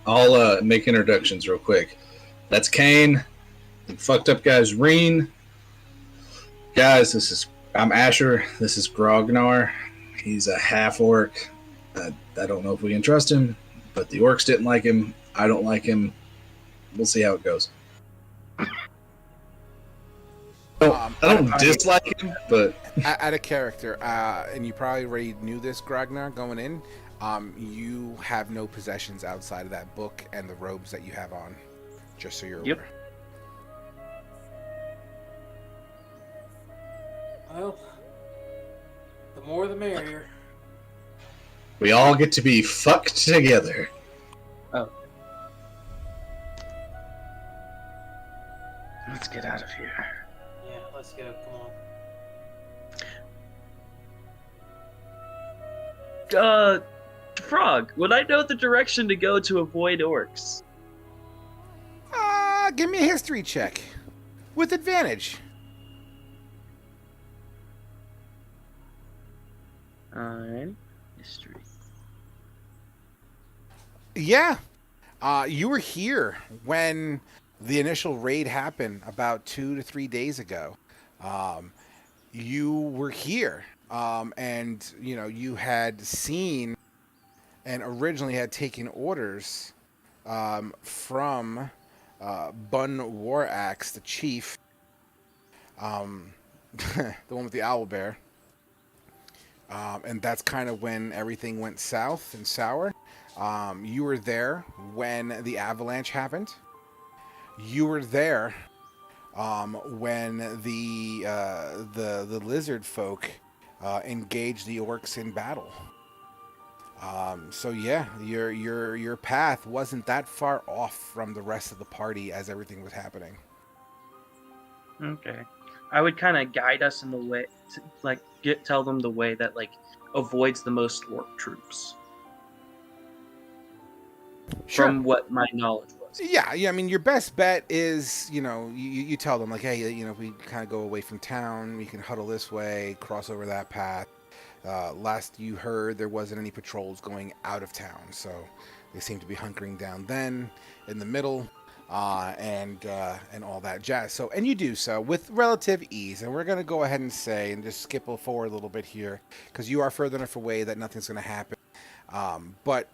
I'll make introductions real quick. That's Kane. And fucked up guy's Reen. Guys, I'm Asher. This is Grognar. He's a half orc. I don't know if we can trust him, but the orcs didn't like him. I don't like him. We'll see how it goes. I don't dislike him, but Out of character, and you probably already knew this, Grognar, going in. You have no possessions outside of that book and the robes that you have on. Just so you're Yep. aware. Well, the more the merrier. we all get to be fucked together. Let's get out of here. Yeah, let's go. Come on. Frog, would I know the direction to go to avoid orcs? Give me a history check. With advantage. Alright. History. Yeah. You were here when the initial raid happened about 2 to 3 days ago. You were here. And, you know, you had seen and originally had taken orders from Bun Warax, the chief, the one with the owl bear. And that's kind of when everything went south and sour. You were there when the avalanche happened. You were there when the lizard folk engaged the orcs in battle. So yeah, your path wasn't that far off from the rest of the party as everything was happening. Okay. I would kind of guide us in the way, tell them the way that, avoids the most orc troops. Sure. From what my knowledge was. Yeah. I mean, your best bet is, you tell them, like, hey, if we kind of go away from town, we can huddle this way, cross over that path. Last you heard, there wasn't any patrols going out of town, so they seem to be hunkering down then in the middle, and all that jazz. So, and you do so with relative ease. And we're going to go ahead and say, and just skip forward a little bit here, because you are further enough away that nothing's going to happen. But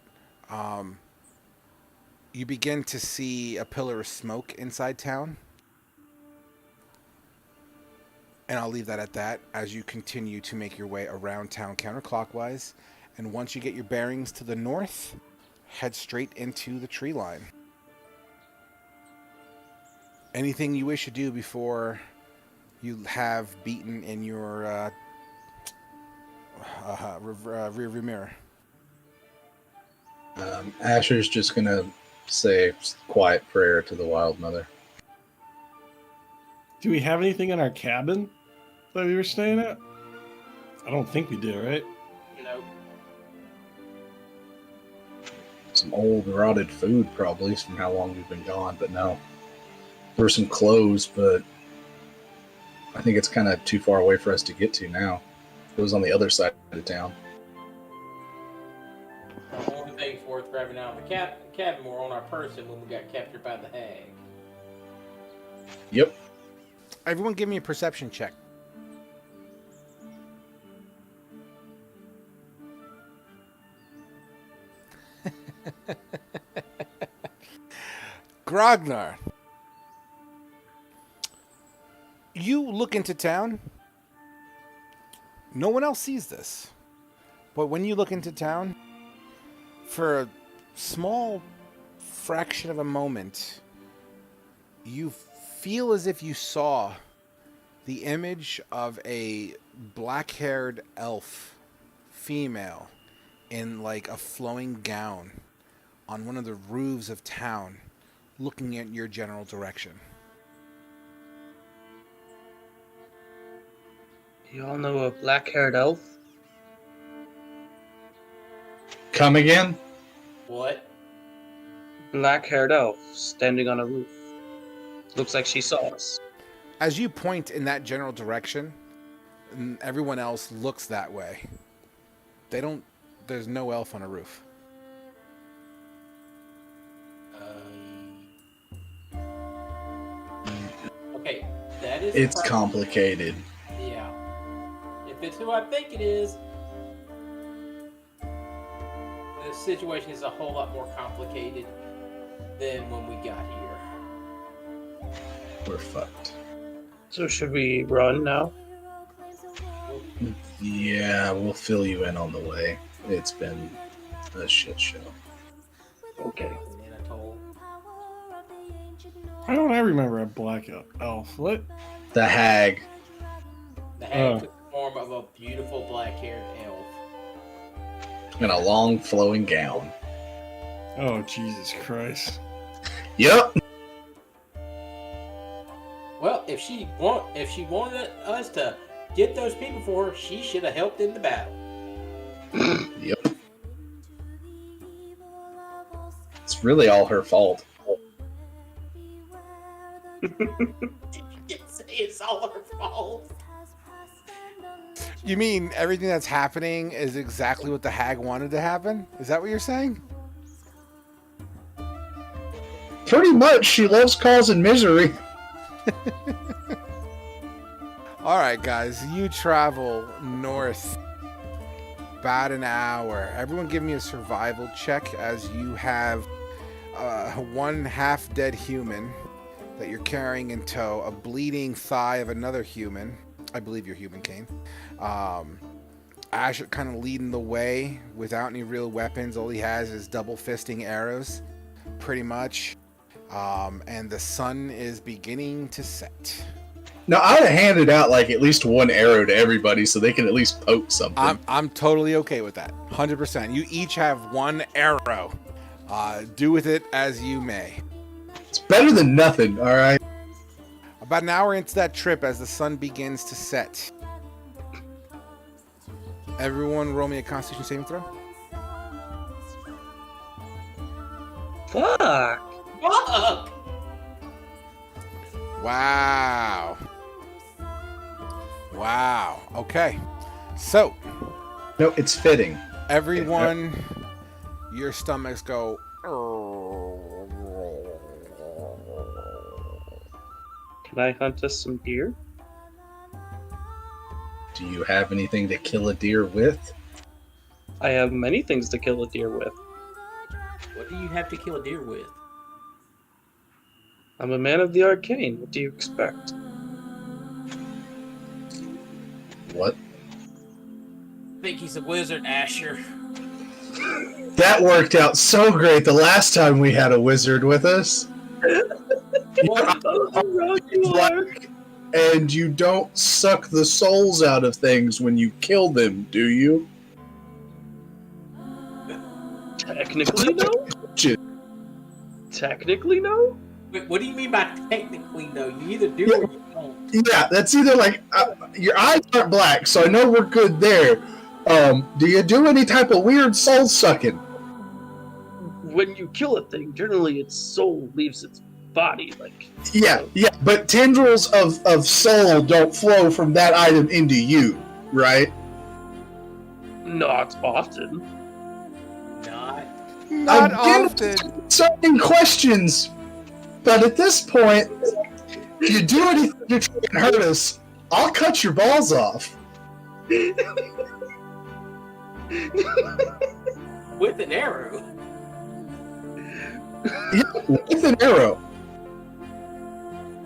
you begin to see a pillar of smoke inside town. And I'll leave that at that as you continue to make your way around town counterclockwise. And once you get your bearings to the north, head straight into the tree line. Anything you wish to do before you have beaten in your rearview mirror? Asher's just gonna say quiet prayer to the Wild Mother. Do we have anything in our cabin that we were staying at? I don't think we do, right? Nope. Some old rotted food, probably, from how long we've been gone, but no. There were some clothes, but I think it's kind of too far away for us to get to now. It was on the other side of the town. The only thing worth grabbing out of the cabin were on our person when we got captured by the hag. Yep. Everyone give me a perception check. Grognar, you look into town. No one else sees this. But when you look into town, for a small fraction of a moment, you feel as if you saw the image of a black-haired elf female in like a flowing gown on one of the roofs of town, looking at your general direction. You all know a black-haired elf? Come again? What? Black-haired elf standing on a roof. Looks like she saw us. As you point in that general direction, everyone else looks that way. There's no elf on a roof. Okay, that is. It's complicated. Yeah. If it's who I think it is, the situation is a whole lot more complicated than when we got here. We're fucked. So should we run now? Yeah, we'll fill you in on the way. It's been a shit show. Okay. Why don't I remember a black elf? What? The hag. The hag took the form of a beautiful black-haired elf. In a long flowing gown. Oh, Jesus Christ. Yep. Well, if she wanted us to get those people for her, she should have helped in the battle. Yep. It's really all her fault. It's all her fault. You mean everything that's happening is exactly what the hag wanted to happen? Is that what you're saying? Pretty much, she loves causing misery. All right, guys, you travel north about an hour. Everyone give me a survival check as you have one half-dead human that you're carrying in tow, a bleeding thigh of another human. I believe you're human, Kane. Asher kind of leading the way without any real weapons. All he has is double fisting arrows, pretty much. And the sun is beginning to set. Now, I'd have handed out like at least one arrow to everybody so they can at least poke something. I'm totally okay with that. 100%. You each have one arrow. Do with it as you may. It's better than nothing, all right? About an hour into that trip as the sun begins to set. Everyone roll me a Constitution saving throw. Fuck! Fuck! Wow. Wow. Okay. So, No, it's fitting. everyone, your stomachs go. Can I hunt us some deer? Do you have anything to kill a deer with? I have many things to kill a deer with. What do you have to kill a deer with? I'm a man of the arcane. What do you expect? What? I think he's a wizard, Asher. That worked out so great the last time we had a wizard with us. And you don't suck the souls out of things when you kill them, do you? Technically, no. Technically, no. Wait, what do you mean by technically no? You either do or you don't. Yeah, that's either like your eyes aren't black, so I know we're good there. Do you do any type of weird soul sucking? When you kill a thing, generally its soul leaves its body. Like Yeah, but tendrils of soul don't flow from that item into you, right? not often. Not Again, often. certain questions, but at this point, if you do anything to try and hurt us, I'll cut your balls off. With an arrow. Yeah, with an arrow.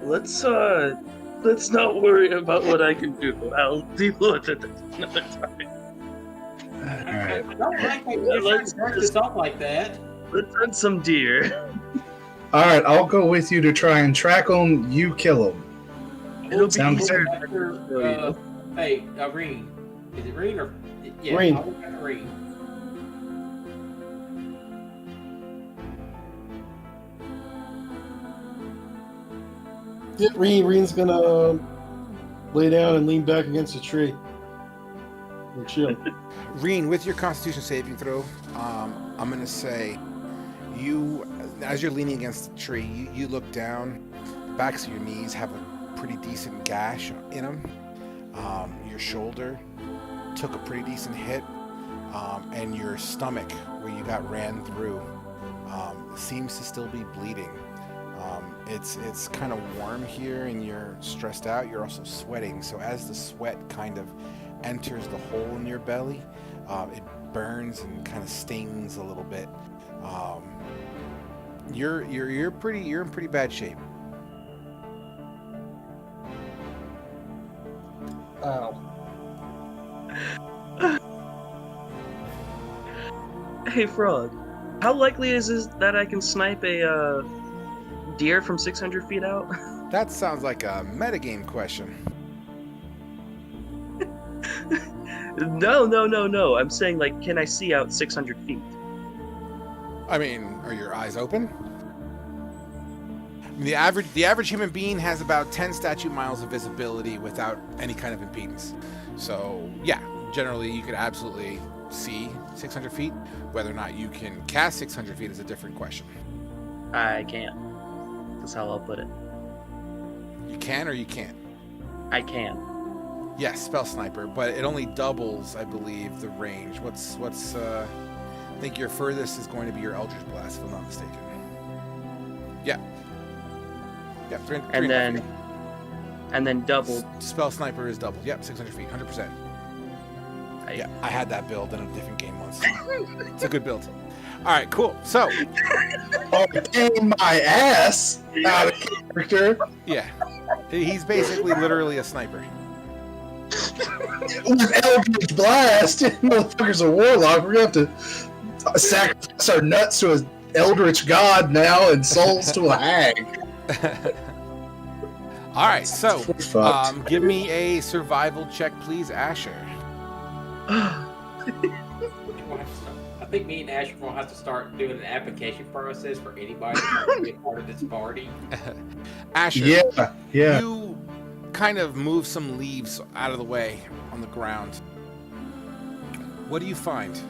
Let's not worry about what I can do. I'll deal with it another time. Alright. I don't like how you're trying to break this off like that. Let's hunt some deer. Alright, I'll go with you to try and track them, you kill them. It'll be Sounds easier. Hey, Reen. Is it Reen or... Yeah, Reen. I'll look at Reen. Yeah, Reen's gonna lay down and lean back against a tree. And chill. Reen, with your Constitution saving throw, I'm gonna say you, as you're leaning against the tree, you look down. The backs of your knees have a pretty decent gash in them. Your shoulder took a pretty decent hit, and your stomach, where you got ran through, seems to still be bleeding. It's kind of warm here, and you're stressed out. You're also sweating, so as the sweat kind of enters the hole in your belly, it burns and kind of stings a little bit. You're in pretty bad shape. Oh. Hey, Frog. How likely is it that I can snipe a deer from 600 feet out? That sounds like a metagame question. No. I'm saying, like, can I see out 600 feet? I mean, are your eyes open? I mean, the average human being has about 10 statute miles of visibility without any kind of impedance. So, yeah, generally you could absolutely see 600 feet. Whether or not you can cast 600 feet is a different question. I can't. That's how I'll put it. You can or you can't? I can. Yes, spell sniper, but it only doubles, I believe, the range. I think your furthest is going to be your Eldritch Blast, if I'm not mistaken. Yeah. Yeah, And then doubled. Spell sniper is doubled. Yep, 600 feet, 100%. Yeah, I had that build in a different game once. It's a good build. All right, cool. So, Oh, getting my ass out of character. yeah, he's basically literally a sniper. With Eldritch Blast, motherfucker's a warlock. We're gonna have to sacrifice our nuts to an Eldritch god now and souls to a hag. All right, so Fucked. give me a survival check, please, Asher. I think me and Asher will have to start doing an application process for anybody to be a part of this party. Asher, Yeah. you kind of move some leaves out of the way on the ground. What do you find?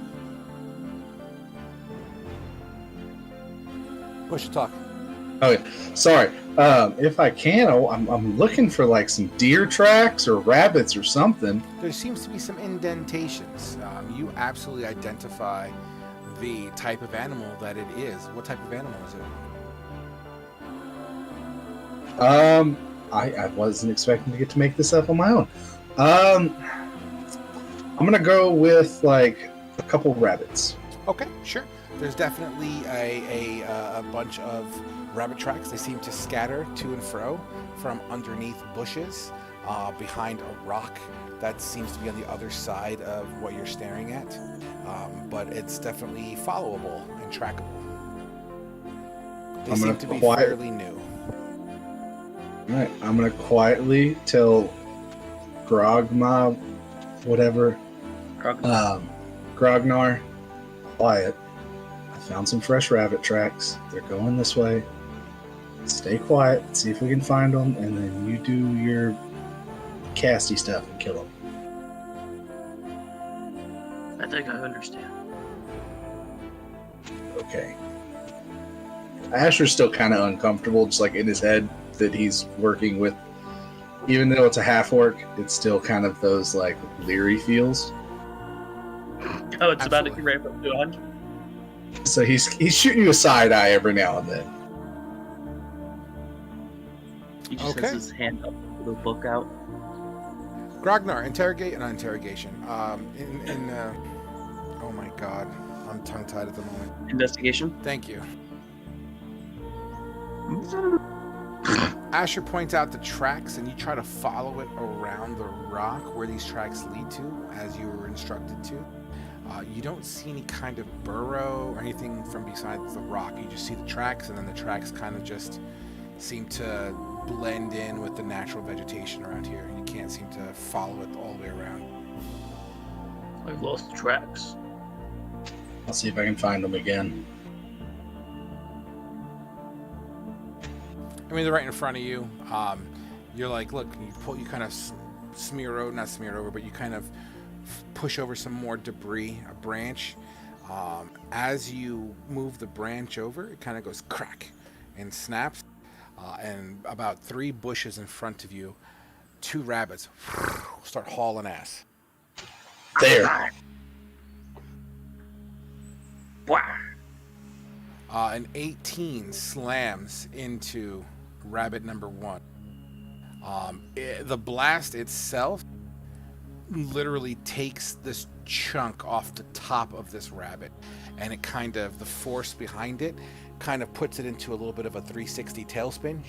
Push to talk. Okay, sorry. If I can, I'm looking for like some deer tracks or rabbits or something. There seems to be some indentations. You absolutely identify the type of animal that it is. What type of animal is it? I wasn't expecting to get to make this up on my own. I'm gonna go with like a couple rabbits. Okay, sure. There's definitely a bunch of rabbit tracks. They seem to scatter to and fro from underneath bushes, behind a rock that seems to be on the other side of what you're staring at. But it's definitely followable and trackable. They seem to be fairly new. All right, I'm gonna quietly tell Grogma, whatever, Grognar, quiet. I found some fresh rabbit tracks. They're going this way. Stay quiet. See if we can find them, and then you do your casty stuff and kill them. I think I understand. Okay. Asher's still kind of uncomfortable, just like in his head that he's working with. Even though it's a half orc, it's still kind of those like leery feels. Oh, it's about to Absolutely. get ramp up to 100. So he's shooting you a side eye every now and then. He just Okay. has his hand up with the book out. Grognar, interrogate and interrogation. Oh my god, I'm tongue-tied at the moment. Investigation. Thank you. Asher points out the tracks, and you try to follow it around the rock where these tracks lead to, as you were instructed to. You don't see any kind of burrow or anything from besides the rock. You just see the tracks, and then the tracks kind of just seem to blend in with the natural vegetation around here. You can't seem to follow it all the way around. I've lost the tracks. I'll see if I can find them again. I mean, they're right in front of you. You're like, look, you kind of not smear over, but you kind of push over some more debris, a branch. As you move the branch over, it kind of goes crack and snaps. And about 3 bushes in front of you, 2 rabbits start hauling ass. There. Wow. An 18 slams into rabbit number 1. The blast itself literally takes this chunk off the top of this rabbit, and it kind of, the force behind it kind of puts it into a little bit of a 360 tailspin,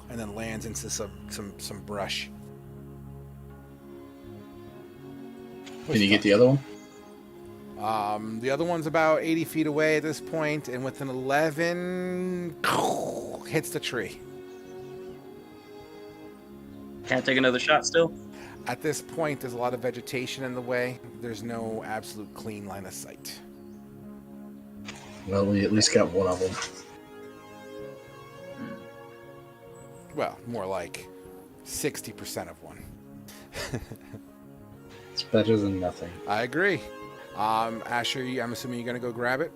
and then lands into some brush. Can you get the other one? The other one's about 80 feet away at this point, and with an 11, hits the tree. Can't take another shot still? At this point, there's a lot of vegetation in the way. There's no absolute clean line of sight. Well, we at least got one of them. Well, more like 60% of one. It's better than nothing. I agree. Asher, I'm assuming you're going to go grab it?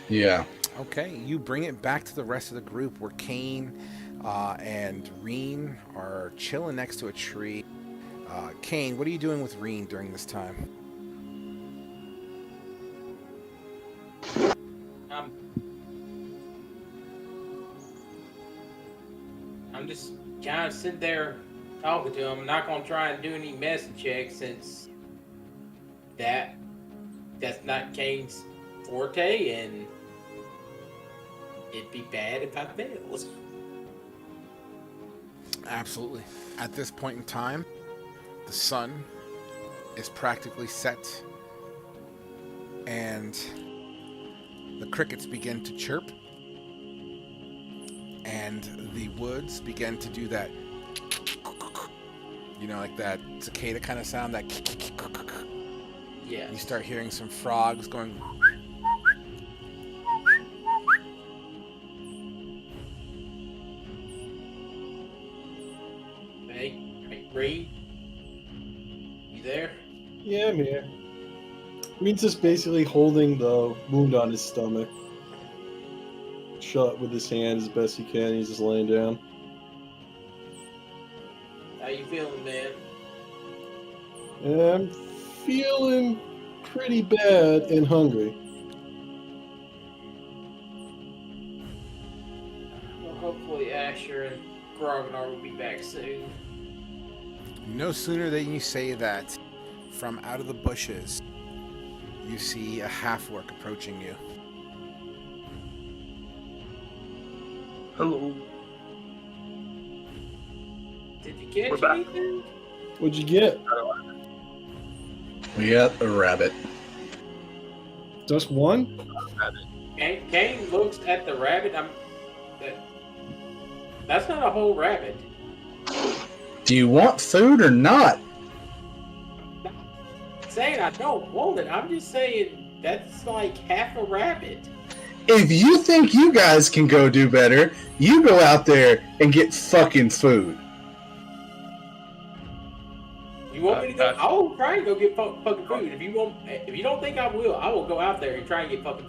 Yeah. Okay, you bring it back to the rest of the group where Kane and Reen are chilling next to a tree. Kane, what are you doing with Reen during this time? I'm just kind of sitting there talking to him. I'm not going to try and do any medicine checks since that's not Kane's forte, and it'd be bad if I failed. Absolutely. At this point in time, the sun is practically set, and the crickets begin to chirp, and the woods begin to do that, you know, like that cicada kind of sound, that Yeah. you start hearing some frogs going. Hey, Reed, you there? Yeah, I'm here. Reen's just basically holding the wound on his stomach shut with his hand as best he can. He's just laying down. How you feeling, man? And I'm feeling pretty bad and hungry. Well, hopefully Asher and Grognard will be back soon. No sooner than you say that, from out of the bushes, you see a half-orc approaching you. Hello. Did you catch We're back. anything? What'd you get? We got a rabbit. Just one? Kane looks at the rabbit. That's not a whole rabbit. Do you want food or not? I'm not saying I don't want it. I'm just saying that's like half a rabbit. If you think you guys can go do better, you go out there and get fucking food. You want me to go? I will try and go get fucking food. If you don't think I will go out there and try and get fucking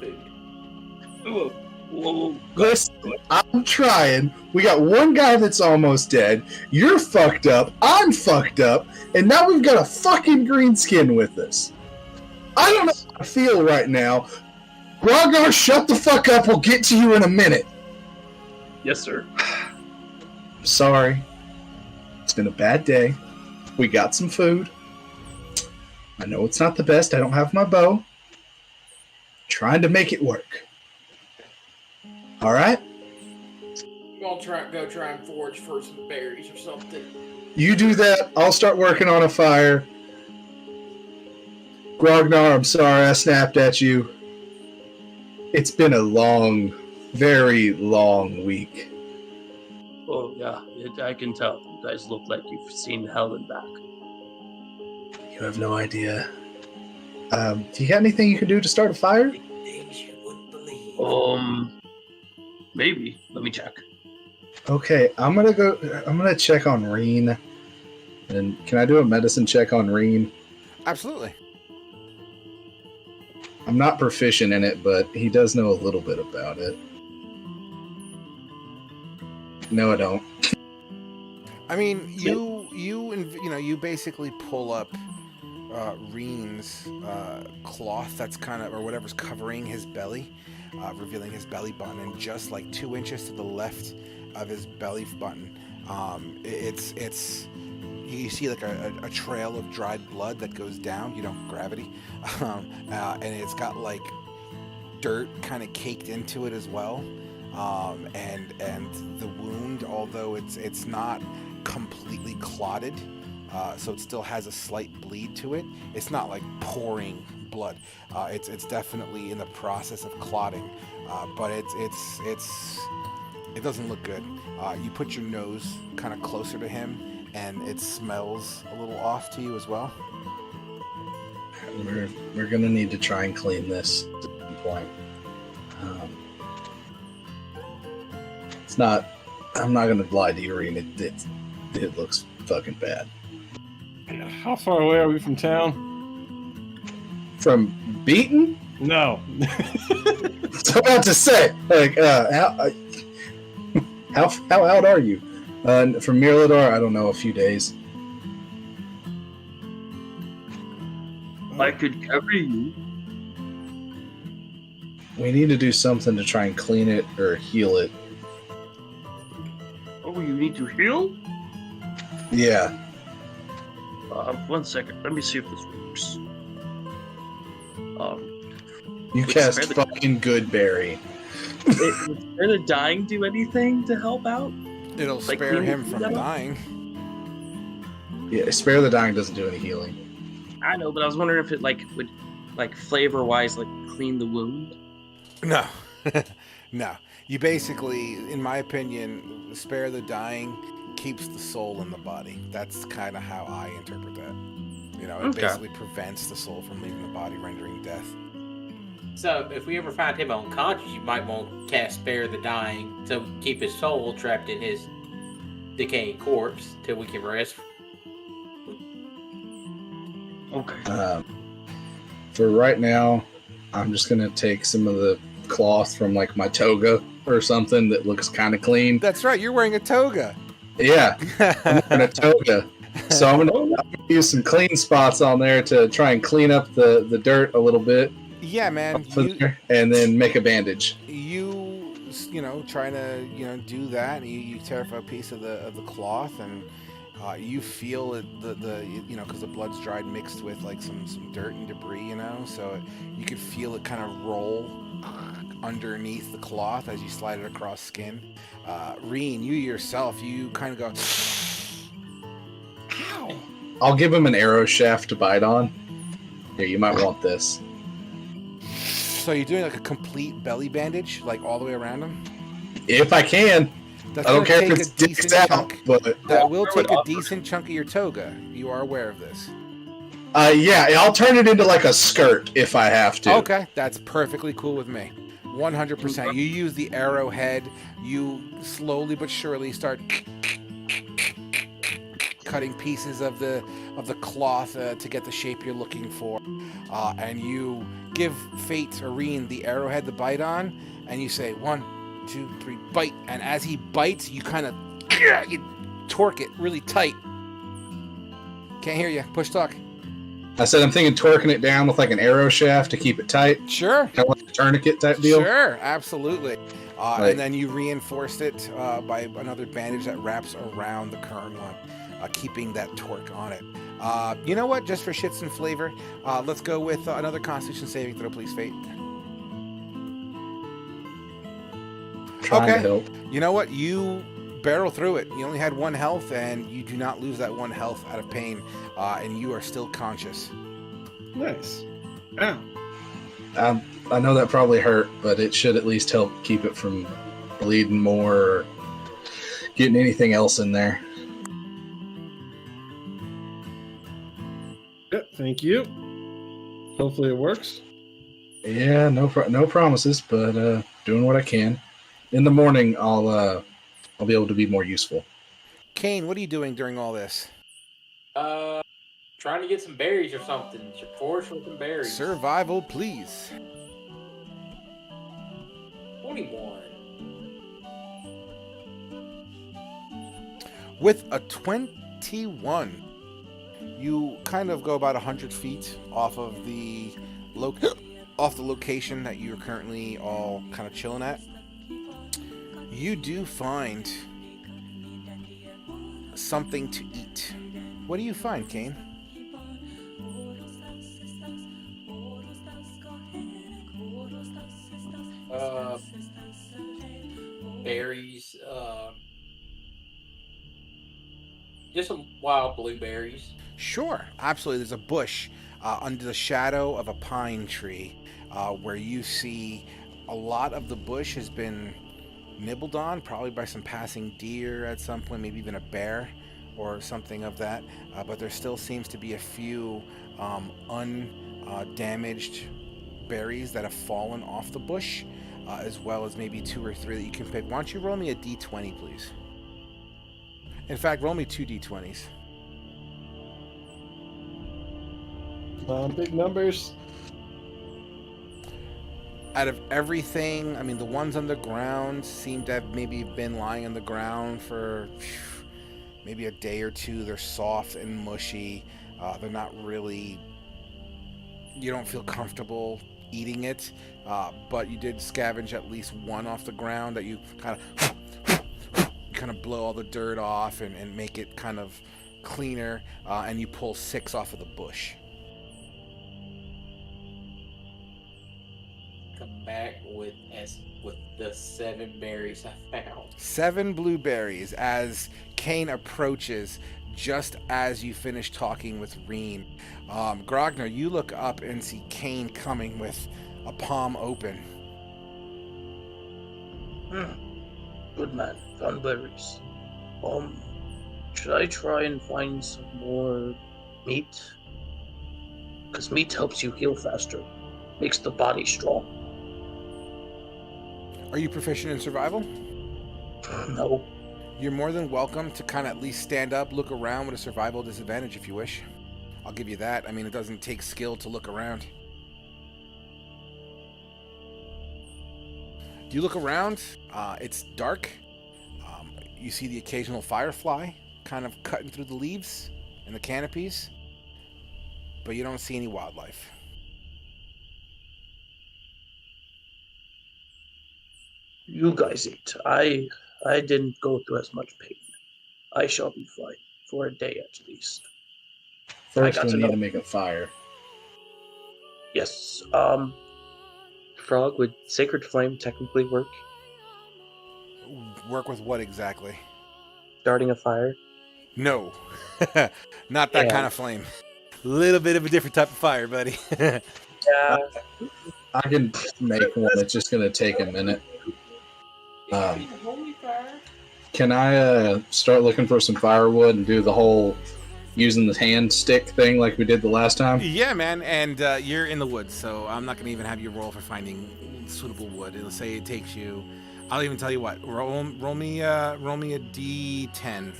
food. Whoa. Listen, I'm trying. We got one guy that's almost dead. You're fucked up. I'm fucked up. And now we've got a fucking green skin with us. I don't know how I feel right now. Grognar, shut the fuck up. We'll get to you in a minute. Yes, sir. Sorry. It's been a bad day. We got some food. I know it's not the best. I don't have my bow. Trying to make it work. All right? I'll go try and forage for some berries or something. You do that. I'll start working on a fire. Grognar, I'm sorry I snapped at you. It's been a long, very long week. Oh, yeah. I can tell. You guys look like you've seen hell and back. You have no idea. Do you got anything you can do to start a fire? Things you wouldn't believe. Maybe. Let me check. Okay, I'm gonna check on Reen. And can I do a medicine check on Reen? Absolutely. I'm not proficient in it, but he does know a little bit about it. No, I don't. I mean, you basically pull up Reen's cloth that's kind of, or whatever's covering his belly, revealing his belly button, and just like 2 inches to the left of his belly button, it's you see like a trail of dried blood that goes down, gravity, and it's got like dirt kind of caked into it as well, and the wound, although it's not completely clotted, so it still has a slight bleed to it. It's not like pouring blood. It's definitely in the process of clotting, but it doesn't look good. You put your nose kind of closer to him, and it smells a little off to you as well. We're gonna need to try and clean this at some point. It's not. I'm not gonna lie to you, Reen. It looks fucking bad. How far away are we from town? From Beaton? No. So about to say, like, how out are you? From Mirlador, I don't know, a few days. I could carry you. We need to do something to try and clean it or heal it. Oh, you need to heal? Yeah. 1 second. Let me see if this works. You Would cast spare the- fucking Goodberry. Would Spare the Dying do anything to help out? It'll Like spare cleaning him from that up? dying. Yeah, Spare the Dying doesn't do any healing. I know, but I was wondering if it would flavor-wise clean the wound. No. No. You basically, in my opinion, Spare the Dying keeps the soul in the body. That's kind of how I interpret that. You know, it Okay. basically prevents the soul from leaving the body, rendering death. So if we ever find him unconscious, you might want to cast Spare the Dying to keep his soul trapped in his decaying corpse till we can rest. Okay. For right now, I'm just gonna take some of the cloth from like my toga or something that looks kind of clean. That's right, you're wearing a toga. Yeah, I'm wearing a toga. So I'm gonna use some clean spots on there to try and clean up the dirt a little bit. Yeah, man. Off of there, and then make a bandage. You know, trying to, do that. You tear off a piece of the cloth, and you feel it, because the blood's dried mixed with like some dirt and debris, so you could feel it kind of roll underneath the cloth as you slide it across skin. Reen, you yourself, you kind of go, ow. I'll give him an arrow shaft to bite on. Here, you might want this. So you're doing like a complete belly bandage, like all the way around him? If I can. That's I don't gonna care if take it's a dicks decent out, chunk. but That will take a decent chunk of your toga. You are aware of this. yeah, I'll turn it into like a skirt if I have to. Okay, that's perfectly cool with me. 100%. You use the arrowhead. You slowly but surely start cutting pieces of the cloth to get the shape you're looking for, and you give Fate Areen the arrowhead to bite on, and you say 1, 2, 3, bite. And as he bites, you kind of you torque it really tight. Can't hear you. Push talk. I said I'm thinking torquing it down with like an arrow shaft to keep it tight. Sure. Kind of like a tourniquet type deal. Sure, absolutely. Right. And then you reinforced it by another bandage that wraps around the current one, keeping that torque on it. You know what? Just for shits and flavor, let's go with another Constitution saving throw, please, Fate. Trying Okay. to help. You know what? You barrel through it. You only had 1 health, and you do not lose that 1 health out of pain, and you are still conscious. Nice. Ow. I know that probably hurt, but it should at least help keep it from bleeding more or getting anything else in there. Yeah, thank you. Hopefully it works. Yeah, no promises, but doing what I can. In the morning, I'll be able to be more useful. Kane, what are you doing during all this? Trying to get some berries or something. Forage for some berries. Survival, please. 21. With a 21, you kind of go about 100 feet off of the location that you're currently all kind of chilling at. You do find something to eat. What do you find, Kane? Berries. Just some wild blueberries. Sure, absolutely. There's a bush under the shadow of a pine tree where you see a lot of the bush has been nibbled on, probably by some passing deer at some point, maybe even a bear or something of that. But there still seems to be a few undamaged berries that have fallen off the bush, as well as maybe 2 or 3 that you can pick. Why don't you roll me a d20, please? In fact, roll me 2 d20s. Big numbers. Out of everything, I mean, the ones on the ground seem to have maybe been lying on the ground for maybe a day or two. They're soft and mushy. They're not really... You don't feel comfortable eating it, but you did scavenge at least one off the ground that you kind of blow all the dirt off and make it kind of cleaner, and you pull 6 off of the bush. Come back with the 7 berries I found. 7 blueberries as Kane approaches just as you finish talking with Reen. Grogner, you look up and see Kane coming with a palm open. Good man, found berries. Should I try and find some more meat? Because meat helps you heal faster, makes the body strong. Are you proficient in survival? No. You're more than welcome to kind of at least stand up, look around with a survival disadvantage if you wish. I'll give you that. I mean, it doesn't take skill to look around. You look around, it's dark. You see the occasional firefly kind of cutting through the leaves and the canopies, but you don't see any wildlife. You guys eat. I didn't go through as much pain. I shall be fine for a day at least. First, we need to make a fire. Yes. Frog, would Sacred Flame technically work? Work with what exactly? Starting a fire? No. Not that kind of flame. Little bit of a different type of fire, buddy. Yeah. I can make one. It's just going to take a minute. Can I start looking for some firewood and do the whole using the hand stick thing like we did the last time? Yeah, man, and you're in the woods, so I'm not going to even have you roll for finding suitable wood. It'll say it takes you... I'll even tell you what. Roll me a D10.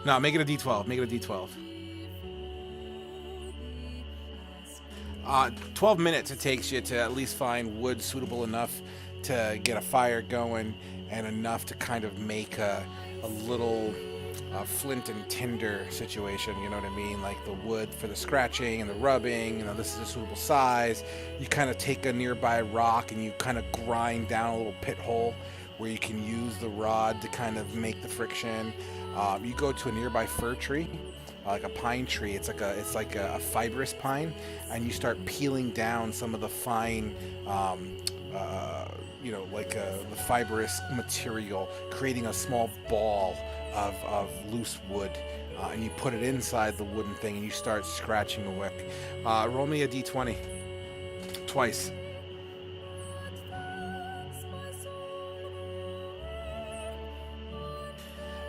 No, make it a D12. Make it a D12. 12 minutes it takes you to at least find wood suitable enough to get a fire going and enough to kind of make a little flint and tinder situation, you know what I mean? Like the wood for the scratching and the rubbing, you know, this is a suitable size. You kind of take a nearby rock and you kind of grind down a little pit hole where you can use the rod to kind of make the friction. You go to a nearby fir tree, like a pine tree. It's like a fibrous pine, and you start peeling down some of the fine the fibrous material, creating a small ball of loose wood, and you put it inside the wooden thing and you start scratching away. Roll me a d20 twice.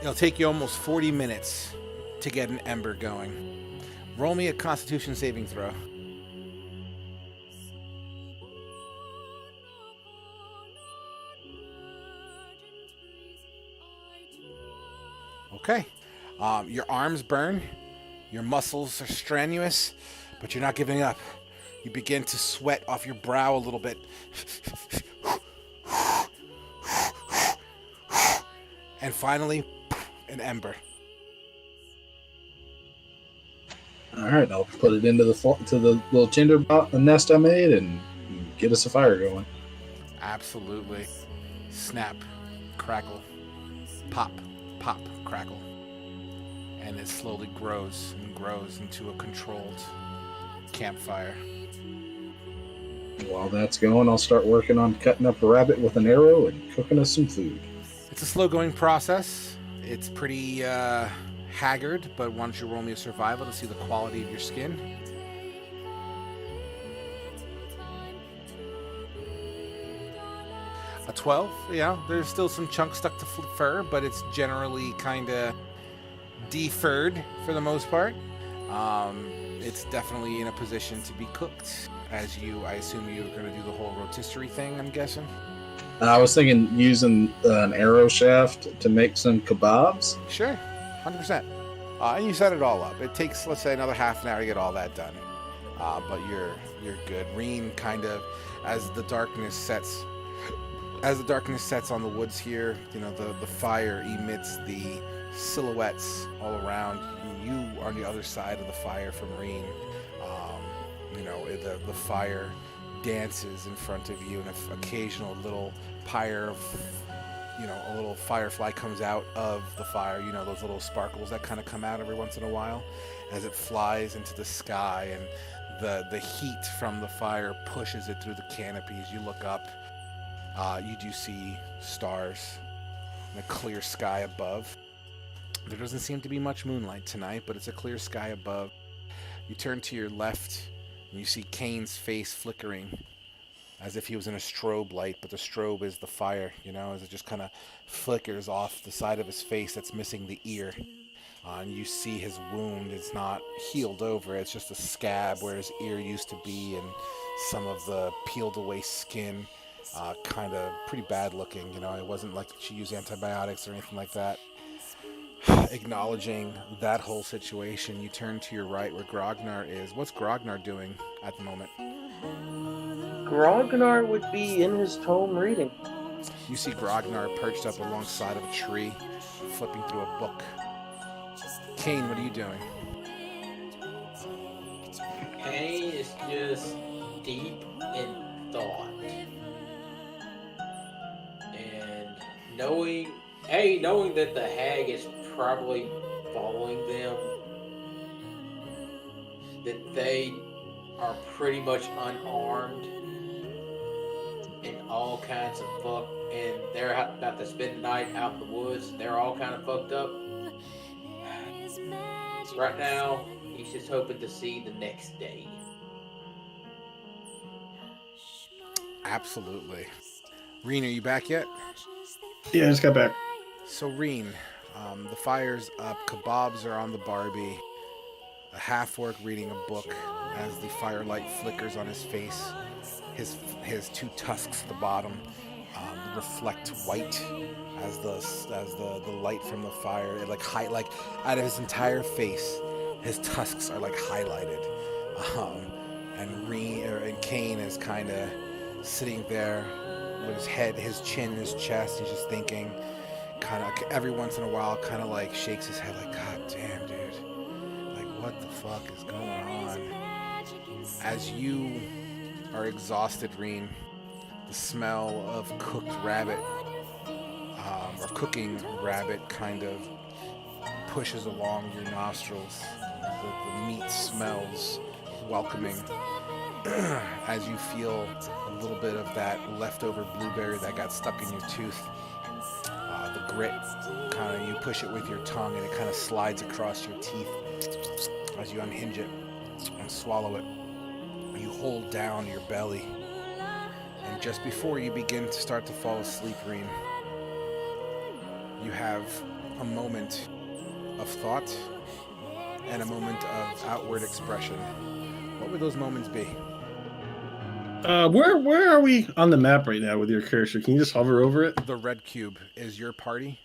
It'll take you almost 40 minutes to get an ember going. Roll me a Constitution saving throw. Okay. Your arms burn, your muscles are strenuous, but you're not giving up. You begin to sweat off your brow a little bit. And finally, an ember. All right, I'll put it into the little tinder nest I made and get us a fire going. Absolutely. Snap, crackle, pop, pop, crackle. And it slowly grows and grows into a controlled campfire. While that's going, I'll start working on cutting up a rabbit with an arrow and cooking us some food. It's a slow-going process. It's pretty haggard, but why don't you roll me a survival to see the quality of your skin? A 12, yeah. There's still some chunks stuck to fur, but it's generally kind of defurred for the most part. It's definitely in a position to be cooked. As I assume you're going to do the whole rotisserie thing, I'm guessing? I was thinking using an arrow shaft to make some kebabs. Sure, 100%. And you set it all up. It takes, let's say, another half an hour to get all that done. But you're good. Reen kind of, as the darkness sets on the woods here, the fire emits the silhouettes all around. You on the other side of the fire from Reen. The fire dances in front of you, and an occasional little a little firefly comes out of the fire. Those little sparkles that kind of come out every once in a while as it flies into the sky, and the heat from the fire pushes it through the canopies. You look up, you do see stars and a clear sky above. There doesn't seem to be much moonlight tonight, but it's a clear sky above. You turn to your left, and you see Kane's face flickering as if he was in a strobe light, but the strobe is the fire, as it just kind of flickers off the side of his face that's missing the ear. And you see his wound is not healed over. It's just a scab where his ear used to be, and some of the peeled away skin, kind of pretty bad looking. It wasn't like she used antibiotics or anything like that. Acknowledging that whole situation, you turn to your right where Grognar is. What's Grognar doing at the moment? Grognar would be in his tome reading. You see Grognar perched up alongside of a tree, flipping through a book. Kane, what are you doing? Kane is just deep in thought. And knowing that the hag is probably following them, that they are pretty much unarmed and all kinds of fuck, and they're about to spend the night out in the woods. They're all kind of fucked up. Right now, he's just hoping to see the next day. Absolutely. Reen, are you back yet? Yeah, I just got back. So Reen, the fire's up, kebabs are on the Barbie, a half-orc reading a book as the firelight flickers on his face. His two tusks at the bottom reflect white as the light from the fire, it like out of his entire face, his tusks are like highlighted. And Kane is kind of sitting there with his head, his chin in his chest. He's just thinking, kind of every once in a while, kind of like shakes his head like, God damn, dude, like what the fuck is going on? As you are exhausted, Reen, the smell of cooked rabbit, or cooking rabbit, kind of pushes along your nostrils. The meat smells welcoming as you feel a little bit of that leftover blueberry that got stuck in your tooth. The grit, kind of, you push it with your tongue and it kind of slides across your teeth as you unhinge it and swallow it. You hold down your belly, and just before you begin to start to fall asleep, Reen, you have a moment of thought and a moment of outward expression. What would those moments be? Where are we on the map right now with your cursor? Can you just hover over it? The red cube is your party.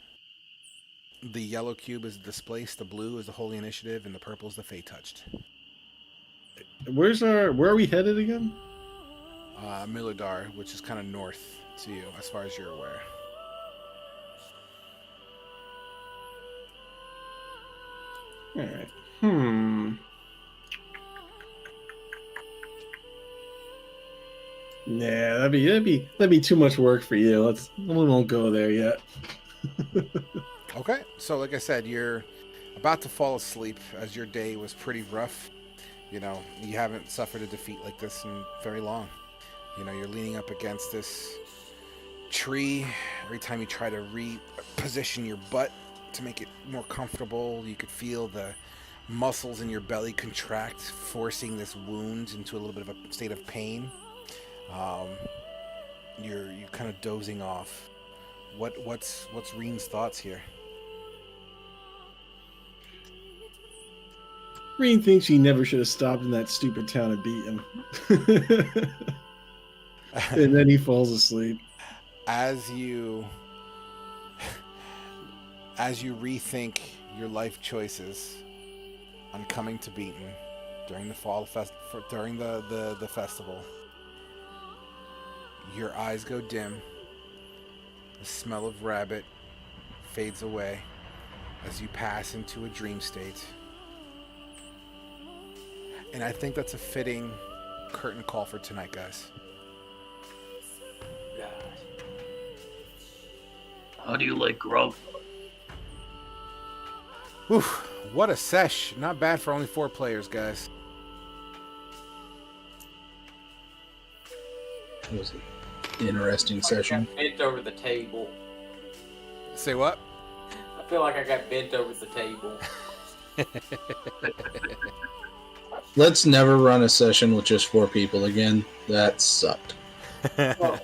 The yellow cube is displaced. The blue is the Holy Initiative, and the purple is the Fey Touched. Where are we headed again? Milidar, which is kind of north to you, as far as you're aware. All right. Nah, that'd be too much work for you. We won't go there yet. Okay, so like I said, you're about to fall asleep as your day was pretty rough. You haven't suffered a defeat like this in very long. You're leaning up against this tree. Every time you try to reposition your butt, to make it more comfortable. You could feel the muscles in your belly contract, forcing this wound into a little bit of a state of pain. You're kind of dozing off. What's Reen's thoughts here? Reen thinks he never should have stopped in that stupid town and beat him. And then he falls asleep. As you rethink your life choices on coming to Beaton during the during the festival, your eyes go dim. The smell of rabbit fades away as you pass into a dream state. And I think that's a fitting curtain call for tonight, guys. How do you like grog? Oof, what a sesh. Not bad for only 4 players, guys. It was an interesting session. I got bent over the table. Say what? I feel like I got bent over the table. Let's never run a session with just 4 people again. That sucked. Well,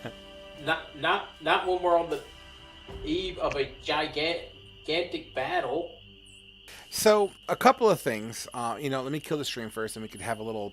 not when we're on the eve of a gigantic battle. So, a couple of things. Let me kill the stream first, and we could have a little